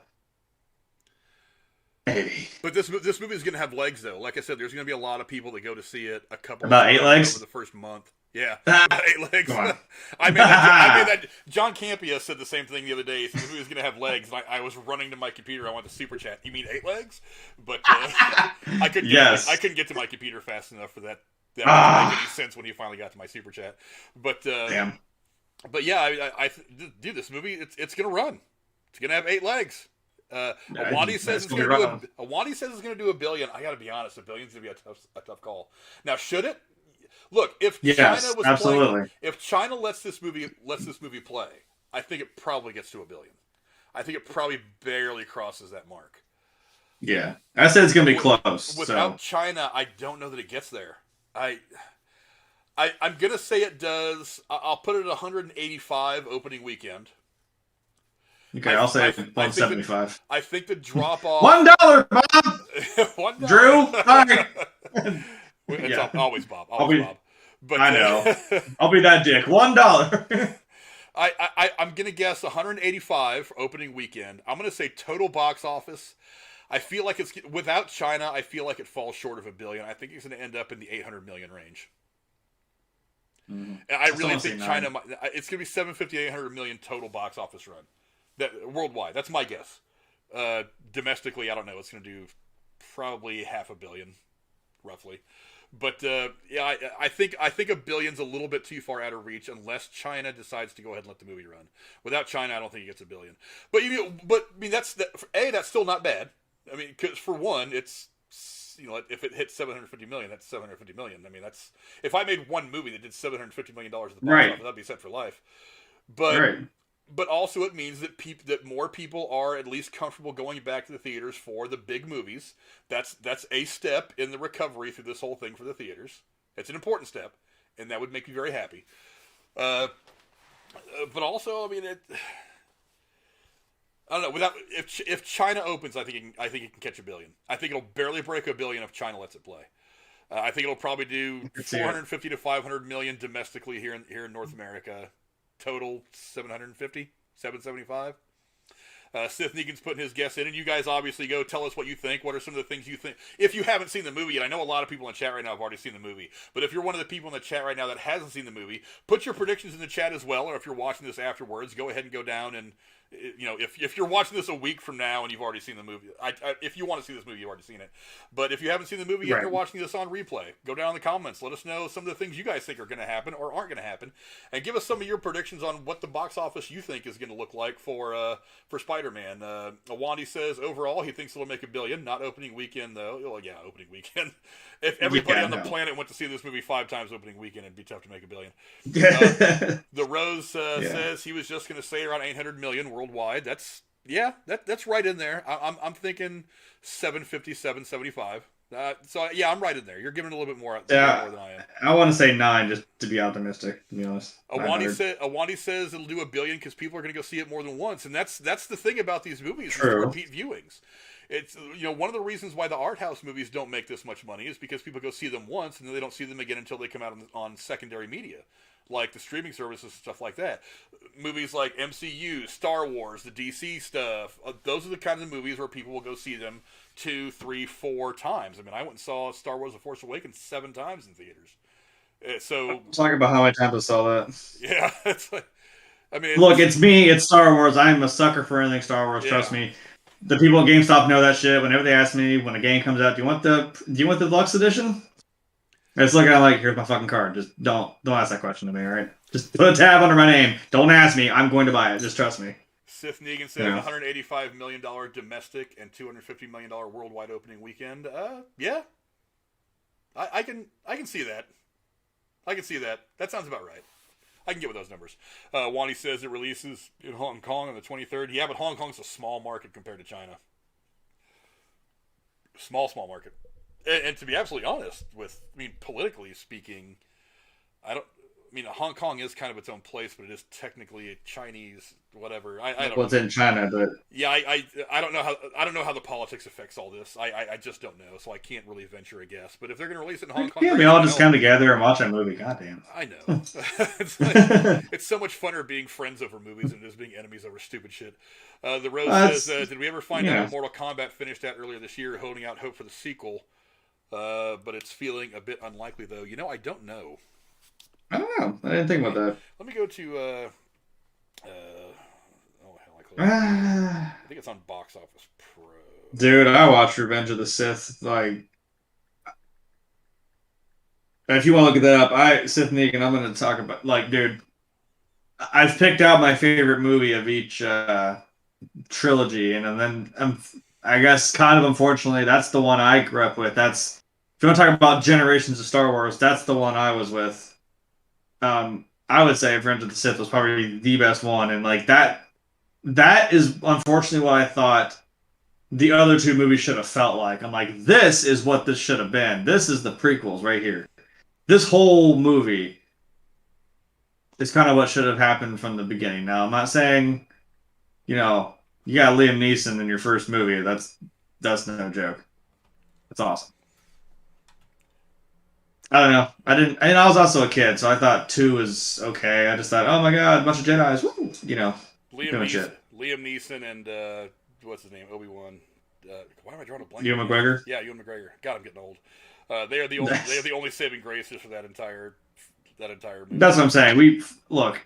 maybe. But this movie is going to have legs, though. Like I said, there's going to be a lot of people that go to see it. About 8 legs over the first month. Yeah, about 8 legs. I mean that. John Campia said the same thing the other day. He said the movie was going to have legs, and I was running to my computer. I went to super chat. You mean 8 legs? But I couldn't get to my computer fast enough for that. That didn't make any sense when he finally got to my super chat. But damn. But yeah, dude, this movie it's going to run. It's going to have 8 legs. Awandi says it's going to do. Awandi says it's going to do $1 billion. I got to be honest, $1 billion is going to be a tough call. Now, should it? Look, if China was playing, if China lets this movie play, I think it probably gets to $1 billion. I think it probably barely crosses that mark. Yeah, I said it's going to be close. Without China, I don't know that it gets there. I'm going to say it does. I'll put it at 185 opening weekend. Okay, I'll say 175. I think the drop off. $1, Bob. $1. Drew, sorry. It's Yeah. always Bob. I'll Always be- Bob. But, I know. I'll be that dick. $1. I'm going to guess 185 for opening weekend. I'm going to say total box office. I feel like it's without China. I feel like it falls short of $1 billion. I think it's going to end up in the 800 million range. Mm. And I really think China. It's going to be 750, 800 million total box office run. That worldwide. That's my guess. Domestically, I don't know. It's going to do probably $500 million, roughly. But yeah, I think $1 billion's a little bit too far out of reach unless China decides to go ahead and let the movie run. Without China, I don't think it gets $1 billion. But I mean, that's still not bad. I mean, because for one, it's if it hits 750 million, that's 750 million. I mean, that's if I made one movie that did 750 million dollars at the box office, that'd be set for life. But also it means that more people are at least comfortable going back to the theaters for the big movies. That's a step in the recovery through this whole thing for the theaters. It's an important step, and that would make me very happy. But also, I mean, I don't know. If China opens, I think it can catch $1 billion. I think it'll barely break $1 billion if China lets it play. I think it'll probably do 450 to 500 million domestically here in North America. Total 750, 775. Sith Negan's putting his guess in, and you guys obviously go tell us what you think. What are some of the things you think? If you haven't seen the movie yet, I know a lot of people in chat right now have already seen the movie, but if you're one of the people in the chat right now that hasn't seen the movie, put your predictions in the chat as well, or if you're watching this afterwards, go ahead and go down and, if you're watching this a week from now and you've already seen the movie, if you want to see this movie, you've already seen it. But if you haven't seen the movie yet, you're watching this on replay, go down in the comments. Let us know some of the things you guys think are going to happen or aren't going to happen, and give us some of your predictions on what the box office you think is going to look like for Spider-Man. Awandi says overall he thinks it'll make $1 billion, not opening weekend though. Well, yeah, opening weekend. If everybody on the planet went to see this movie 5 times opening weekend, it'd be tough to make $1 billion. The Rose says he was just going to say around 800 million worldwide. That's right in there. I'm thinking 750, 775. So yeah, I'm right in there. You're giving a little bit more, more than I am. I want to say 9 just to be optimistic. To be honest, Awandi says it'll do $1 billion because people are going to go see it more than once, and that's the thing about these movies. True. Is repeat viewings. It's one of the reasons why the art house movies don't make this much money is because people go see them once and then they don't see them again until they come out on secondary media, like the streaming services and stuff like that. Movies like MCU, Star Wars, the DC stuff, those are the kinds of movies where people will go see them 2, 3, 4 times. I mean, I went and saw Star Wars: The Force Awakens 7 times in theaters. So talk about how many times I saw that. Yeah, it's like, I mean, look, it's me. It's Star Wars. I'm a sucker for anything Star Wars. Yeah. Trust me. The people at GameStop know that shit. Whenever they ask me when a game comes out, do you want the deluxe edition? It's looking like, here's my fucking card. Just don't ask that question to me, all right? Just put a tab under my name. Don't ask me. I'm going to buy it. Just trust me. Sith Negan says $185 million domestic and $250 million worldwide opening weekend. Yeah, I can see that. I can see that. That sounds about right. I can get with those numbers. Wani says it releases in Hong Kong on the 23rd. Yeah, but Hong Kong's a small market compared to China. Small market. And to be absolutely honest, politically speaking, Hong Kong is kind of its own place, but it is technically a Chinese whatever. I don't know. It's in China, but yeah, I don't know how the politics affects all this. I just don't know, so I can't really venture a guess. But if they're going to release it in Hong Kong, we all just come together and watch a movie. Goddamn. I know. It's so much funner being friends over movies than it is being enemies over stupid shit. The Rose says, did we ever find out Mortal Kombat finished out earlier this year, holding out hope for the sequel? But it's feeling a bit unlikely, though. I don't know. I don't know. I didn't think about that. Let me go to. I think it's on Box Office Pro. Dude, I watched Revenge of the Sith. Like, if you want to look at that up, Sith Negan, I'm going to talk about. Like, dude, I've picked out my favorite movie of each trilogy, and then I guess kind of unfortunately, that's the one I grew up with. If you want to talk about generations of Star Wars, that's the one I was with. I would say Revenge of the Sith was probably the best one, and like that is unfortunately what I thought the other 2 movies should have felt like. I'm like, this is what this should have been. This is the prequels right here. This whole movie is kind of what should have happened from the beginning. Now, I'm not saying, you got Liam Neeson in your first movie. That's no joke. That's awesome. I don't know. I didn't. And I was also a kid, so I thought 2 was okay. I just thought, oh my god, a bunch of Jedi's, woo! You know, doing shit. Liam Neeson and what's his name? Obi-Wan. Why am I drawing a blank? Ewan McGregor. Yeah, Ewan McGregor. God, I'm getting old. They are the only saving graces for that entire movie. That's what I'm saying. We look.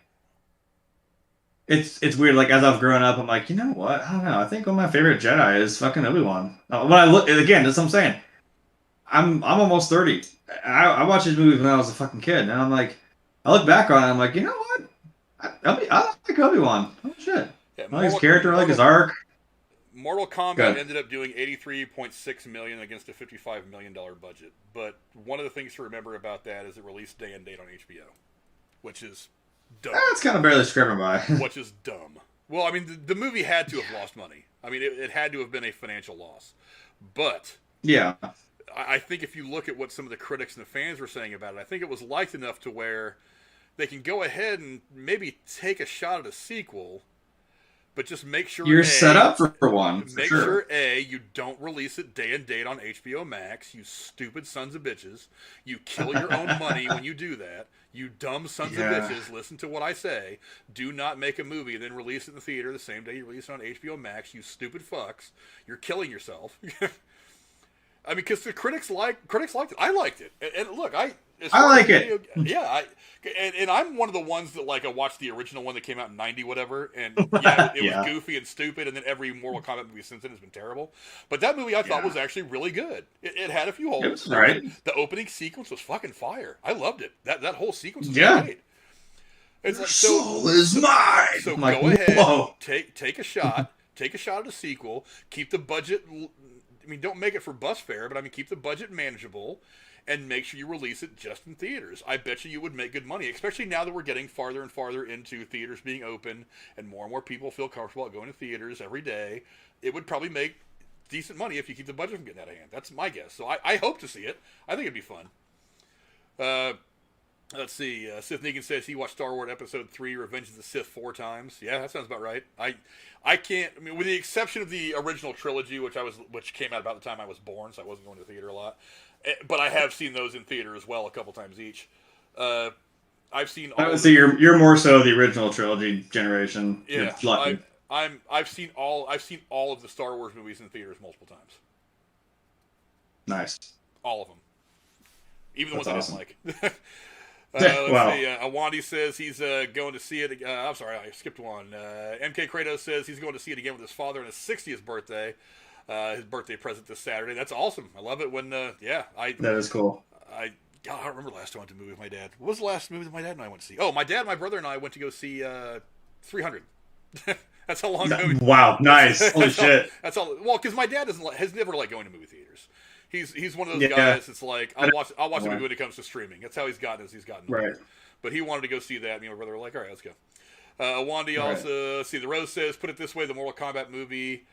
It's weird. Like as I've grown up, I'm like, you know what? I don't know. I think one of my favorite Jedi is fucking Obi-Wan. When I look again, that's what I'm saying. I'm almost 30. I watched these movies when I was a fucking kid, and I'm like, I look back on it, I'm like, you know what? I like Obi-Wan. Oh shit! Yeah, I like his character, I like his arc. Mortal Kombat ended up doing $83.6 million against a $55 million budget. But one of the things to remember about that is it released day and date on HBO, which is dumb. That's kind of barely scraping by. Which is dumb. Well, I mean, the movie had to have lost money. I mean, it had to have been a financial loss. But yeah, I think if you look at what some of the critics and the fans were saying about it, I think it was liked enough to where they can go ahead and maybe take a shot at a sequel, but just make sure you're set up for one. Make sure you don't release it day and date on HBO Max. You stupid sons of bitches. You kill your own money when you do that. You dumb sons of bitches. Listen to what I say. Do not make a movie and then release it in the theater the same day you release it on HBO Max. You stupid fucks. You're killing yourself. I mean, because the critics liked it. I liked it, and look, I like it. Yeah, and I'm one of the ones that I watched the original one that came out in '90 whatever, and it was goofy and stupid, and then every Mortal Kombat movie since then has been terrible. But that movie I thought was actually really good. It had a few holes. It was right. The opening sequence was fucking fire. I loved it. That whole sequence was great. It's like, soul is mine. So go ahead, take a shot. Take a shot at a sequel. Keep the budget. I mean, don't make it for bus fare, but I mean, keep the budget manageable, and make sure you release it just in theaters. I bet you would make good money, especially now that we're getting farther and farther into theaters being open, and more people feel comfortable at going to theaters every day. It would probably make decent money if you keep the budget from getting out of hand. That's my guess. So I hope to see it. I think it'd be fun. Let's see. Sith Negan says he watched Star Wars Episode 3, Revenge of the Sith 4 times. Yeah, that sounds about right. I can't. I mean, with the exception of the original trilogy, which came out about the time I was born, so I wasn't going to the theater a lot. But I have seen those in theater as well a couple times each. I've seen. So you're more so the original trilogy generation. Yeah, I've seen all of the Star Wars movies in theaters multiple times. Nice. All of them, even the ones I didn't like. Wow. See. Awandi says he's going to see it. I'm sorry, I skipped one. MK Kratos says he's going to see it again with his father on his 60th birthday. His birthday present this Saturday. That's awesome. I love it when. That is cool. I don't remember the last time I went to a movie with my dad. What was the last movie that my dad and I went to see? Oh, my dad, my brother, and I went to go see 300. That's how long ago. Wow, nice. Holy shit. That's all. Well, because my dad has never liked going to movie theaters. He's one of those guys that's like, I'll watch a movie when it comes to streaming. That's how he's gotten right. But he wanted to go see that, and my brother were like, all right, let's go. Wandy also, see, the Rose says, put it this way, the Mortal Kombat movie,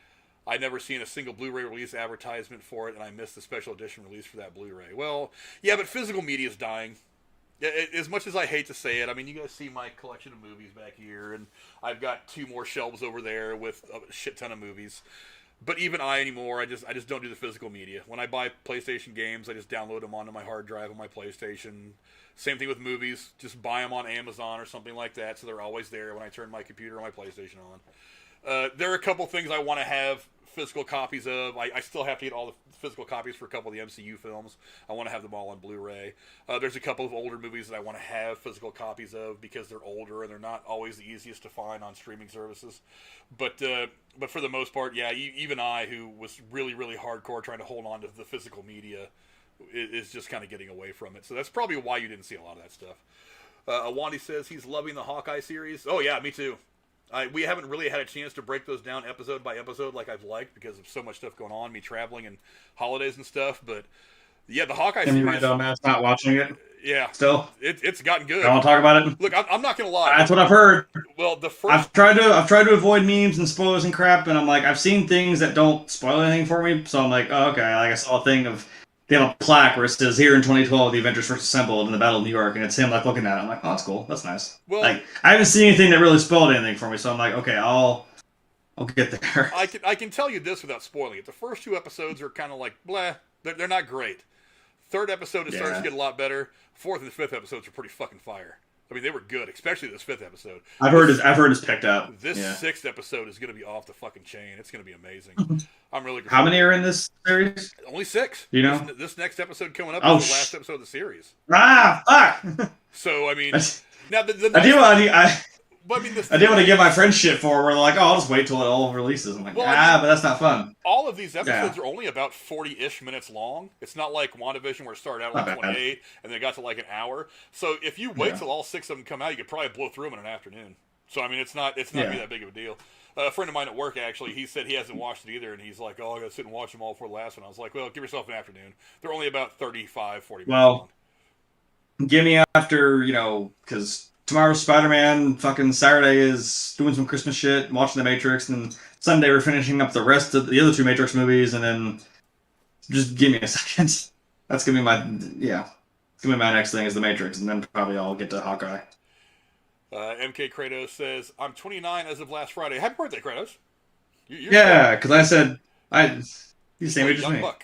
I never seen a single Blu-ray release advertisement for it, and I missed the special edition release for that Blu-ray. Well, yeah, but physical media is dying. As much as I hate to say it, I mean, you guys see my collection of movies back here, and I've got 2 more shelves over there with a shit ton of movies. But even anymore, I just don't do the physical media. When I buy PlayStation games, I just download them onto my hard drive on my PlayStation. Same thing with movies. Just buy them on Amazon or something like that, so they're always there when I turn my computer or my PlayStation on. There are a couple things I want to have physical copies of. I still have to get all the physical copies for a couple of the MCU films. I want to have them all on Blu-ray. There's a couple of older movies that I want to have physical copies of because they're older and they're not always the easiest to find on streaming services. But for the most part, yeah, even I, who was really, really hardcore trying to hold on to the physical media, is just kind of getting away from it. So that's probably why you didn't see a lot of that stuff. Awandi says he's loving the Hawkeye series. Oh, yeah, me too. We haven't really had a chance to break those down episode by episode like I've liked because of so much stuff going on, me traveling and holidays and stuff. But yeah, the Hawkeye series. My dumbass not watching it. Yeah, still, it's gotten good. I want to talk about it. Look, I'm not gonna lie. That's what I've heard. Well, I've tried to avoid memes and spoilers and crap, and I'm like, I've seen things that don't spoil anything for me, so I'm like, oh, okay. Like I saw a thing of they have a plaque where it says here in 2012 the Avengers first assembled in the Battle of New York, and it's him like looking at it. I'm like, oh, that's cool. That's nice. Well, like I haven't seen anything that really spoiled anything for me, so I'm like, okay, I'll get there. I can tell you this without spoiling it. The first 2 episodes are kind of like blah. They're not great. Third episode, it starts Yeah. to get a lot better. Fourth and fifth episodes are pretty fucking fire. I mean, they were good, especially this fifth episode. I've heard it's picked up. This Yeah. sixth episode is going to be off the fucking chain. It's going to be amazing. I'm really. How many are in this series? Only 6. You know? This next episode coming up Oh, is the last episode of the series. Fuck! So I mean, now the I do want to. but, I mean, I did want to give my friends shit for. Where they're like, "Oh, I'll just wait till it all releases." I'm like, Well, I mean, but that's not fun. all of these episodes are only about 40-ish minutes long. It's not like WandaVision where it started out at like 28 and then got to like an hour. So if you wait till all 6 of them come out, you could probably blow through them in an afternoon. So I mean, it's not gonna be that big of a deal. A friend of mine at work actually, he said he hasn't watched it either, and he's like, "Oh, I gotta sit and watch them all before the last one." I was like, "Well, give yourself an afternoon. They're only about 35, 40 minutes long." Give me after, because tomorrow's Spider-Man, fucking Saturday is doing some Christmas shit, watching The Matrix, and Sunday we're finishing up the rest of the other 2 Matrix movies, and then just give me a second. That's gonna be my, it's gonna be my next thing is The Matrix, and then probably I'll get to Hawkeye. MK Kratos says, "I'm 29 as of last Friday. Happy birthday, Kratos." Yeah, because I said, you same age as me. Buck.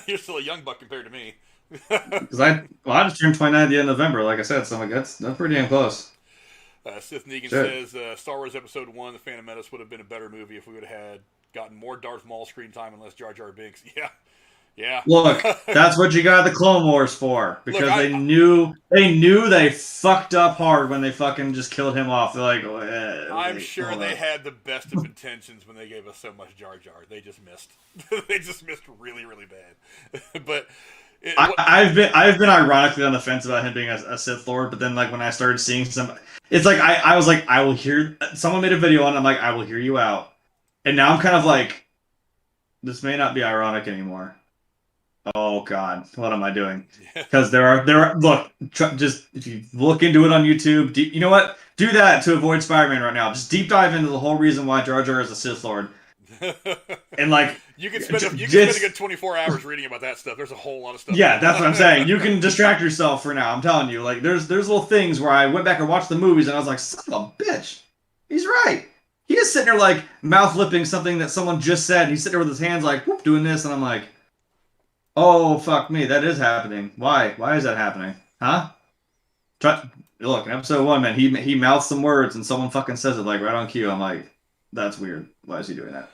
You're still a young buck compared to me. Because I just turned 29 at the end of November, like I said, so I'm like, that's pretty damn close. Sith Negan says, Star Wars Episode 1, The Phantom Menace, would have been a better movie if we would have gotten more Darth Maul screen time and less Jar Jar Binks. Yeah. Look, that's what you got the Clone Wars for. Because they knew they fucked up hard when they fucking just killed him off. They're like, I'm sure they had the best of intentions when they gave us so much Jar Jar. They just missed. They just missed really, really bad. But I've been ironically on the fence about him being a Sith Lord, but then like when I started seeing some, it's like I was like, I will hear. Someone made a video on it, I'm like, I will hear you out, and now I'm kind of like, this may not be ironic anymore. Oh God, what am I doing? Because there are look, just if you look into it on YouTube, you know what? Do that to avoid Spider-Man right now. Just deep dive into the whole reason why Jar Jar is a Sith Lord. And like you can spend a good 24 hours reading about that stuff. There's a whole lot of stuff. Yeah, that's what I'm saying. You can distract yourself for now. I'm telling you, like there's little things where I went back and watched the movies and I was like, son of a bitch, he's right. He is sitting there like mouth lipping something that someone just said. And he's sitting there with his hands like whoop, doing this, and I'm like, oh fuck me, that is happening. Why is that happening? Huh? Look, in episode 1, man, he mouths some words and someone fucking says it like right on cue. I'm like, that's weird. Why is he doing that?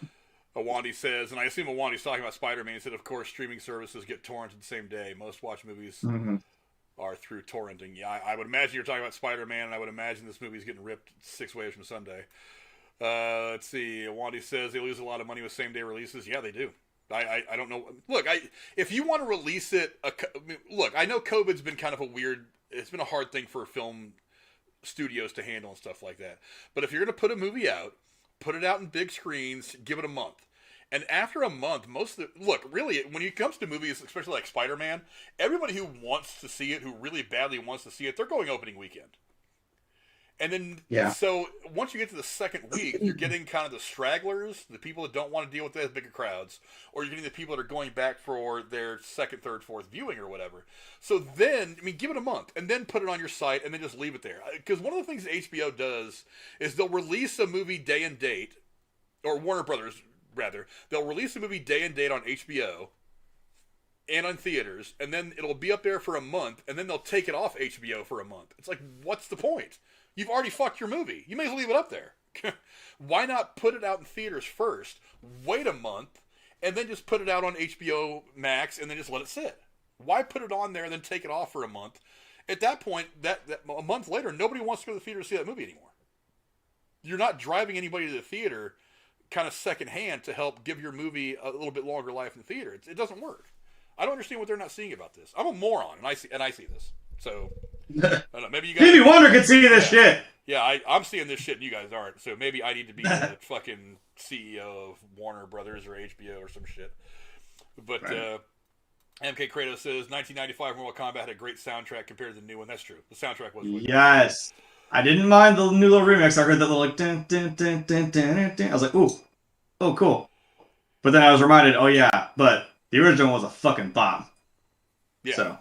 Awandi says, and I assume Awandi's talking about Spider-Man, he said, of course, streaming services get torrented the same day. Most watch movies are through torrenting. Yeah, I would imagine you're talking about Spider-Man, and I would imagine this movie's getting ripped 6 ways from Sunday. Let's see. Awandi says they lose a lot of money with same-day releases. Yeah, they do. I don't know. Look, if you want to release it, look, I know COVID's been kind of it's been a hard thing for film studios to handle and stuff like that. But if you're going to put a movie out, put it out in big screens, give it a month. And after a month, really, when it comes to movies, especially like Spider-Man, everybody who wants to see it, who really badly wants to see it, they're going opening weekend. And then, so once you get to the second week, you're getting kind of the stragglers, the people that don't want to deal with as bigger crowds, or you're getting the people that are going back for their second, third, fourth viewing or whatever. So then, give it a month, and then put it on your site, and then just leave it there. Because one of the things that HBO does is they'll release a movie day and date, or Warner Brothers, rather. They'll release a movie day and date on HBO and on theaters, and then it'll be up there for a month, and then they'll take it off HBO for a month. It's like, what's the point? You've already fucked your movie. You may as well leave it up there. Why not put it out in theaters first, wait a month, and then just put it out on HBO Max and then just let it sit? Why put it on there and then take it off for a month? At that point, that a month later, nobody wants to go to the theater to see that movie anymore. You're not driving anybody to the theater kind of secondhand to help give your movie a little bit longer life in the theater. It doesn't work. I don't understand what they're not seeing about this. I'm a moron, and I see this. So, I don't know. Maybe you guys. Stevie Wonder can see this shit. Yeah, I'm seeing this shit and you guys aren't. So maybe I need to be the fucking CEO of Warner Brothers or HBO or some shit. But MK Kratos says 1995 Mortal Kombat had a great soundtrack compared to the new one. That's true. The soundtrack was. Yes, I didn't mind the new little remix. I heard that little like dun, dun, dun, dun, dun, dun. I was like, ooh, oh cool. But then I was reminded, oh yeah, but the original was a fucking bomb. Yeah. So.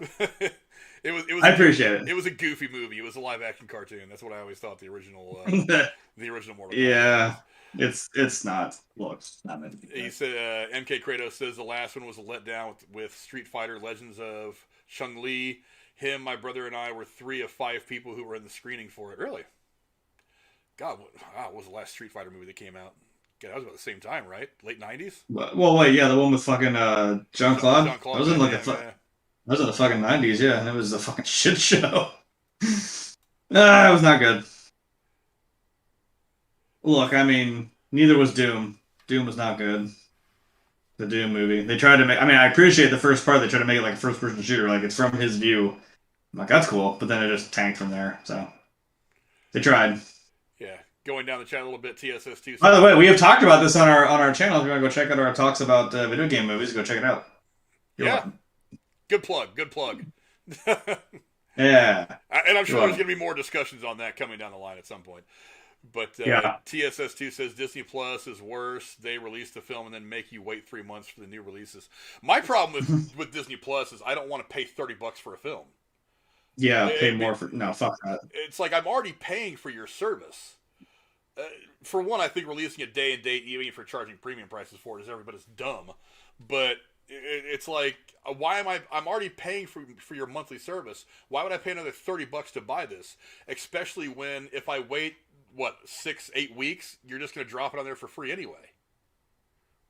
It was. I appreciate it. It was a goofy movie. It was a live action cartoon. That's what I always thought the original Mortal Kombat. Yeah, it's not. Look, it's not meant to be. He said MK Kratos says the last one was a letdown with Street Fighter Legends of Chung Lee, him, my brother, and I were 3 of 5 people who were in the screening for it. Really? God, what was the last Street Fighter movie that came out? Yeah, that was about the same time, right? Late 90s? Well, wait, yeah, the one with fucking Jean-Claude? Jean-Claude That was in like that was in the fucking 90s, yeah, and it was a fucking shit show. It was not good. Look, I mean, neither was Doom. Doom was not good. The Doom movie. They tried to make... I mean, I appreciate the first part. They tried to make it like a first-person shooter. Like, it's from his view. I'm like, that's cool. But then it just tanked from there, so... They tried. Yeah. Going down the channel a little bit, TSS2... By the way, we have talked about this on our channel. If you want to go check out our talks about video game movies, go check it out. You're welcome. Good plug. Yeah. And I'm sure there's going to be more discussions on that coming down the line at some point. But TSS2 says Disney Plus is worse. They release the film and then make you wait 3 months for the new releases. My problem with Disney Plus is I don't want to pay $30 for a film. Yeah, pay more for... No, fuck that. It's like I'm already paying for your service. For one, I think releasing a day and date, even if you're charging premium prices for it, is everybody's dumb. But it's like, why am I'm already paying for your monthly service. Why would I pay another $30 to buy this? Especially when, if I wait, 6-8 weeks, you're just going to drop it on there for free anyway.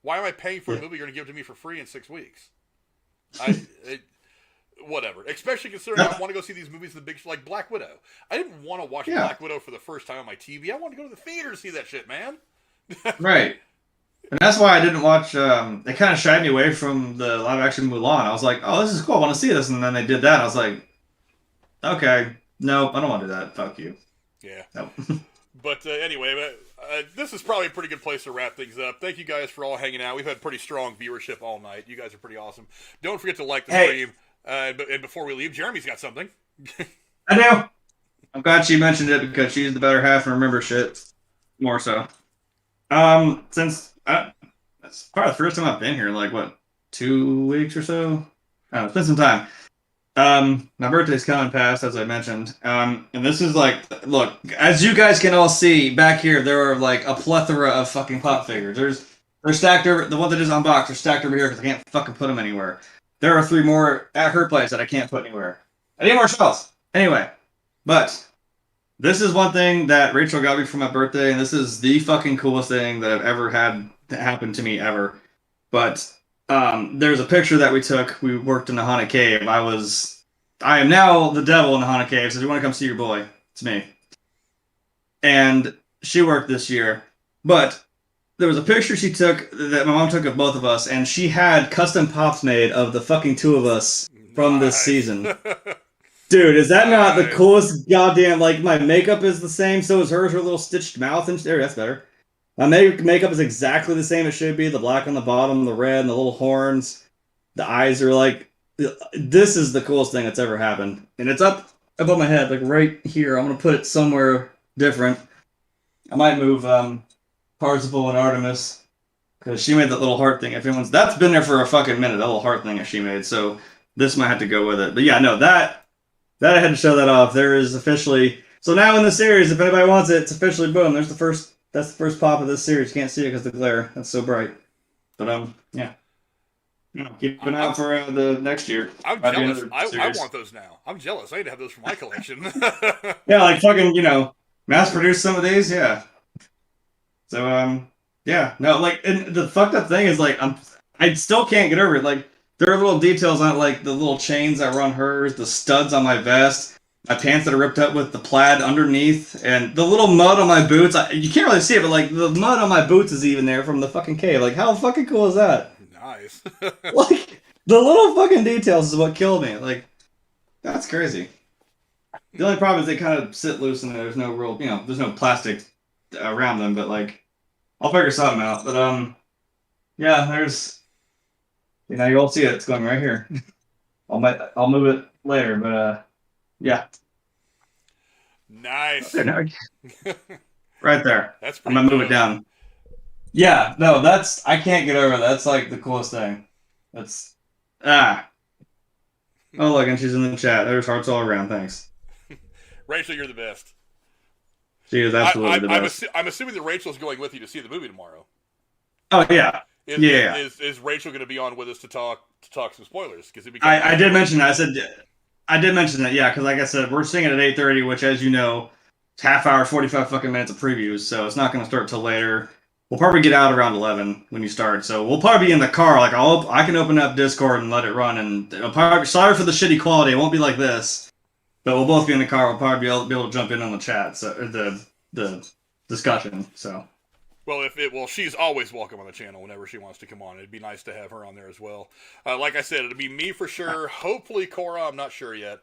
Why am I paying for a movie you're going to give it to me for free in 6 weeks? Whatever. Especially considering I want to go see these movies in the big, like Black Widow. I didn't want to watch Black Widow for the first time on my TV. I wanted to go to the theater to see that shit, man. Right. And that's why I didn't watch... they kind of shied me away from the live-action Mulan. I was like, oh, this is cool. I want to see this. And then they did that. I was like, okay. No, I don't want to do that. Fuck you. Yeah. Nope. But anyway, this is probably a pretty good place to wrap things up. Thank you guys for all hanging out. We've had pretty strong viewership all night. You guys are pretty awesome. Don't forget to like the stream. And before we leave, Jeremy's got something. I do. I'm glad she mentioned it because she's the better half and remembers shit more so. Since that's probably the first time I've been here, like 2 weeks or so. I don't know, it's been some time. My birthday's coming past, as I mentioned. And this is like, look, as you guys can all see back here, there are like a plethora of fucking pop figures. They're stacked over. The one that is unboxed are stacked over here because I can't fucking put them anywhere. There are 3 more at her place that I can't put anywhere. I need more shelves. Anyway, but this is one thing that Rachel got me for my birthday, and this is the fucking coolest thing that I've ever had happen to me ever. But there's a picture that we took. We worked in the haunted cave. I am now the devil in the haunted cave. So if you want to come see your boy, it's me. And she worked this year, but there was a picture she took that my mom took of both of us, and she had custom pops made of the fucking 2 of us from this season. Dude, is that not the coolest goddamn... Like, my makeup is the same, so is hers, her little stitched mouth. And there, that's better. My makeup is exactly the same it should be. The black on the bottom, the red, and the little horns. The eyes are like... This is the coolest thing that's ever happened. And it's up above my head, like right here. I'm going to put it somewhere different. I might move Parzival and Artemis, because she made that little heart thing. That's been there for a fucking minute, that little heart thing that she made. So this might have to go with it. But yeah, no, that I had to show that off. There is officially... So now in the series, if anybody wants it, it's officially boom. That's the first pop of this series. You can't see it because of the glare. That's so bright. But yeah. Keep an eye out for the next year. I'm jealous. I want those now. I'm jealous. I need to have those for my collection. Yeah, like fucking, mass produce some of these. Yeah. So yeah, no, like, and the fucked up thing is like I still can't get over it. Like, there are little details on it, like the little chains that were on hers, the studs on my vest, my pants that are ripped up with the plaid underneath, and the little mud on my boots. You can't really see it, but like the mud on my boots is even there from the fucking cave. Like, how fucking cool is that? Nice. Like, the little fucking details is what killed me. Like, that's crazy. The only problem is they kind of sit loose and there's no real, there's no plastic around them, but like, I'll figure something out. But yeah, there's, you won't see it. It's going right here. I'll move it later, but yeah. Nice. Right there. That's I'm gonna move it down. Yeah, no, I can't get over that. That's like the coolest thing. That's Oh, look, and she's in the chat. There's hearts all around. Thanks. Rachel, you're the best. She is absolutely the best. I'm assuming that Rachel's going with you to see the movie tomorrow. Oh, yeah. Is Rachel going to be on with us to talk some spoilers? Because I did mention that. I did mention that, yeah, because like I said, we're seeing it at 8:30, which, as you know, it's half hour, 45 fucking minutes of previews, so it's not going to start till later. We'll probably get out around 11 when you start, so we'll probably be in the car. Like I can open up Discord and let it run, and it'll probably, sorry for the shitty quality, it won't be like this, but we'll both be in the car. We'll probably be able to jump in on the chat, so the discussion. So. Well, she's always welcome on the channel whenever she wants to come on. It'd be nice to have her on there as well. Like I said, it'll be me for sure. Hopefully Cora, I'm not sure yet.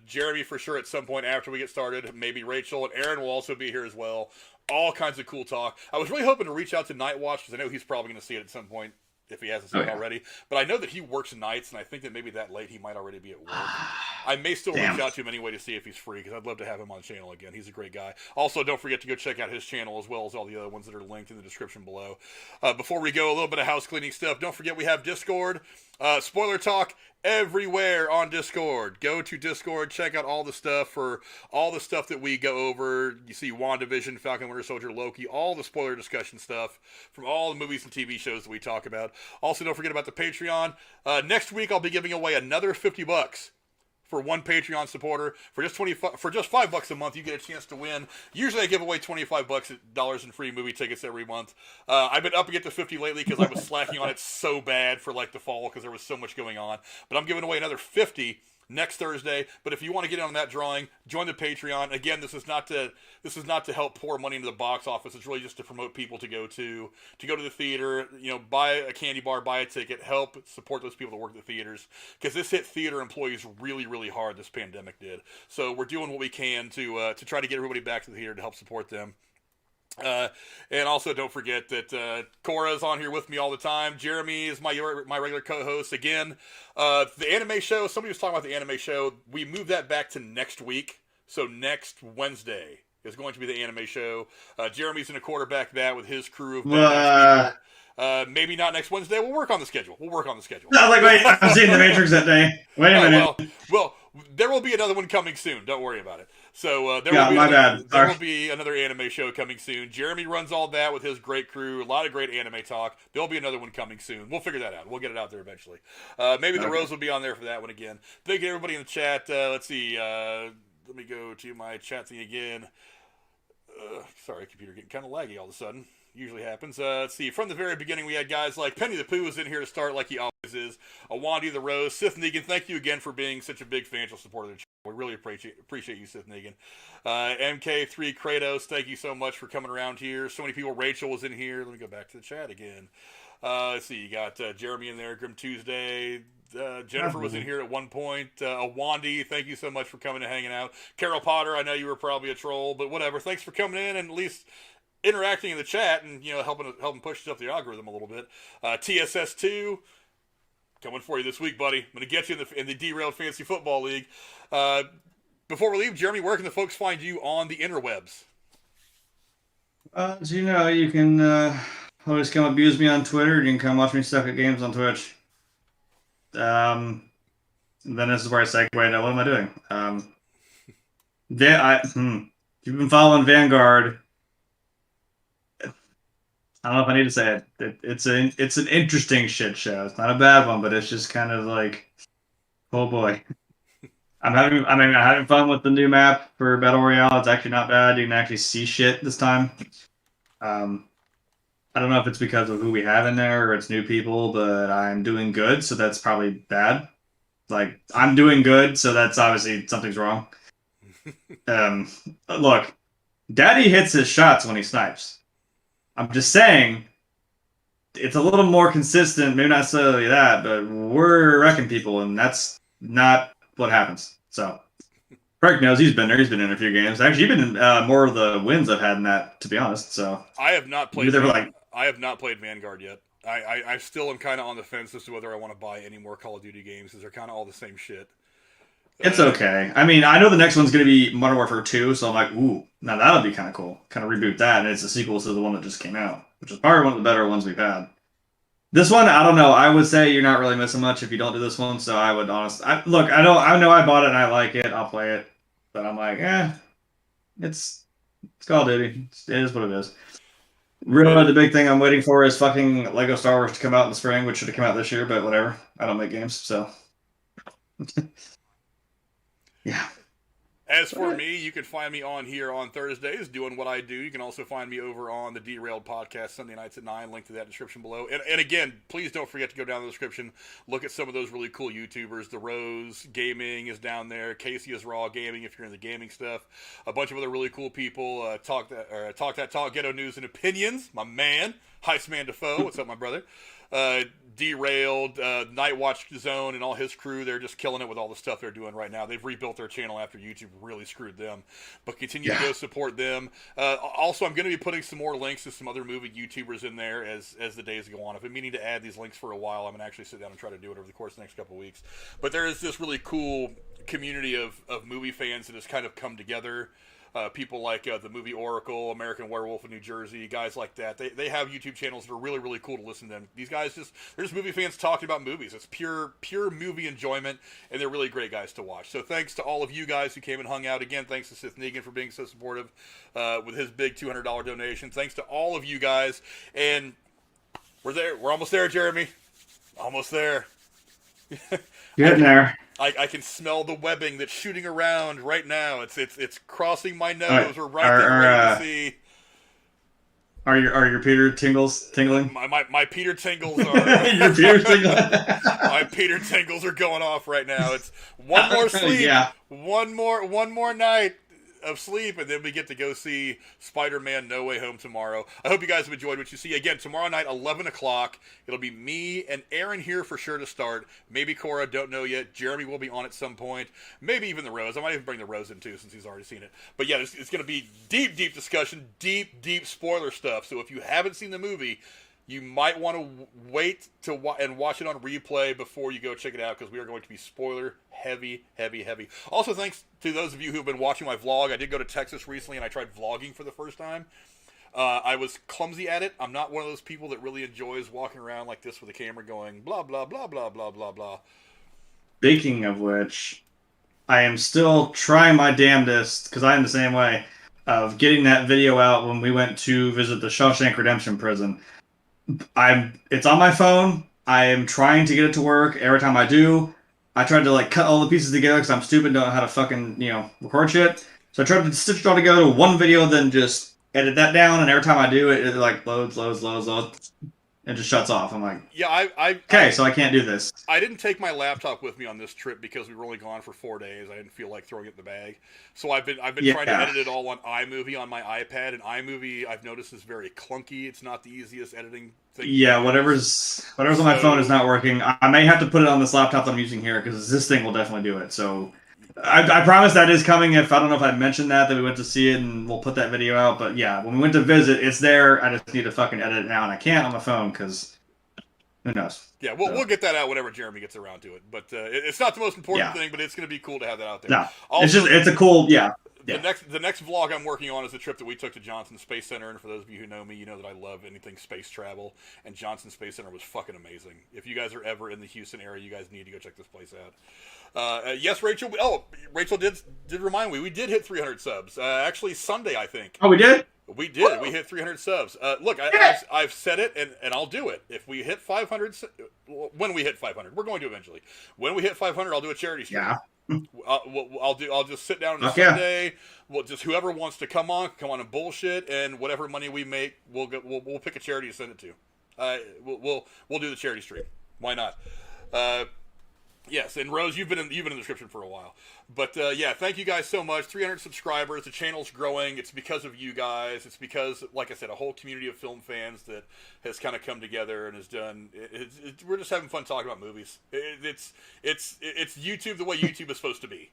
Jeremy for sure at some point after we get started. Maybe Rachel and Aaron will also be here as well. All kinds of cool talk. I was really hoping to reach out to Nightwatch because I know he's probably going to see it at some point if he hasn't seen it already. But I know that he works nights, and I think that maybe that late he might already be at work. I may still reach out to him anyway to see if he's free, because I'd love to have him on the channel again. He's a great guy. Also, don't forget to go check out his channel as well as all the other ones that are linked in the description below. Before we go, a little bit of house cleaning stuff. Don't forget we have Discord. Spoiler talk everywhere on Discord. Go to Discord, check out all the stuff that we go over. You see WandaVision, Falcon Winter Soldier, Loki, all the spoiler discussion stuff from all the movies and TV shows that we talk about. Also, don't forget about the Patreon. Next week, I'll be giving away another $50 for one Patreon supporter. For just $5 a month, you get a chance to win. Usually, I give away $25 in free movie tickets every month. I've been upping it to 50 lately because I was slacking on it so bad for like the fall because there was so much going on. But I'm giving away another 50 next Thursday. But if you want to get in on that drawing, join the Patreon. Again, this is not to help pour money into the box office. It's really just to promote people to go to the theater, buy a candy bar, buy a ticket, help support those people that work at the theaters, because this hit theater employees really, really hard. This pandemic did. So we're doing what we can to try to get everybody back to the theater to help support them. And also don't forget that Cora is on here with me all the time. Jeremy is my regular co-host. Again, the anime show, somebody was talking about the anime show. We moved that back to next week. So next Wednesday is going to be the anime show. Jeremy's going to quarterback that with his crew of people. Maybe not next Wednesday. We'll work on the schedule. No, wait, I'm seeing The Matrix that day. Wait a minute. Well, there will be another one coming soon. Don't worry about it. So there will be another anime show coming soon. Jeremy runs all that with his great crew. A lot of great anime talk. There'll be another one coming soon. We'll figure that out. We'll get it out there eventually. Maybe the Rose will be on there for that one again. Thank you everybody in the chat. Let's see. Let me go to my chat thing again. Sorry, computer getting kind of laggy all of a sudden. Usually happens. Let's see. From the very beginning, we had guys like Penny the Pooh was in here to start, like he always is. Awandi the Rose, Sith Negan. Thank you again for being such a big financial supporter of the channel. We really appreciate you, Sith Negan. MK3 Kratos, thank you so much for coming around here. So many people. Rachel was in here. Let me go back to the chat again. Let's see. You got Jeremy in there. Grim Tuesday. Jennifer was in here at one point. Awandi, thank you so much for coming and hanging out. Carol Potter, I know you were probably a troll, but whatever. Thanks for coming in and at least interacting in the chat and helping push up the algorithm a little bit. TSS2 coming for you this week, buddy. I'm gonna get you in the Derailed Fantasy Football League. Before we leave, Jeremy, where can the folks find you on the interwebs? As you know, you can always come abuse me on Twitter. You can come watch me suck at games on Twitch. Then this is where I segue to what am I doing? If you've been following Vanguard, I don't know if I need to say it. It's an interesting shit show. It's not a bad one, but it's just kind of like, oh boy. I'm having fun with the new map for Battle Royale. It's actually not bad. You can actually see shit this time. I don't know if it's because of who we have in there or it's new people, but I'm doing good, so that's probably bad. Like, I'm doing good, so that's obviously something's wrong. Look, Daddy hits his shots when he snipes. I'm just saying, it's a little more consistent, maybe not necessarily that, but we're wrecking people, and that's not what happens. So, Craig knows he's been there. He's been in a few games. Actually, he's been in more of the wins I've had in that, to be honest. So I have not played. I have not played Vanguard yet. I still am kind of on the fence as to whether I want to buy any more Call of Duty games, because they're kind of all the same shit. It's okay. I mean, I know the next one's going to be Modern Warfare 2, so I'm like, ooh, now that'll be kind of cool. Kind of reboot that, and it's a sequel to the one that just came out, which is probably one of the better ones we've had. This one, I don't know. I would say you're not really missing much if you don't do this one, so I would honestly... I know I bought it and I like it. I'll play it. But I'm like, it's Call of Duty. It is what it is. Really, the big thing I'm waiting for is fucking Lego Star Wars to come out in the spring, which should have come out this year, but whatever. I don't make games, so. Yeah. As for me, you can find me on here on Thursdays doing what I do. You can also find me over on the Derailed podcast Sunday nights at 9. Link to that description below. And again, please don't forget to go down the description. Look at some of those really cool YouTubers. The Rose Gaming is down there. Casey is Raw Gaming if you're into gaming stuff. A bunch of other really cool people. Talk That Talk, Ghetto News and Opinions. My man. Heistman Defoe. What's up, my brother? Derailed, Night Watch Zone, and all his crew. They're just killing it with all the stuff they're doing right now. They've rebuilt their channel after YouTube really screwed them. But continue to go support them. Also, I'm going to be putting some more links to some other movie YouTubers in there as the days go on. I've been meaning to add these links for a while. I'm going to actually sit down and try to do it over the course of the next couple of weeks. But there is this really cool community of movie fans that has kind of come together. People like the movie Oracle, American Werewolf in New Jersey, guys like that. They have YouTube channels that are really, really cool to listen to them. These guys they're just movie fans talking about movies. It's pure movie enjoyment, and they're really great guys to watch. So thanks to all of you guys who came and hung out. Again, thanks to Sith Negan for being so supportive with his big $200 donation. Thanks to all of you guys. And we're there. We're almost there, Jeremy. Almost there. Getting there. I can smell the webbing that's shooting around right now. It's crossing my nose. We're right there ready to see. Are your Peter tingles tingling? My Peter tingles are. Your Peter tingling. My Peter tingles are going off right now. It's one more sleep. Yeah. One more night of sleep, and then we get to go see Spider-Man No Way Home tomorrow. I hope you guys have enjoyed what you see. Again, tomorrow night, 11 o'clock. It'll be me and Aaron here for sure to start. Maybe Cora, don't know yet. Jeremy will be on at some point. Maybe even the Rose. I might even bring the Rose in too, since he's already seen it. But yeah, it's going to be deep discussion, deep spoiler stuff. So if you haven't seen the movie, you might want to wait and watch it on replay before you go check it out, because we are going to be spoiler heavy. Also, thanks to those of you who have been watching my vlog. I did go to Texas recently, and I tried vlogging for the first time. I was clumsy at it. I'm not one of those people that really enjoys walking around like this with a camera going blah, blah, blah, blah, blah, blah, blah. Speaking of which, I am still trying my damnedest, because I am the same way, of getting that video out when we went to visit the Shawshank Redemption prison. It's on my phone. I am trying to get it to work. Every time I do, I tried to cut all the pieces together because I'm stupid, don't know how to fucking record shit. So I tried to stitch it all together to one video, then just edit that down. And every time I do it, it loads, and just shuts off. I'm like, yeah, so I can't do this. I didn't take my laptop with me on this trip because we were only gone for 4 days. I didn't feel like throwing it in the bag. So I've been trying to edit it all on iMovie on my iPad, and iMovie I've noticed is very clunky. It's not the easiest editing thing. Yeah, whatever's on my phone is not working. I may have to put it on this laptop that I'm using here, because this thing will definitely do it. So I promise that is coming. I don't know if I mentioned that we went to see it, and we'll put that video out. But yeah, when we went to visit, it's there. I just need to fucking edit it now, and I can't on my phone because who knows? Yeah, we'll get that out whenever Jeremy gets around to it. But it's not the most important thing, but it's going to be cool to have that out there. No, also, it's a cool, yeah. The next vlog I'm working on is the trip that we took to Johnson Space Center, and for those of you who know me, you know that I love anything space travel, and Johnson Space Center was fucking amazing. If you guys are ever in the Houston area, you guys need to go check this place out. Yes, Rachel. Oh, Rachel did remind me. We did hit 300 subs. Actually, Sunday, I think. Oh, we did? We did. We hit 300 subs. Look, I've said it, and I'll do it. If we hit 500, when we hit 500, we're going to eventually. When we hit 500, I'll do a charity stream. Yeah. I'll just sit down on a Sunday. Well, just whoever wants to come on and bullshit, and whatever money we make, we'll pick a charity to send it to. We'll do the charity stream. Why not? Yes, and Rose, you've been in the description for a while, but yeah, thank you guys so much. 300 subscribers. The channel's growing. It's because of you guys. It's because, like I said, a whole community of film fans that has kind of come together and has done. We're just having fun talking about movies. It's YouTube the way YouTube is supposed to be.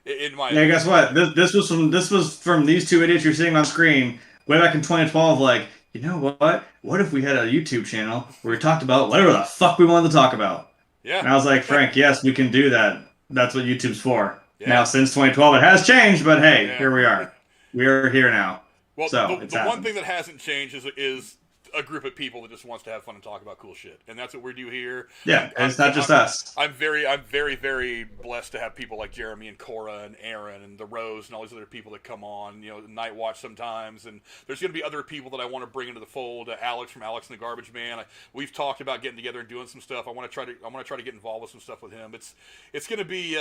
In my opinion. Guess what? This was from these two idiots you're seeing on screen way back in 2012. Like, you know what? What if we had a YouTube channel where we talked about whatever the fuck we wanted to talk about? Yeah. And I was like, Frank, yes, we can do that. That's what YouTube's for. Yeah. Now, since 2012, it has changed, but hey, here we are. We're here now. Well, so the one thing that hasn't changed is a group of people that just wants to have fun and talk about cool shit, and that's what we do here. Yeah, and it's not just us. I'm very, very blessed to have people like Jeremy and Cora and Aaron and the Rose and all these other people that come on, Night Watch sometimes, and there's going to be other people that I want to bring into the fold. Alex from Alex and the Garbage Man. We've talked about getting together and doing some stuff. I want to try to get involved with some stuff with him. It's going to be.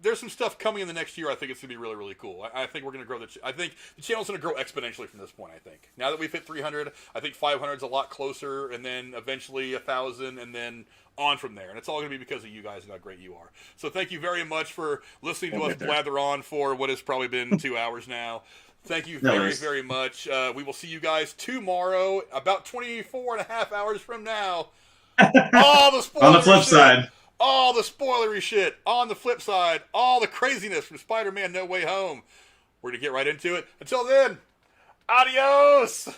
There's some stuff coming in the next year. I think it's going to be really, really cool. I think we're going to grow I think the channel's going to grow exponentially from this point, I think. Now that we've hit 300, I think 500 is a lot closer, and then eventually 1,000, and then on from there. And it's all going to be because of you guys and how great you are. So thank you very much for listening to us blather on for what has probably been 2 hours now. Thank you very, very much. We will see you guys tomorrow, about 24 and a half hours from now. All the spoilers. On the flip side. All the spoilery shit on the flip side. All the craziness from Spider-Man No Way Home. We're going to get right into it. Until then, adios!